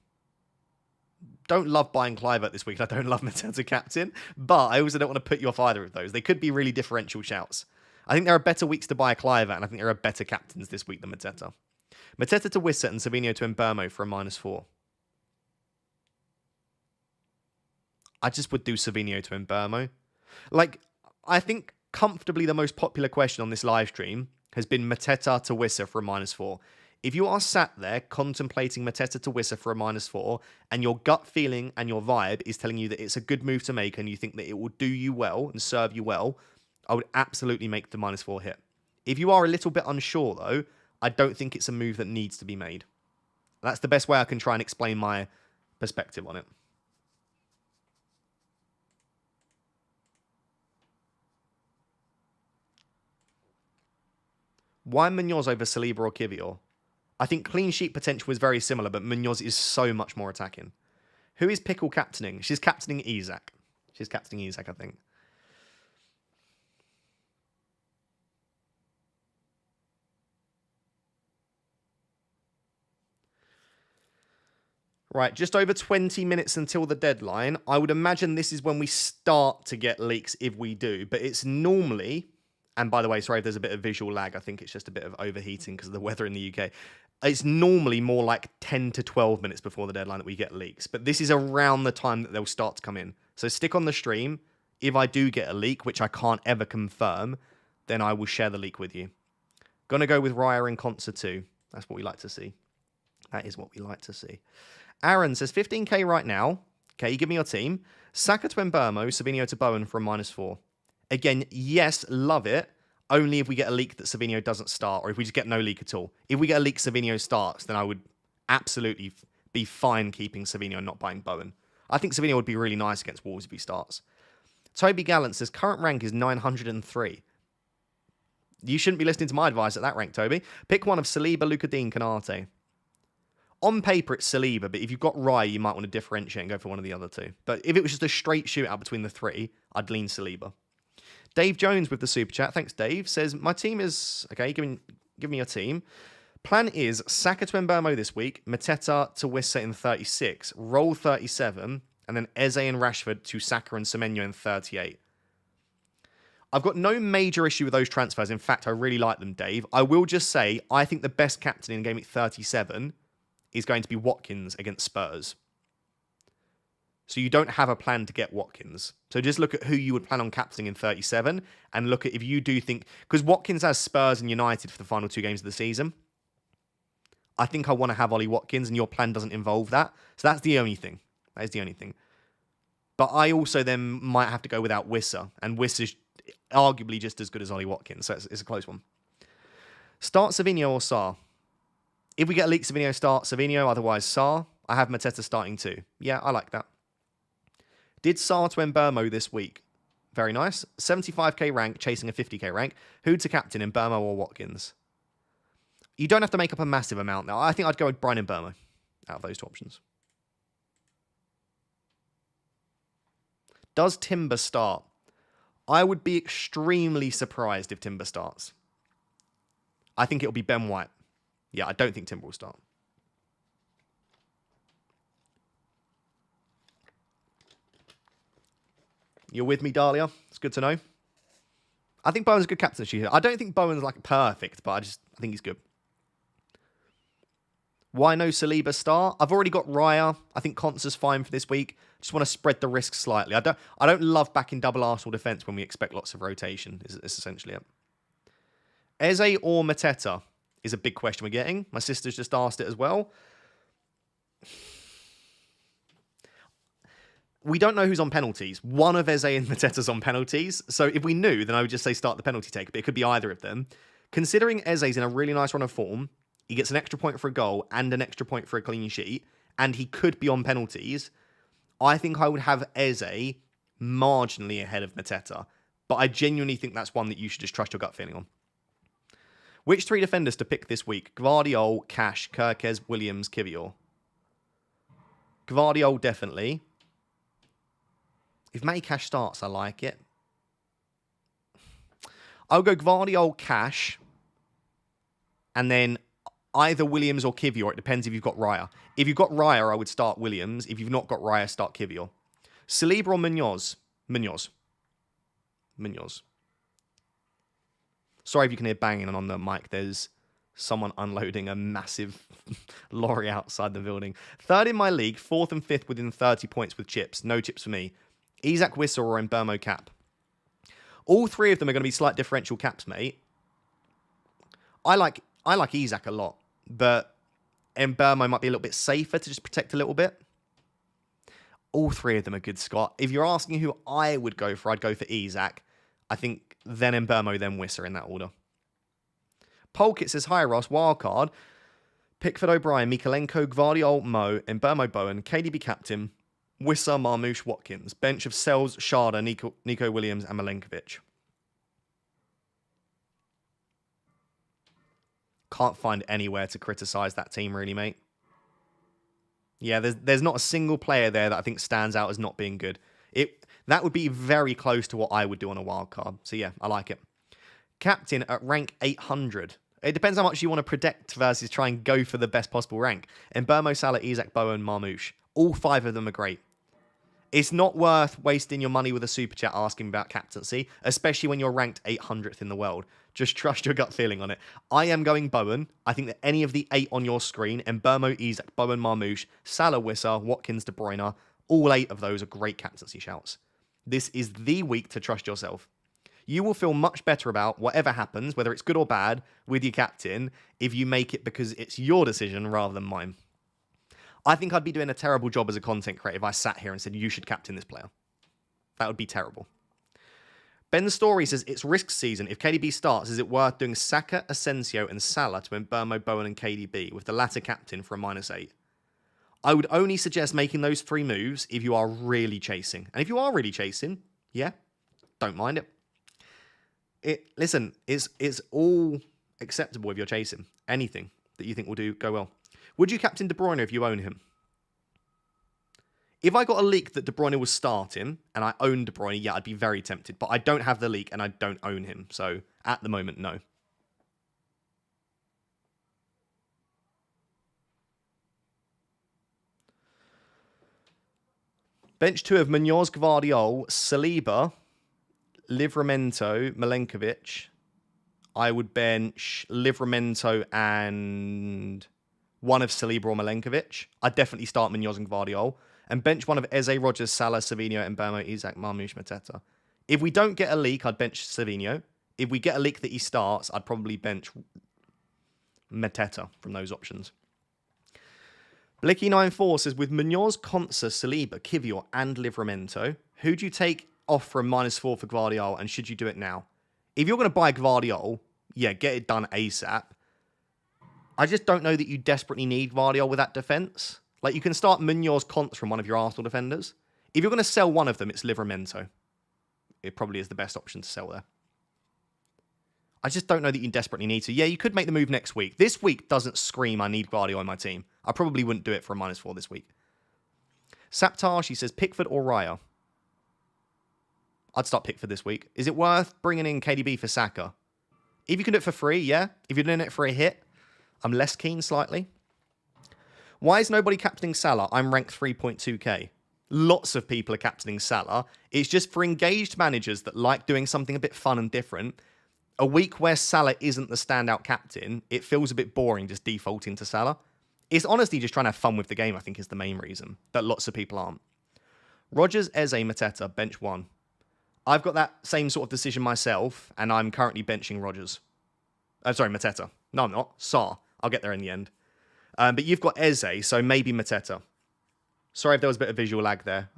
Don't love buying Cliver this week. I don't love Mateta captain, but I also don't want to put you off either of those. They could be really differential shouts. I think there are better weeks to buy a Cliver, and I think there are better captains this week than Mateta. Mateta to Wissa and Savinho to Mbermo for a -4. I just would do Savinho to Mbermo. I think comfortably the most popular question on this live stream has been Mateta to Wissa for a -4. If you are sat there contemplating Mateta to Wissa for a -4 and your gut feeling and your vibe is telling you that it's a good move to make and you think that it will do you well and serve you well, I would absolutely make the -4 hit. If you are a little bit unsure though, I don't think it's a move that needs to be made. That's the best way I can try and explain my perspective on it. Why Munoz over Saliba or Kivior? I think clean sheet potential was very similar, but Munoz is so much more attacking. Who is Pickle captaining? She's captaining Isak. I think. Right, just over 20 minutes until the deadline. I would imagine this is when we start to get leaks if we do, but it's normally... And by the way, sorry if there's a bit of visual lag. I think it's just a bit of overheating because of the weather in the UK. It's normally more like 10 to 12 minutes before the deadline that we get leaks. But this is around the time that they'll start to come in. So stick on the stream. If I do get a leak, which I can't ever confirm, then I will share the leak with you. Gonna go with Raya and Quansah too. That's what we like to see. That is what we like to see. Aaron says 15k right now. Okay, you give me your team. Saka to Mbermo, Savinho to Bowen for a -4. Again, yes, love it. Only if we get a leak that Savinho doesn't start, or if we just get no leak at all. If we get a leak Savinho starts, then I would absolutely be fine keeping Savinho and not buying Bowen. I think Savinho would be really nice against Wolves if he starts. Toby Gallant says current rank is 903. You shouldn't be listening to my advice at that rank, Toby. Pick one of Saliba, Luka Dean, Konate. On paper, it's Saliba, but if you've got Raya, you might want to differentiate and go for one of the other two. But if it was just a straight shootout between the three, I'd lean Saliba. Dave Jones with the super chat. Thanks, Dave. Says, my team is... Okay, give me your team. Plan is Saka to Mbermo this week, Mateta to Wissa in 36, roll 37, and then Eze and Rashford to Saka and Semenyo in 38. I've got no major issue with those transfers. In fact, I really like them, Dave. I will just say, I think the best captain in Game Week 37 is going to be Watkins against Spurs. So you don't have a plan to get Watkins. So just look at who you would plan on captaining in 37 and look at if you do think... Because Watkins has Spurs and United for the final 2 games of the season. I think I want to have Ollie Watkins and your plan doesn't involve that. So that's the only thing. That is the only thing. But I also then might have to go without Wissa. And Wissa's arguably just as good as Ollie Watkins. So it's a close one. Start Savinho or Sarr? If we get a leak, Savinho start Savinho, otherwise Sarr. I have Mateta starting too. Yeah, I like that. Did Sarr to Mbeumo this week? Very nice. 75k rank, chasing a 50k rank. Who to captain, Mbeumo or Watkins? You don't have to make up a massive amount now. I think I'd go with Brian Mbeumo out of those two options. Does Timber start? I would be extremely surprised if Timber starts. I think it'll be Ben White. Yeah, I don't think Timber will start. You're with me, Dahlia? It's good to know. I think Bowen's a good captaincy here. I don't think Bowen's like perfect, but I think he's good. Why no Saliba start? I've already got Raya. I think Consa's fine for this week. Just want to spread the risk slightly. I don't love backing double Arsenal defence when we expect lots of rotation. Is essentially it. Eze or Mateta is a big question we're getting. My sister's just asked it as well. We don't know who's on penalties. One of Eze and Mateta's on penalties. So if we knew, then I would just say start the penalty taker. But it could be either of them. Considering Eze's in a really nice run of form, he gets an extra point for a goal and an extra point for a clean sheet, and he could be on penalties. I think I would have Eze marginally ahead of Mateta. But I genuinely think that's one that you should just trust your gut feeling on. Which three defenders to pick this week? Gvardiol, Cash, Kirkez, Williams, Kivior. Gvardiol, definitely. If Matty Cash starts, I like it. I'll go Gvardiol, Cash, and then either Williams or Kivior. It depends if you've got Raya. If you've got Raya, I would start Williams. If you've not got Raya, start Kivior. Saliba or Munoz? Munoz. Sorry if you can hear banging on the mic. There's someone unloading a massive lorry outside the building. Third in my league, fourth and fifth within 30 points with chips. No chips for me. Isak Whistle or Mbeumo cap. All three of them are going to be slight differential caps, mate. I like Isak a lot, but Mbeumo might be a little bit safer to just protect a little bit. All three of them are good, Scott. If you're asking who I would go for, I'd go for Isak. I think then Mbeumo, then Wissa in that order. Polkit says, hi Ross, wildcard. Pickford, O'Brien, Mikalenko, Gvardiol, Mo, Mbeumo, Bowen, KDB captain, Wissa, Marmoush, Watkins. Bench of Sells, Sharda, Nico Williams, and Milenkovic. Can't find anywhere to criticise that team, really, mate. Yeah, there's not a single player there that I think stands out as not being good. That would be very close to what I would do on a wild card. So yeah, I like it. Captain at rank 800. It depends how much you want to protect versus try and go for the best possible rank. Mbeumo, Salah, Isak, Bowen, Marmoush. All five of them are great. It's not worth wasting your money with a super chat asking about captaincy, especially when you're ranked 800th in the world. Just trust your gut feeling on it. I am going Bowen. I think that any of the 8 on your screen, Mbeumo, Isak, Bowen, Marmoush, Salah, Wissa, Watkins, De Bruyne, all 8 of those are great captaincy shouts. This is the week to trust yourself. You will feel much better about whatever happens, whether it's good or bad, with your captain, if you make it because it's your decision rather than mine. I think I'd be doing a terrible job as a content creator if I sat here and said, you should captain this player. That would be terrible. Ben Story says, it's risk season. If KDB starts, is it worth doing Saka, Asensio, and Salah to Mbeumo, Bowen, and KDB, with the latter captain for a -8? I would only suggest making those 3 moves if you are really chasing. And if you are really chasing, yeah, don't mind it. Listen, it's all acceptable if you're chasing. Anything that you think will go well. Would you captain De Bruyne if you own him? If I got a leak that De Bruyne was starting and I owned De Bruyne, yeah, I'd be very tempted. But I don't have the leak and I don't own him. So at the moment, no. Bench 2 of Munoz, Gvardiol, Saliba, Livramento, Milenkovic. I would bench Livramento and one of Saliba or Milenkovic. I'd definitely start Munoz and Gvardiol. And bench one of Eze, Rogers, Salah, Savinho, Mbeumo, Isak, Marmoush, Mateta. If we don't get a leak, I'd bench Savinho. If we get a leak that he starts, I'd probably bench Mateta from those options. Blicky94 says, with Munoz, Consa, Saliba, Kivior, and Livramento, who do you take off from -4 for Gvardiol, and should you do it now? If you're going to buy Gvardiol, yeah, get it done ASAP. I just don't know that you desperately need Vardiol with that defence. Like, you can start Munoz Conts from one of your Arsenal defenders. If you're going to sell one of them, it's Livramento. It probably is the best option to sell there. I just don't know that you desperately need to. Yeah, you could make the move next week. This week doesn't scream I need Vardiol in my team. I probably wouldn't do it for a -4 this week. Saptar, she says, Pickford or Raya? I'd start Pickford this week. Is it worth bringing in KDB for Saka? If you can do it for free, yeah. If you're doing it for a hit, I'm less keen slightly. Why is nobody captaining Salah? I'm ranked 3.2k. Lots of people are captaining Salah. It's just for engaged managers that like doing something a bit fun and different. A week where Salah isn't the standout captain, it feels a bit boring just defaulting to Salah. It's honestly just trying to have fun with the game, I think, is the main reason that lots of people aren't. Rodgers, Eze, Mateta, bench 1. I've got that same sort of decision myself, and I'm currently benching Rodgers. Sorry, Mateta. No, I'm not. Sarr. I'll get there in the end. But you've got Eze, so maybe Mateta. Sorry if there was a bit of visual lag there.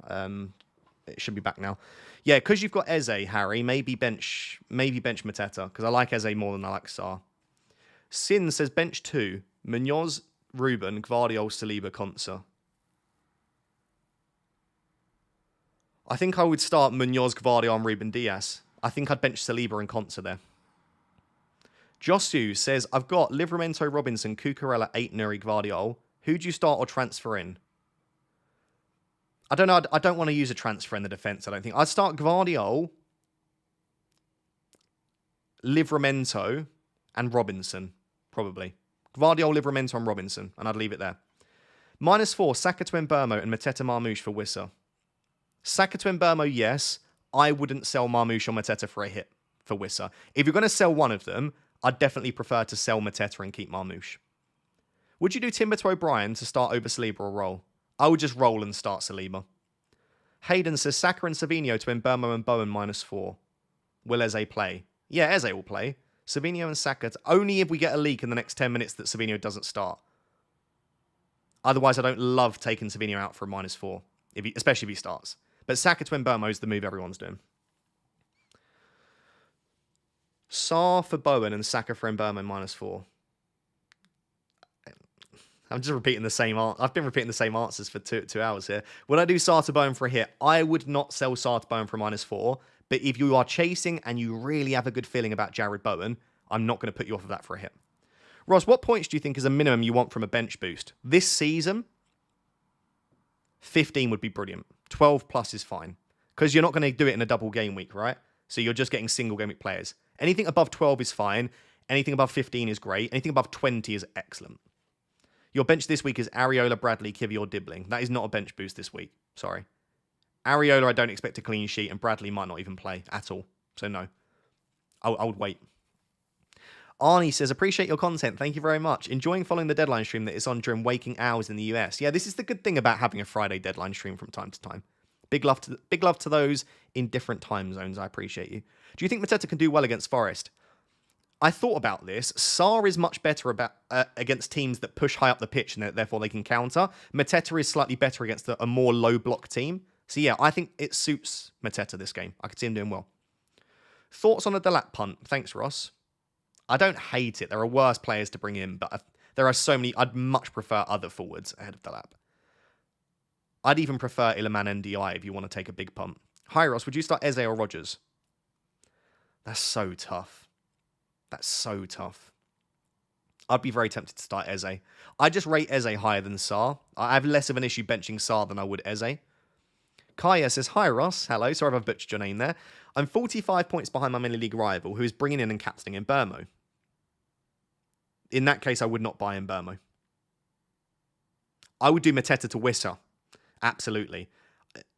It should be back now. Yeah, because you've got Eze, Harry, maybe bench Mateta, because I like Eze more than I like Sarr. Sin says bench 2. Munoz, Ruben, Gvardiol, Saliba, Konsa. I think I would start Munoz, Gvardiol, and Ruben Diaz. I think I'd bench Saliba and Konsa there. Josu says, I've got Livramento, Robinson, Cucurella, 8, Nuri, Gvardiol. Who do you start or transfer in? I don't know. I don't want to use a transfer in the defence, I don't think. I'd start Gvardiol, Livramento, and Robinson, probably. Gvardiol, Livramento, and Robinson, and I'd leave it there. -4, Saka to Mbeumo and Mateta Marmoush for Wissa. Saka to Mbeumo, yes. I wouldn't sell Marmoush or Mateta for a hit for Wissa. If you're going to sell one of them, I'd definitely prefer to sell Mateta and keep Marmoush. Would you do Timber to O'Brien to start over Saliba or roll? I would just roll and start Saliba. Hayden says Saka and Savinho to Mbeumo and Bowen -4. Will Eze play? Yeah, Eze will play. Savinho and Saka, only if we get a leak in the next 10 minutes that Savinho doesn't start. Otherwise, I don't love taking Savinho out for a -4, especially if he starts. But Saka to Mbeumo is the move everyone's doing. Sarr for Bowen and Saka for Mbeumo -4. I'm just repeating the same answer. I've been repeating the same answers for two hours here. Would I do Sarr to Bowen for a hit? I would not sell Sarr to Bowen for a -4. But if you are chasing and you really have a good feeling about Jared Bowen, I'm not going to put you off of that for a hit. Ross, what points do you think is a minimum you want from a bench boost? This season, 15 would be brilliant. 12 plus is fine. Because you're not going to do it in a double game week, right? So you're just getting single game week players. Anything above 12 is fine. Anything above 15 is great. Anything above 20 is excellent. Your bench this week is Areola, Bradley, Kivy, or Dibbling. That is not a bench boost this week. Sorry. Areola, I don't expect a clean sheet, and Bradley might not even play at all. So no. I would wait. Arnie says, appreciate your content. Thank you very much. Enjoying following the deadline stream that is on during waking hours in the US. Yeah, this is the good thing about having a Friday deadline stream from time to time. Big love to those in different time zones. I appreciate you. Do you think Mateta can do well against Forest? I thought about this. Sarr is much better against teams that push high up the pitch and therefore they can counter. Mateta is slightly better against a more low block team. So yeah, I think it suits Mateta this game. I could see him doing well. Thoughts on a Delap punt? Thanks, Ross. I don't hate it. There are worse players to bring in, but there are so many. I'd much prefer other forwards ahead of Delap. I'd even prefer Iliman NDI if you want to take a big punt. Hi, Ross. Would you start Eze or Rodgers? That's so tough. That's so tough. I'd be very tempted to start Eze. I just rate Eze higher than Sarr. I have less of an issue benching Sarr than I would Eze. Kaya says, hi Ross. Hello. Sorry if I've butchered your name there. I'm 45 points behind my mini league rival who is bringing in and captaining Mbeumo. In that case, I would not buy Mbeumo. I would do Mateta to Wissa. Absolutely.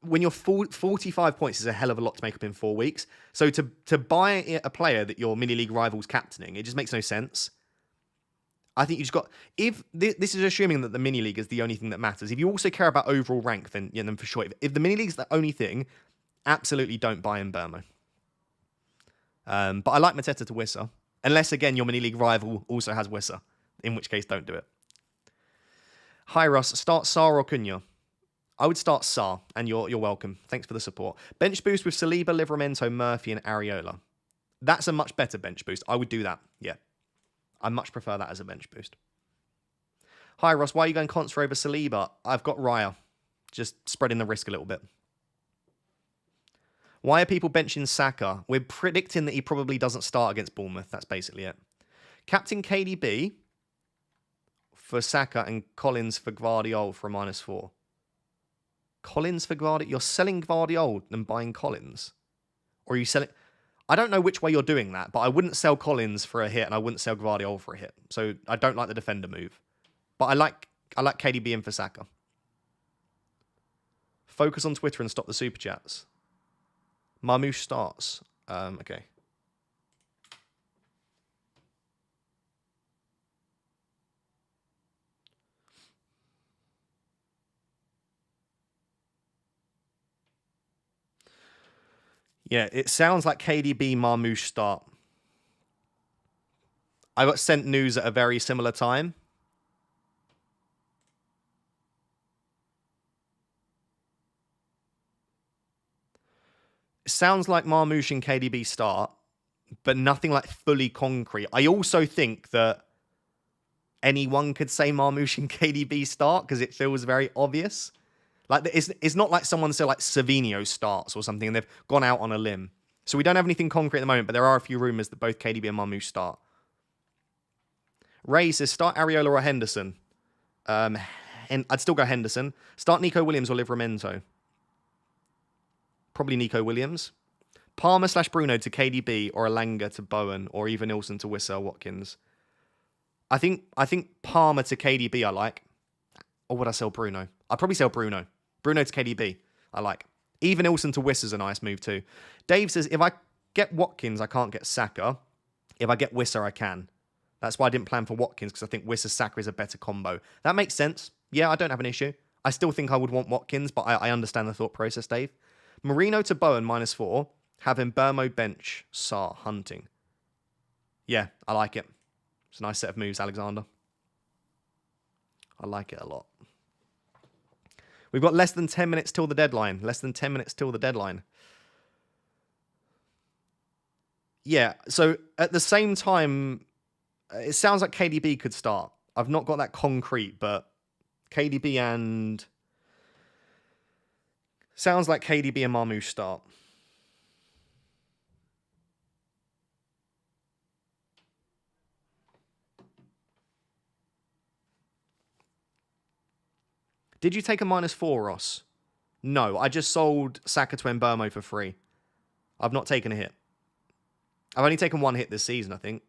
When you're 45 points is a hell of a lot to make up in 4 weeks. So to buy a player that your mini league rival's captaining, it just makes no sense. I think you just got... If this is assuming that the mini league is the only thing that matters. If you also care about overall rank, then for sure. If the mini league is the only thing, absolutely don't buy Mbeumo. But I like Mateta to Wissa. Unless, again, your mini league rival also has Wissa. In which case, don't do it. Hi, Ross. Start Sarr or Cunha? I would start Sarr, and you're welcome. Thanks for the support. Bench boost with Saliba, Livramento, Murphy, and Areola. That's a much better bench boost. I would do that. Yeah. I much prefer that as a bench boost. Hi, Ross. Why are you going Contra over Saliba? I've got Raya. Just spreading the risk a little bit. Why are people benching Saka? We're predicting that he probably doesn't start against Bournemouth. That's basically it. Captain KDB for Saka and Collins for Gvardiol for a -4. Collins for Gvardiol? You're selling Gvardiol and buying Collins? Or are you selling... I don't know which way you're doing that, but I wouldn't sell Collins for a hit and I wouldn't sell Gvardiol for a hit. So I don't like the defender move. But I like KDB in for Saka. Focus on Twitter and stop the super chats. Marmouche starts. Okay. Yeah, it sounds like KDB Marmouche start. I got sent news at a very similar time. It sounds like Marmouche and KDB start, but nothing like fully concrete. I also think that anyone could say Marmouche and KDB start because it feels very obvious. Like it's not like someone said like Savinho starts or something and they've gone out on a limb. So we don't have anything concrete at the moment, but there are a few rumours that both KDB and Marmouche start. Ray says start Areola or Henderson. And I'd still go Henderson. Start Nico Williams or Livramento. Probably Nico Williams. Palmer/Bruno to KDB or Elanga to Bowen or even Ilson to Wissa or Watkins. I think Palmer to KDB I like. Or would I sell Bruno? I'd probably sell Bruno. Bruno to KDB I like. Even Ilson to Wissa is a nice move too. Dave says, if I get Watkins, I can't get Saka. If I get Wissa, I can. That's why I didn't plan for Watkins, because I think Wissa-Saka is a better combo. That makes sense. Yeah, I don't have an issue. I still think I would want Watkins, but I understand the thought process, Dave. Marino to Bowen, -4. Having Burmo bench, Sarr, Hunting. Yeah, I like it. It's a nice set of moves, Alexander. I like it a lot. We've got less than 10 minutes till the deadline. Less than 10 minutes till the deadline. Yeah, so at the same time, it sounds like KDB could start. I've not got that concrete, but KDB and... Sounds like KDB and Marmouche start. Did you take a -4, Ross? No, I just sold Saka to Mbeumo for free. I've not taken a hit. I've only taken one hit this season, I think,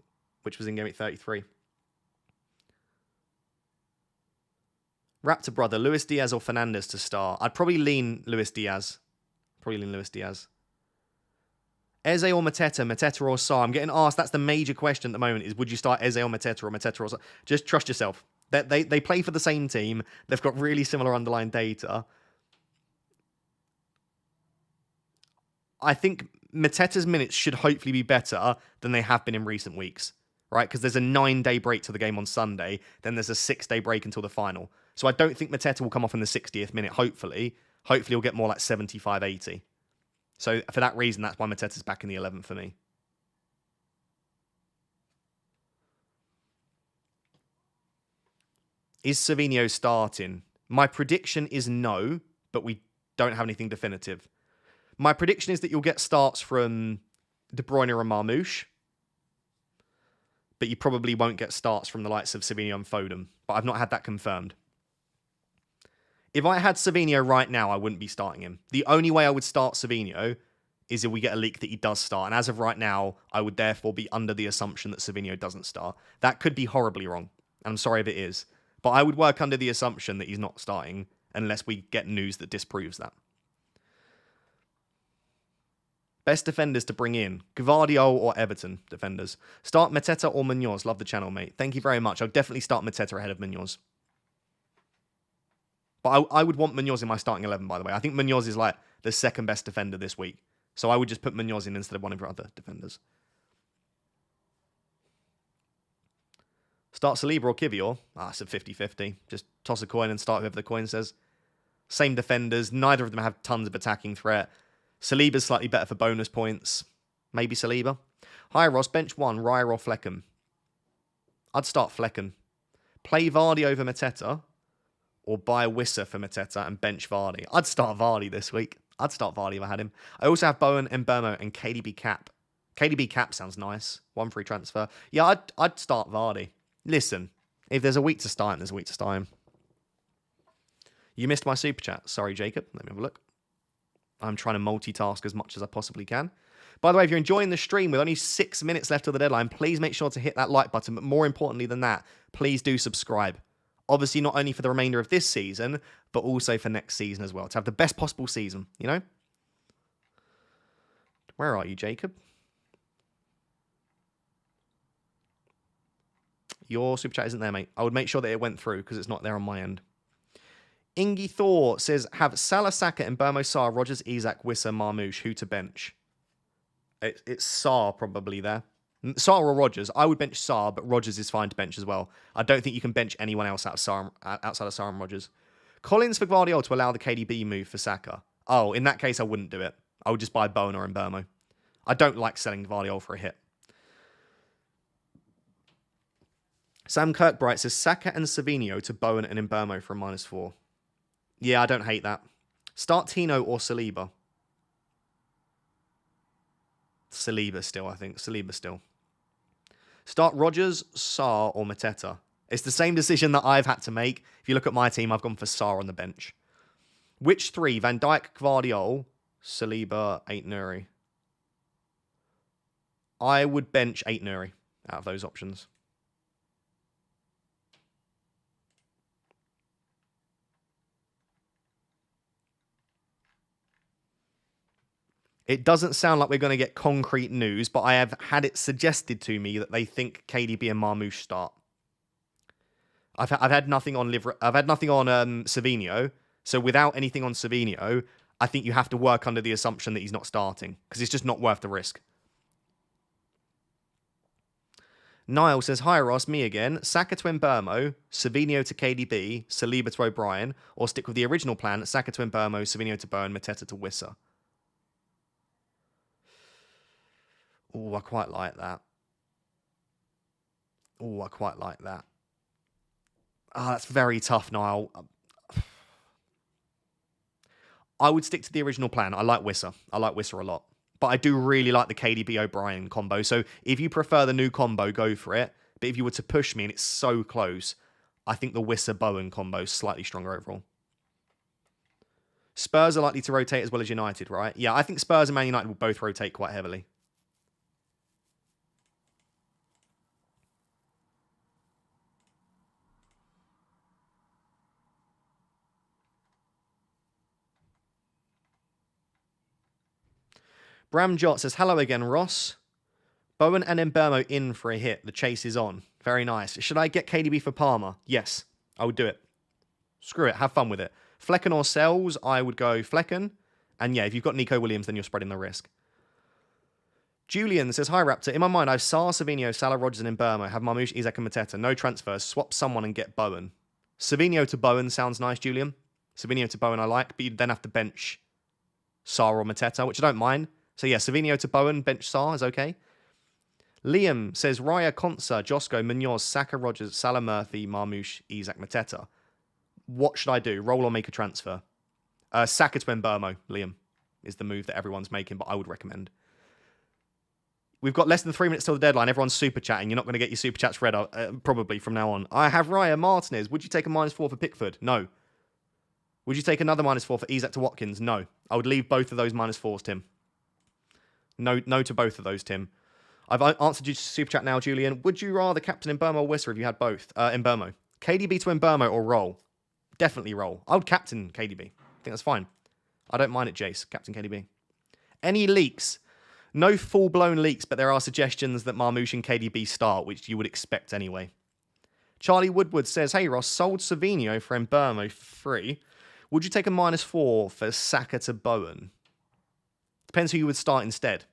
which was in Gameweek 33. Raptor brother, Luis Diaz or Fernandes to start? I'd probably lean Luis Diaz. Eze or Mateta? Mateta or Sarr? I'm getting asked, that's the major question at the moment, is would you start Eze or Mateta or Sarr? Just trust yourself. They play for the same team. They've got really similar underlying data. I think Mateta's minutes should hopefully be better than they have been in recent weeks, right? Because there's a 9-day break to the game on Sunday. Then there's a 6-day break until the final. So I don't think Mateta will come off in the 60th minute, hopefully. Hopefully he'll get more like 75, 80. So for that reason, that's why Mateta's back in the 11 for me. Is Savinho starting? My prediction is no, but we don't have anything definitive. My prediction is that you'll get starts from De Bruyne and Marmouche, but you probably won't get starts from the likes of Savinho and Foden, but I've not had that confirmed. If I had Savinho right now, I wouldn't be starting him. The only way I would start Savinho is if we get a leak that he does start, and as of right now, I would therefore be under the assumption that Savinho doesn't start. That could be horribly wrong, and I'm sorry if it is. But I would work under the assumption that he's not starting unless we get news that disproves that. Best defenders to bring in. Gvardiol or Everton defenders. Start Mateta or Munoz. Love the channel, mate. Thank you very much. I'll definitely start Mateta ahead of Munoz. But I would want Munoz in my starting 11, by the way. I think Munoz is like the second best defender this week. So I would just put Munoz in instead of one of your other defenders. Start Saliba or Kivior. It's a 50-50. Just toss a coin and start whoever the coin says. Same defenders. Neither of them have tons of attacking threat. Saliba's slightly better for bonus points. Maybe Saliba. Hi, Ross. Bench 1, Raya or Flecken? I'd start Flecken. Play Vardy over Mateta, or buy Wissa for Mateta and bench Vardy. I'd start Vardy this week. I'd start Vardy if I had him. I also have Bowen, Mbeumo, and KDB Cap. KDB Cap sounds nice. 1 free transfer. Yeah, I'd start Vardy. Listen, if there's a week to start him, there's a week to start him. You missed my super chat. Sorry, Jacob. Let me have a look. I'm trying to multitask as much as I possibly can. By the way, if you're enjoying the stream with only 6 minutes left of the deadline, please make sure to hit that like button. But more importantly than that, please do subscribe. Obviously, not only for the remainder of this season, but also for next season as well. To have the best possible season, you know? Where are you, Jacob? Your super chat isn't there, mate. I would make sure that it went through because it's not there on my end. Ingy Thor says, have Salah, Saka, and Mbeumo, Sarr, Rodgers, Isak, Wissa, Marmoush. Who to bench? It's Sarr probably there. Sarr or Rodgers. I would bench Sarr, but Rodgers is fine to bench as well. I don't think you can bench anyone else outside of Sarr and Rodgers. Collins for Guardiola to allow the KDB move for Saka. Oh, in that case, I wouldn't do it. I would just buy Bowen or Mbeumo. I don't like selling Guardiola for a hit. Sam Kirkbright says, Saka and Savinho to Bowen and Mbeumo for a -4. Yeah, I don't hate that. Start Tino or Saliba. Saliba still, I think. Saliba still. Start Rodgers, Sarr, or Mateta. It's the same decision that I've had to make. If you look at my team, I've gone for Sarr on the bench. Which 3? Van Dijk, Gvardiol, Saliba, Ait-Nouri. I would bench Ait-Nouri out of those options. It doesn't sound like we're going to get concrete news, but I have had it suggested to me that they think KDB and Marmoush start. I've had nothing on Savinho, so without anything on Savinho, I think you have to work under the assumption that he's not starting because it's just not worth the risk. Niall says, hi Ross, me again. Saka to Mbeumo, Savinho to KDB, Saliba to O'Brien, or stick with the original plan, Saka to Mbeumo, Savinho to Bowen, Mateta to Wissa. Oh, I quite like that. Oh, I quite like that. Ah, that's very tough, Niall. I would stick to the original plan. I like Wissa. I like Wissa a lot. But I do really like the KDB O'Brien combo. So if you prefer the new combo, go for it. But if you were to push me and it's so close, I think the Wissa Bowen combo is slightly stronger overall. Spurs are likely to rotate as well as United, right? Yeah, I think Spurs and Man United will both rotate quite heavily. Bram Jot says, hello again, Ross. Bowen and Mbeumo in for a hit. The chase is on. Very nice. Should I get KDB for Palmer? Yes, I would do it. Screw it. Have fun with it. Flecken or Sells, I would go Flecken. And yeah, if you've got Nico Williams, then you're spreading the risk. Julian says, hi, Raptor. In my mind, I have Sarr, Savinho, Salah, Rodgers, and Mbeumo. Have Marmoush, Isak, and Mateta. No transfers. Swap someone and get Bowen. Savinho to Bowen sounds nice, Julian. Savinho to Bowen I like, but you then have to bench Sarr or Mateta, which I don't mind. So yeah, Savinho to Bowen, bench Sarr is okay. Liam says, Raya, Konsa, Josko, Munoz, Saka, Rodgers, Salah, Murphy, Marmoush, Isak, Mateta. What should I do? Roll or make a transfer? Saka to Mbeumo, Liam, is the move that everyone's making, but I would recommend. We've got less than 3 minutes till the deadline. Everyone's super chatting. You're not going to get your super chats read probably from now on. I have Raya Martinez. Would you take a -4 for Pickford? No. Would you take another -4 for Isak to Watkins? No. I would leave both of those -4s, Tim. No to both of those, Tim. I've answered you to super chat now, Julian. Would you rather captain Mbeumo or Wissa if you had both? Mbeumo. KDB to Mbeumo or roll? Definitely roll. I would captain KDB. I think that's fine. I don't mind it, Jace. Captain KDB. Any leaks? No full-blown leaks, but there are suggestions that Marmoush and KDB start, which you would expect anyway. Charlie Woodward says, hey Ross, sold Savinho for Mbeumo free. Would you take a -4 for Saka to Bowen? Depends who you would start instead.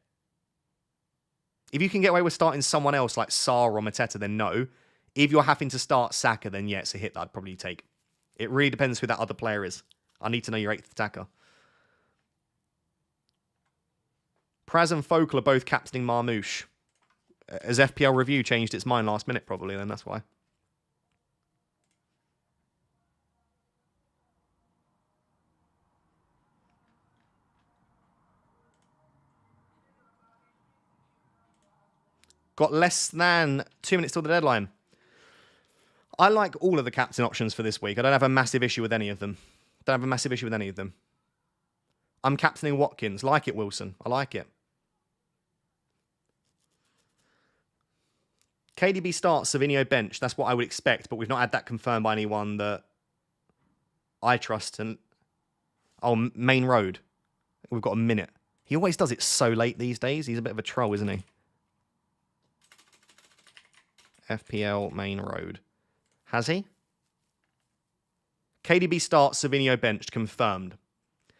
If you can get away with starting someone else like Sarr or Mateta, then no. If you're having to start Saka, then yeah, it's a hit that I'd probably take. It really depends who that other player is. I need to know your 8th attacker. Praz and Focal are both captaining Marmoush. Has FPL Review changed its mind last minute? Probably, then that's why. Got less than 2 minutes till the deadline. I like all of the captain options for this week. I don't have a massive issue with any of them. I'm captaining Watkins. Like it, Wilson. I like it. KDB starts, Savinho bench. That's what I would expect, but we've not had that confirmed by anyone that I trust. And main road. We've got a minute. He always does it so late these days. He's a bit of a troll, isn't he? FPL main road. Has he? KDB starts, Savinho benched, confirmed.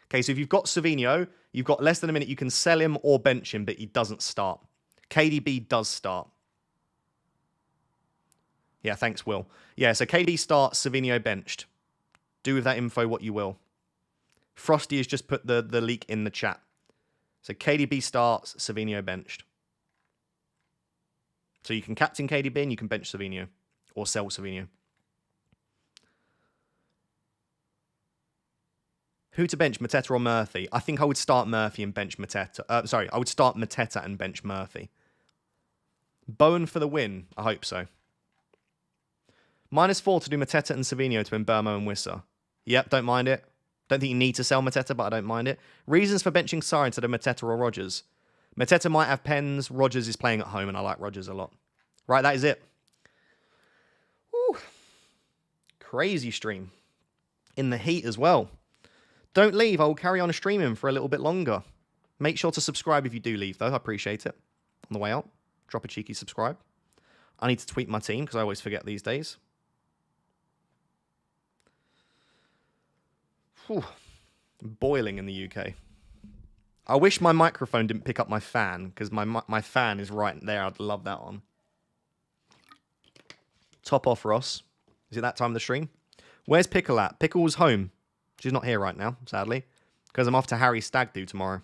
Okay, so if you've got Savinho, you've got less than a minute, you can sell him or bench him, but he doesn't start. KDB does start. Yeah, thanks, Will. Yeah, so KDB starts, Savinho benched. Do with that info what you will. Frosty has just put the leak in the chat. So KDB starts, Savinho benched. So you can captain KDB and you can bench Savinho. Or sell Savinho. Who to bench, Mateta or Murphy? I think I would start Murphy and bench Mateta. I would start Mateta and bench Murphy. Bowen for the win? I hope so. -4 to do Mateta and Savinho to win Burmo and Wissa. Yep, don't mind it. Don't think you need to sell Mateta, but I don't mind it. Reasons for benching Sarri instead of Mateta or Rodgers. Mateta might have pens. Rodgers is playing at home, and I like Rodgers a lot. Right, that is it. Woo. Crazy stream. In the heat as well. Don't leave. I will carry on streaming for a little bit longer. Make sure to subscribe if you do leave, though. I appreciate it. On the way out, drop a cheeky subscribe. I need to tweet my team because I always forget these days. Whew. Boiling in the UK. I wish my microphone didn't pick up my fan because my fan is right there. I'd love that on. Top off, Ross. Is it that time of the stream? Where's Pickle at? Pickle's home. She's not here right now, sadly, because I'm off to Harry's stag do tomorrow.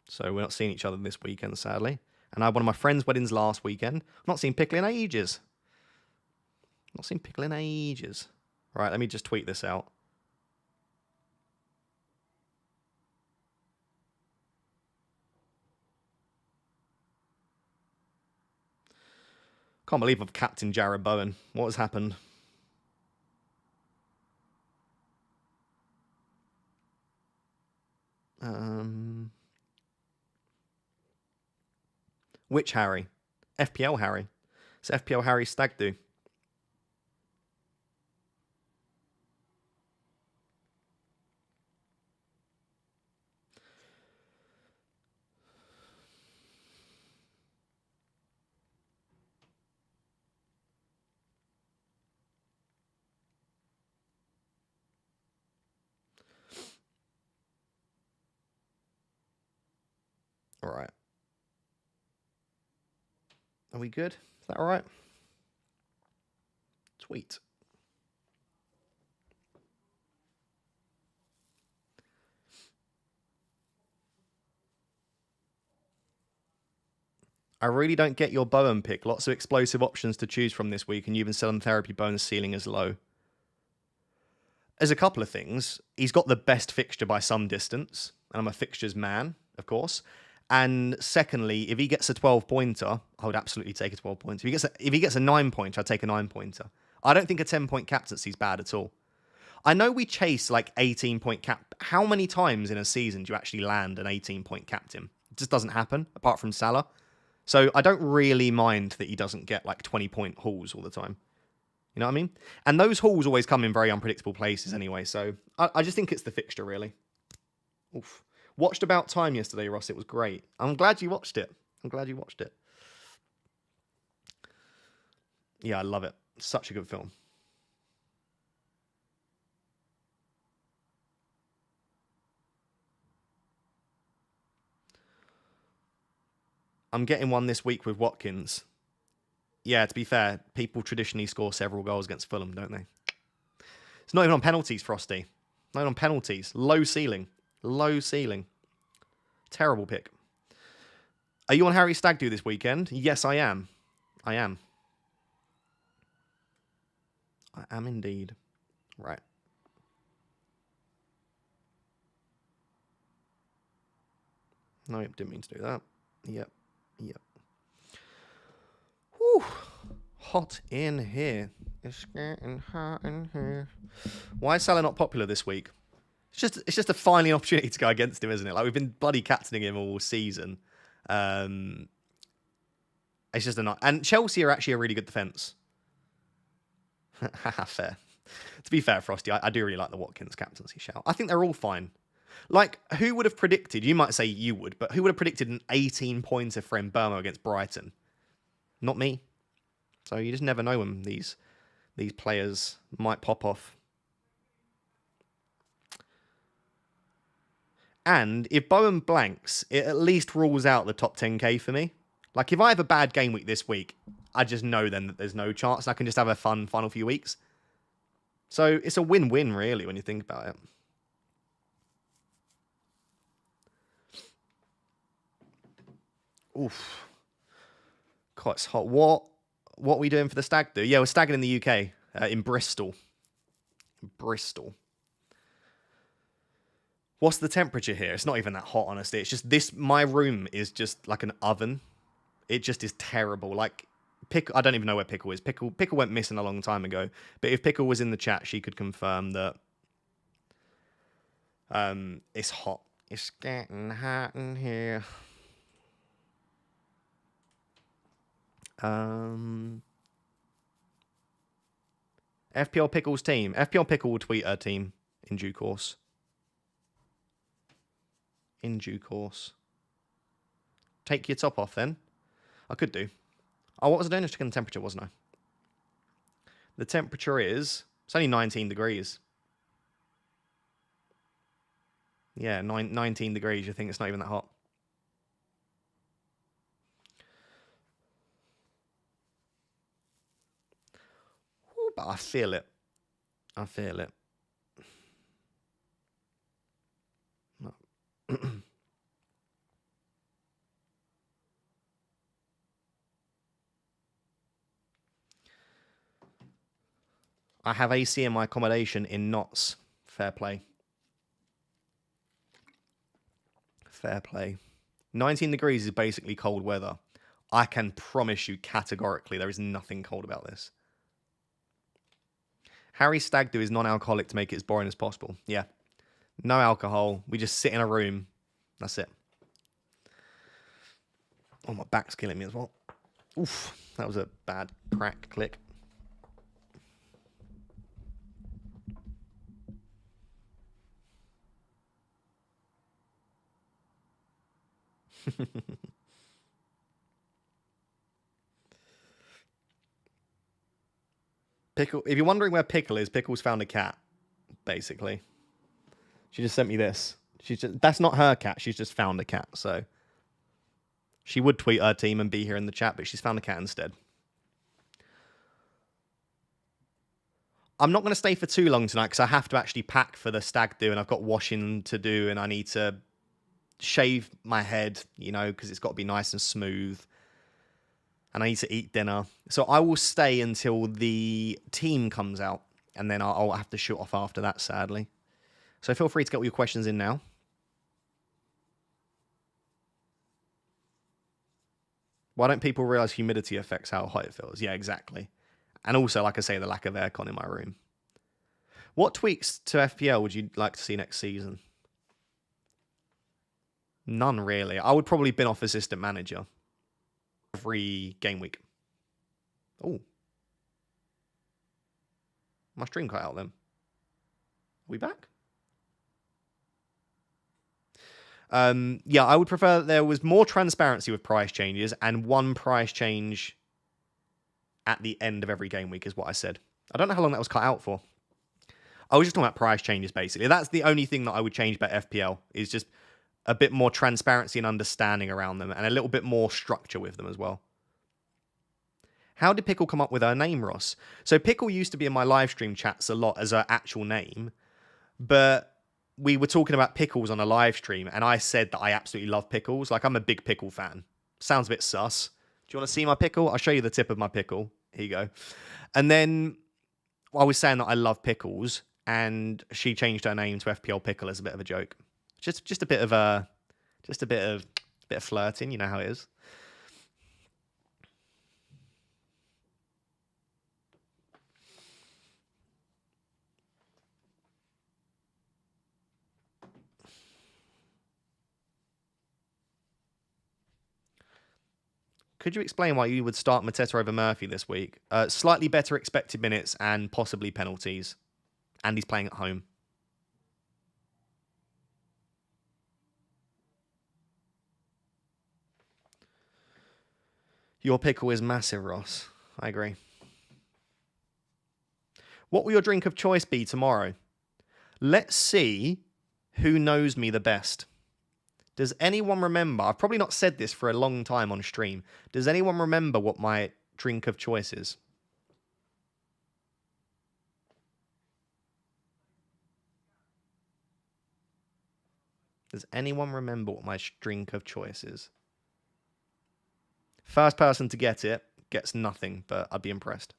So we're not seeing each other this weekend, sadly. And I had one of my friend's weddings last weekend. I've not seen Pickle in ages. Right, let me just tweet this out. Can't believe I've captained Jared Bowen. What has happened? Which Harry? FPL Harry. It's FPL Harry stag do. All right. Are we good? Is that all right? Tweet. I really don't get your Bowen pick. Lots of explosive options to choose from this week, and you've been selling therapy bonus ceiling as low. There's a couple of things. He's got the best fixture by some distance, and I'm a fixtures man, of course. And secondly, if he gets a 12-pointer, I would absolutely take a 12-pointer. If he gets a 9-pointer, I'd take a 9-pointer. I don't think a 10-point captaincy is bad at all. I know we chase like 18-point cap. How many times in a season do you actually land an 18-point captain? It just doesn't happen, apart from Salah. So I don't really mind that he doesn't get like 20-point hauls all the time. You know what I mean? And those hauls always come in very unpredictable places anyway. So I just think it's the fixture, really. Oof. Watched About Time yesterday, Ross. It was great. I'm glad you watched it. Yeah, I love it. Such a good film. I'm getting one this week with Watkins. Yeah, to be fair, people traditionally score several goals against Fulham, don't they? It's not even on penalties, Frosty. Not even on penalties. Low ceiling. Terrible pick. Are you on Harry Stag Do this weekend? Yes, I am. I am. I am indeed. Right. No, didn't mean to do that. Yep. Whew. Hot in here. It's getting hot in here. Why is Salah not popular this week? It's just a finally opportunity to go against him, isn't it? Like, we've been bloody captaining him all season. It's just a not. And Chelsea are actually a really good defence. Fair. To be fair, Frosty, I do really like the Watkins captaincy shout. I think they're all fine. Like, who would have predicted, you might say you would, but who would have predicted an 18-pointer for Mbeumo against Brighton? Not me. So you just never know when these players might pop off. And if Bowen blanks, it at least rules out the top 10k for me. Like, if I have a bad game week this week, I just know then that there's no chance. I can just have a fun final few weeks. So it's a win-win, really, when you think about it. Oof. God, it's hot. What are we doing for the stag do? Yeah, we're stagging in the UK, in Bristol. What's the temperature here? It's not even that hot, honestly. It's just this, my room is just like an oven. It just is terrible. Like, I don't even know where Pickle is. Pickle went missing a long time ago. But if Pickle was in the chat, she could confirm that it's hot. It's getting hot in here. FPL Pickle's team. FPL Pickle will tweet her team in due course. Take your top off then. I could do. Oh, what was I doing? Just checking the temperature, wasn't I? The temperature is... It's only 19 degrees. Yeah, 19 degrees. You think it's not even that hot. Ooh, but I feel it. I have AC in my accommodation in knots. Fair play. 19 degrees is basically cold weather. I can promise you categorically there is nothing cold about this. Harry's stag do is non-alcoholic to make it as boring as possible. Yeah. No alcohol. We just sit in a room. That's it. Oh, my back's killing me as well. Oof. That was a bad crack click. Pickle. If you're wondering where Pickle is, Pickle's found a cat, basically. She just sent me this. That's not her cat. She's just found a cat. So she would tweet her team and be here in the chat, but she's found a cat instead. I'm not going to stay for too long tonight because I have to actually pack for the stag do, and I've got washing to do, and I need to shave my head, you know, because it's got to be nice and smooth. And I need to eat dinner. So I will stay until the team comes out, and then I'll have to shoot off after that, sadly. So feel free to get all your questions in now. Why don't people realize humidity affects how hot it feels? Yeah, exactly. And also, like I say, the lack of aircon in my room. What tweaks to FPL would you like to see next season? None, really. I would probably bin off assistant manager every game week. Oh. My stream cut out then. Are we back? Yeah, I would prefer that there was more transparency with price changes and one price change at the end of every game week is what I said. I don't know how long that was cut out for. I was just talking about price changes, basically. That's the only thing that I would change about FPL, is just a bit more transparency and understanding around them, and a little bit more structure with them as well. How did Pickle come up with her name, Ross? So Pickle used to be in my live stream chats a lot as her actual name, but we were talking about pickles on a live stream, and I said that I absolutely love pickles. Like, I'm a big pickle fan. Sounds a bit sus. Do you want to see my pickle? I'll show you the tip of my pickle. Here you go. And then I was saying that I love pickles, and she changed her name to FPL Pickle as a bit of a joke. Just a bit of flirting. You know how it is. Could you explain why you would start Mateta over Murphy this week? Slightly better expected minutes and possibly penalties. And he's playing at home. Your pickle is massive, Ross. I agree. What will your drink of choice be tomorrow? Let's see who knows me the best. Does anyone remember? I've probably not said this for a long time on stream. Does anyone remember what my drink of choice is? Does anyone remember what my drink of choice is? First person to get it gets nothing, but I'd be impressed.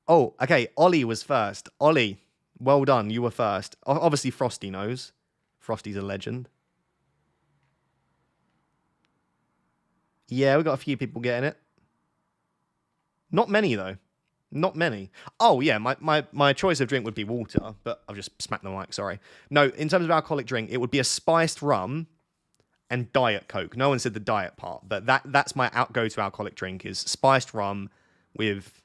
Oh, okay. Ollie was first. Ollie, well done. You were first. Obviously, Frosty knows. Frosty's a legend. Yeah, we got a few people getting it. Not many, though. Not many. Oh, yeah, my choice of drink would be water, but I've just smacked the mic, sorry. No, in terms of alcoholic drink, it would be a spiced rum and Diet Coke. No one said the diet part, but that's my go-to alcoholic drink is spiced rum with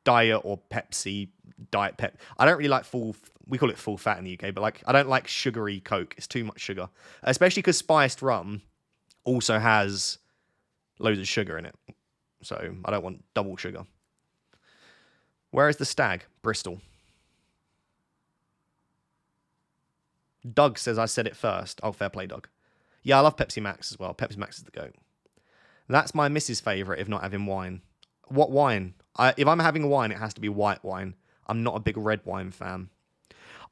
Diet or Pepsi, Diet Pep. I don't really like we call it full fat in the UK, but like I don't like sugary Coke. It's too much sugar, especially because spiced rum also has loads of sugar in it. So I don't want double sugar. Where is the stag? Bristol. Doug says I said it first. Oh, fair play, Doug. Yeah, I love Pepsi Max as well. Pepsi Max is the goat. That's my missus' favourite if not having wine. What wine? If I'm having wine, it has to be white wine. I'm not a big red wine fan.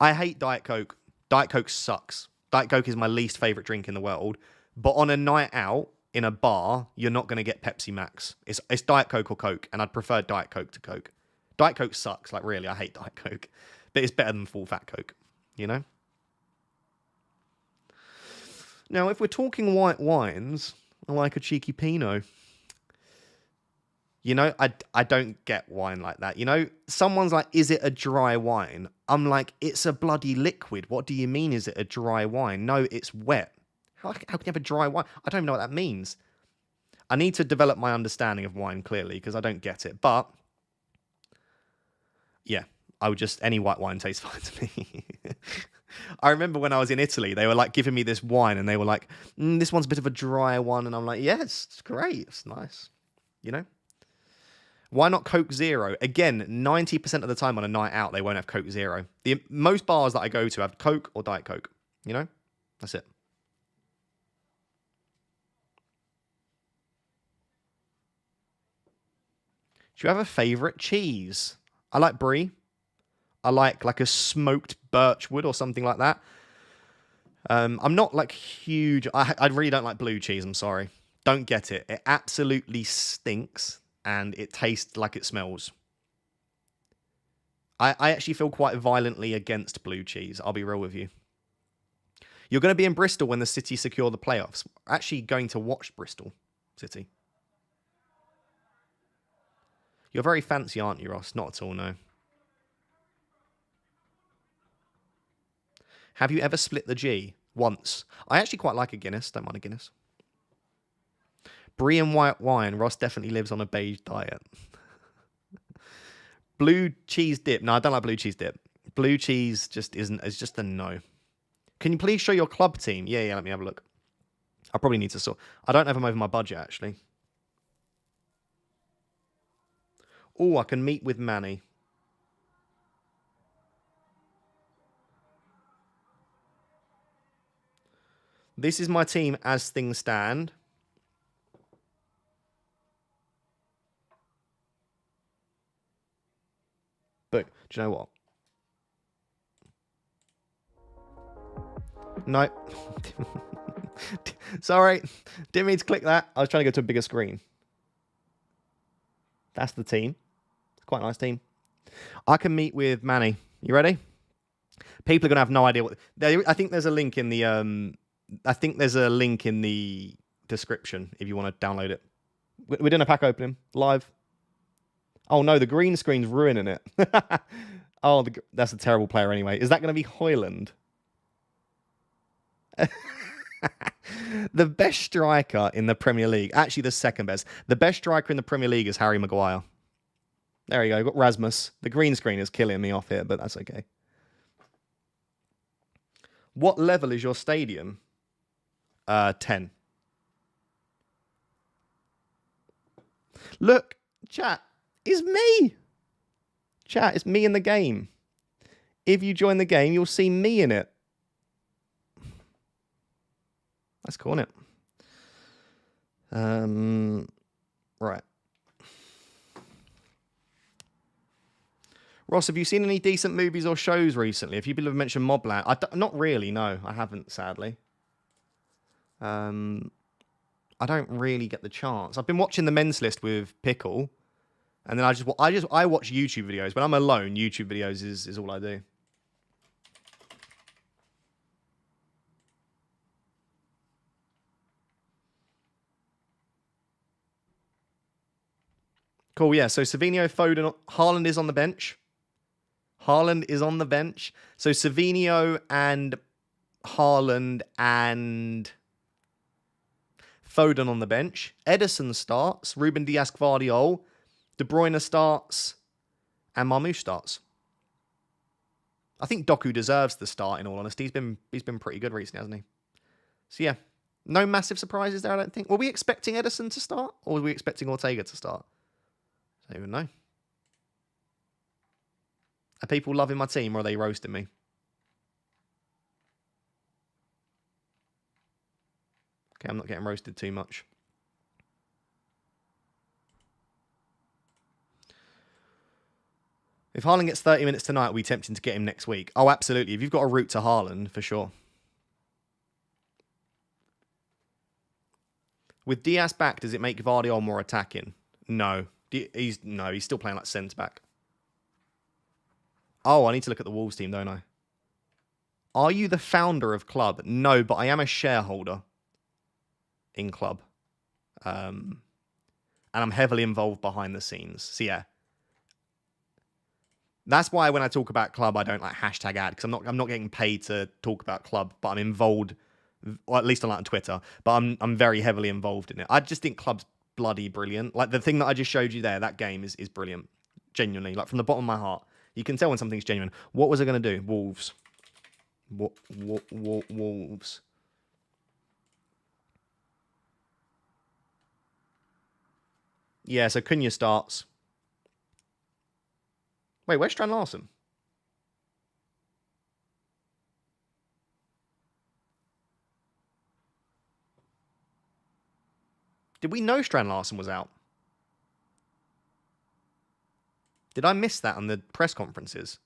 I hate Diet Coke. Diet Coke sucks. Diet Coke is my least favourite drink in the world. But on a night out in a bar, you're not going to get Pepsi Max. It's Diet Coke or Coke, and I'd prefer Diet Coke to Coke. Diet Coke sucks. Like, really, I hate Diet Coke. But it's better than full fat Coke, you know? Now, if we're talking white wines, I like a cheeky Pinot. You know, I don't get wine like that. You know, someone's like, is it a dry wine? I'm like, it's a bloody liquid. What do you mean, is it a dry wine? No, it's wet. How can you have a dry wine? I don't even know what that means. I need to develop my understanding of wine, clearly, because I don't get it. But, yeah, any white wine tastes fine to me. I remember when I was in Italy, they were like giving me this wine and they were like, this one's a bit of a dry one. And I'm like, yeah, it's great. It's nice. You know? Why not Coke Zero? Again, 90% of the time on a night out, they won't have Coke Zero. Most bars that I go to have Coke or Diet Coke. You know? That's it. Do you have a favourite cheese? I like brie. I like a smoked birchwood or something like that. I'm not like huge. I really don't like blue cheese. I'm sorry. Don't get it. It absolutely stinks and it tastes like it smells. I actually feel quite violently against blue cheese. I'll be real with you. You're going to be in Bristol when the City secure the playoffs. We're actually going to watch Bristol City. You're very fancy, aren't you, Ross? Not at all, no. Have you ever split the G? Once. I actually quite like a Guinness. Don't mind a Guinness. Brie and white wine. Ross definitely lives on a beige diet. Blue cheese dip. No, I don't like blue cheese dip. Blue cheese just isn't. It's just a no. Can you please show your club team? Yeah, let me have a look. I probably need to sort. I don't know if I'm over my budget, actually. Oh, I can meet with Manny. This is my team as things stand. But do you know what? No. Sorry. Didn't mean to click that. I was trying to go to a bigger screen. That's the team. It's quite a nice team. I can meet with Manny. You ready? People are gonna have no idea what. I think there's a link in the. I think there's a link in the description if you want to download it. We're doing a pack opening live. Oh no, the green screen's ruining it. Oh, that's a terrible player anyway. Is that going to be Hoyland? The best striker in the Premier League. Actually, the second best. The best striker in the Premier League is Harry Maguire. There you go. Got Rasmus. The green screen is killing me off here, but that's okay. What level is your stadium? 10. Look, chat. It's me. Chat, it's me in the game. If you join the game, you'll see me in it. That's cool, isn't it? Right. Ross, have you seen any decent movies or shows recently? A few people have mentioned Mobland. Not really, no. I haven't, sadly. I don't really get the chance. I've been watching The Men's List with Pickle. And then I watch YouTube videos. When I'm alone, YouTube videos is all I do. Cool, yeah. So Savinho, Foden, Haaland is on the bench. Haaland is on the bench. So Savinho and Haaland and Foden on the bench. Ederson starts. Ruben Dias, Gvardiol. De Bruyne starts. And Marmoush starts. I think Doku deserves the start, in all honesty. He's been pretty good recently, hasn't he? So yeah, no massive surprises there, I don't think. Were we expecting Ederson to start? Or were we expecting Ortega to start? I don't even know. Are people loving my team or are they roasting me? Okay, I'm not getting roasted too much. If Haaland gets 30 minutes tonight, are we tempting to get him next week? Oh, absolutely. If you've got a route to Haaland, for sure. With Diaz back, does it make Gvardiol more attacking? No. He's still playing like centre-back. Oh, I need to look at the Wolves team, don't I? Are you the founder of Club? No, but I am a shareholder in Club. And I'm heavily involved behind the scenes. So yeah. That's why when I talk about Club, I don't like hashtag ad, because I'm not getting paid to talk about Club, but I'm involved, or at least on Twitter, but I'm very heavily involved in it. I just think Club's bloody brilliant. Like the thing that I just showed you there, that game is brilliant. Genuinely, like from the bottom of my heart. You can tell when something's genuine. What was I going to do? Wolves. Wolves. Yeah, so Cunha starts. Wait, where's Strand Larson? Did we know Strand Larson was out? Did I miss that on the press conferences?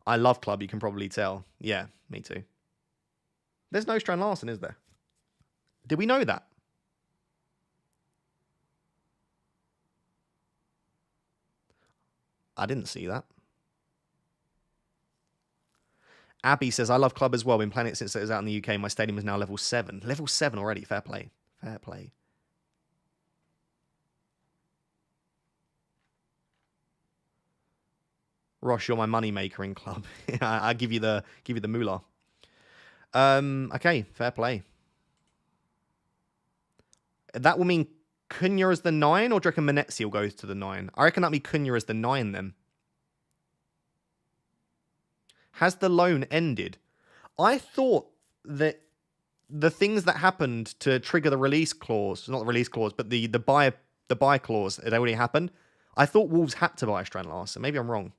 I love Club, you can probably tell. Yeah, me too. There's no Strand Larson, is there? Did we know that? I didn't see that. Abby says, I love Club as well. Been playing it since it was out in the UK. My stadium is now level 7. Level 7 already. Fair play. Fair play. Ross, you're my money maker in Club. I give you the moolah. Okay, fair play. That will mean Cunha as the 9, or do you reckon Menezzi will go to the 9? I reckon that'll be Cunha as the 9 then. Has the loan ended? I thought that the things that happened to trigger the release clause, not the release clause, but the buy clause, had already happened. I thought Wolves had to buy Strand Larson. Maybe I'm wrong.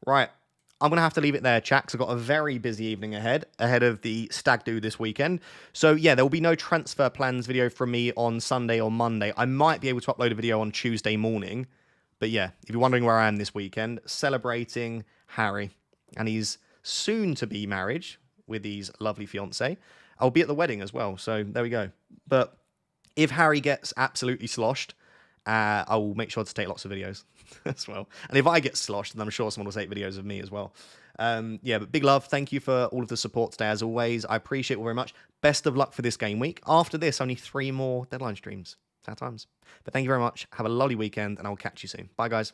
Right. I'm going to have to leave it there, chat, 'cause I've got a very busy evening ahead of the stag do this weekend. So yeah, there will be no transfer plans video from me on Sunday or Monday. I might be able to upload a video on Tuesday morning. But yeah, if you're wondering where I am this weekend, celebrating Harry and his soon-to-be marriage with his lovely fiancée. I'll be at the wedding as well, so there we go. But if Harry gets absolutely sloshed, I will make sure to take lots of videos as well. And if I get sloshed, then I'm sure someone will take videos of me as well. Yeah, but big love. Thank you for all of the support today, as always. I appreciate it very much. Best of luck for this game week. After this, only 3 more deadline streams. Sad times. But thank you very much. Have a lovely weekend, and I'll catch you soon. Bye, guys.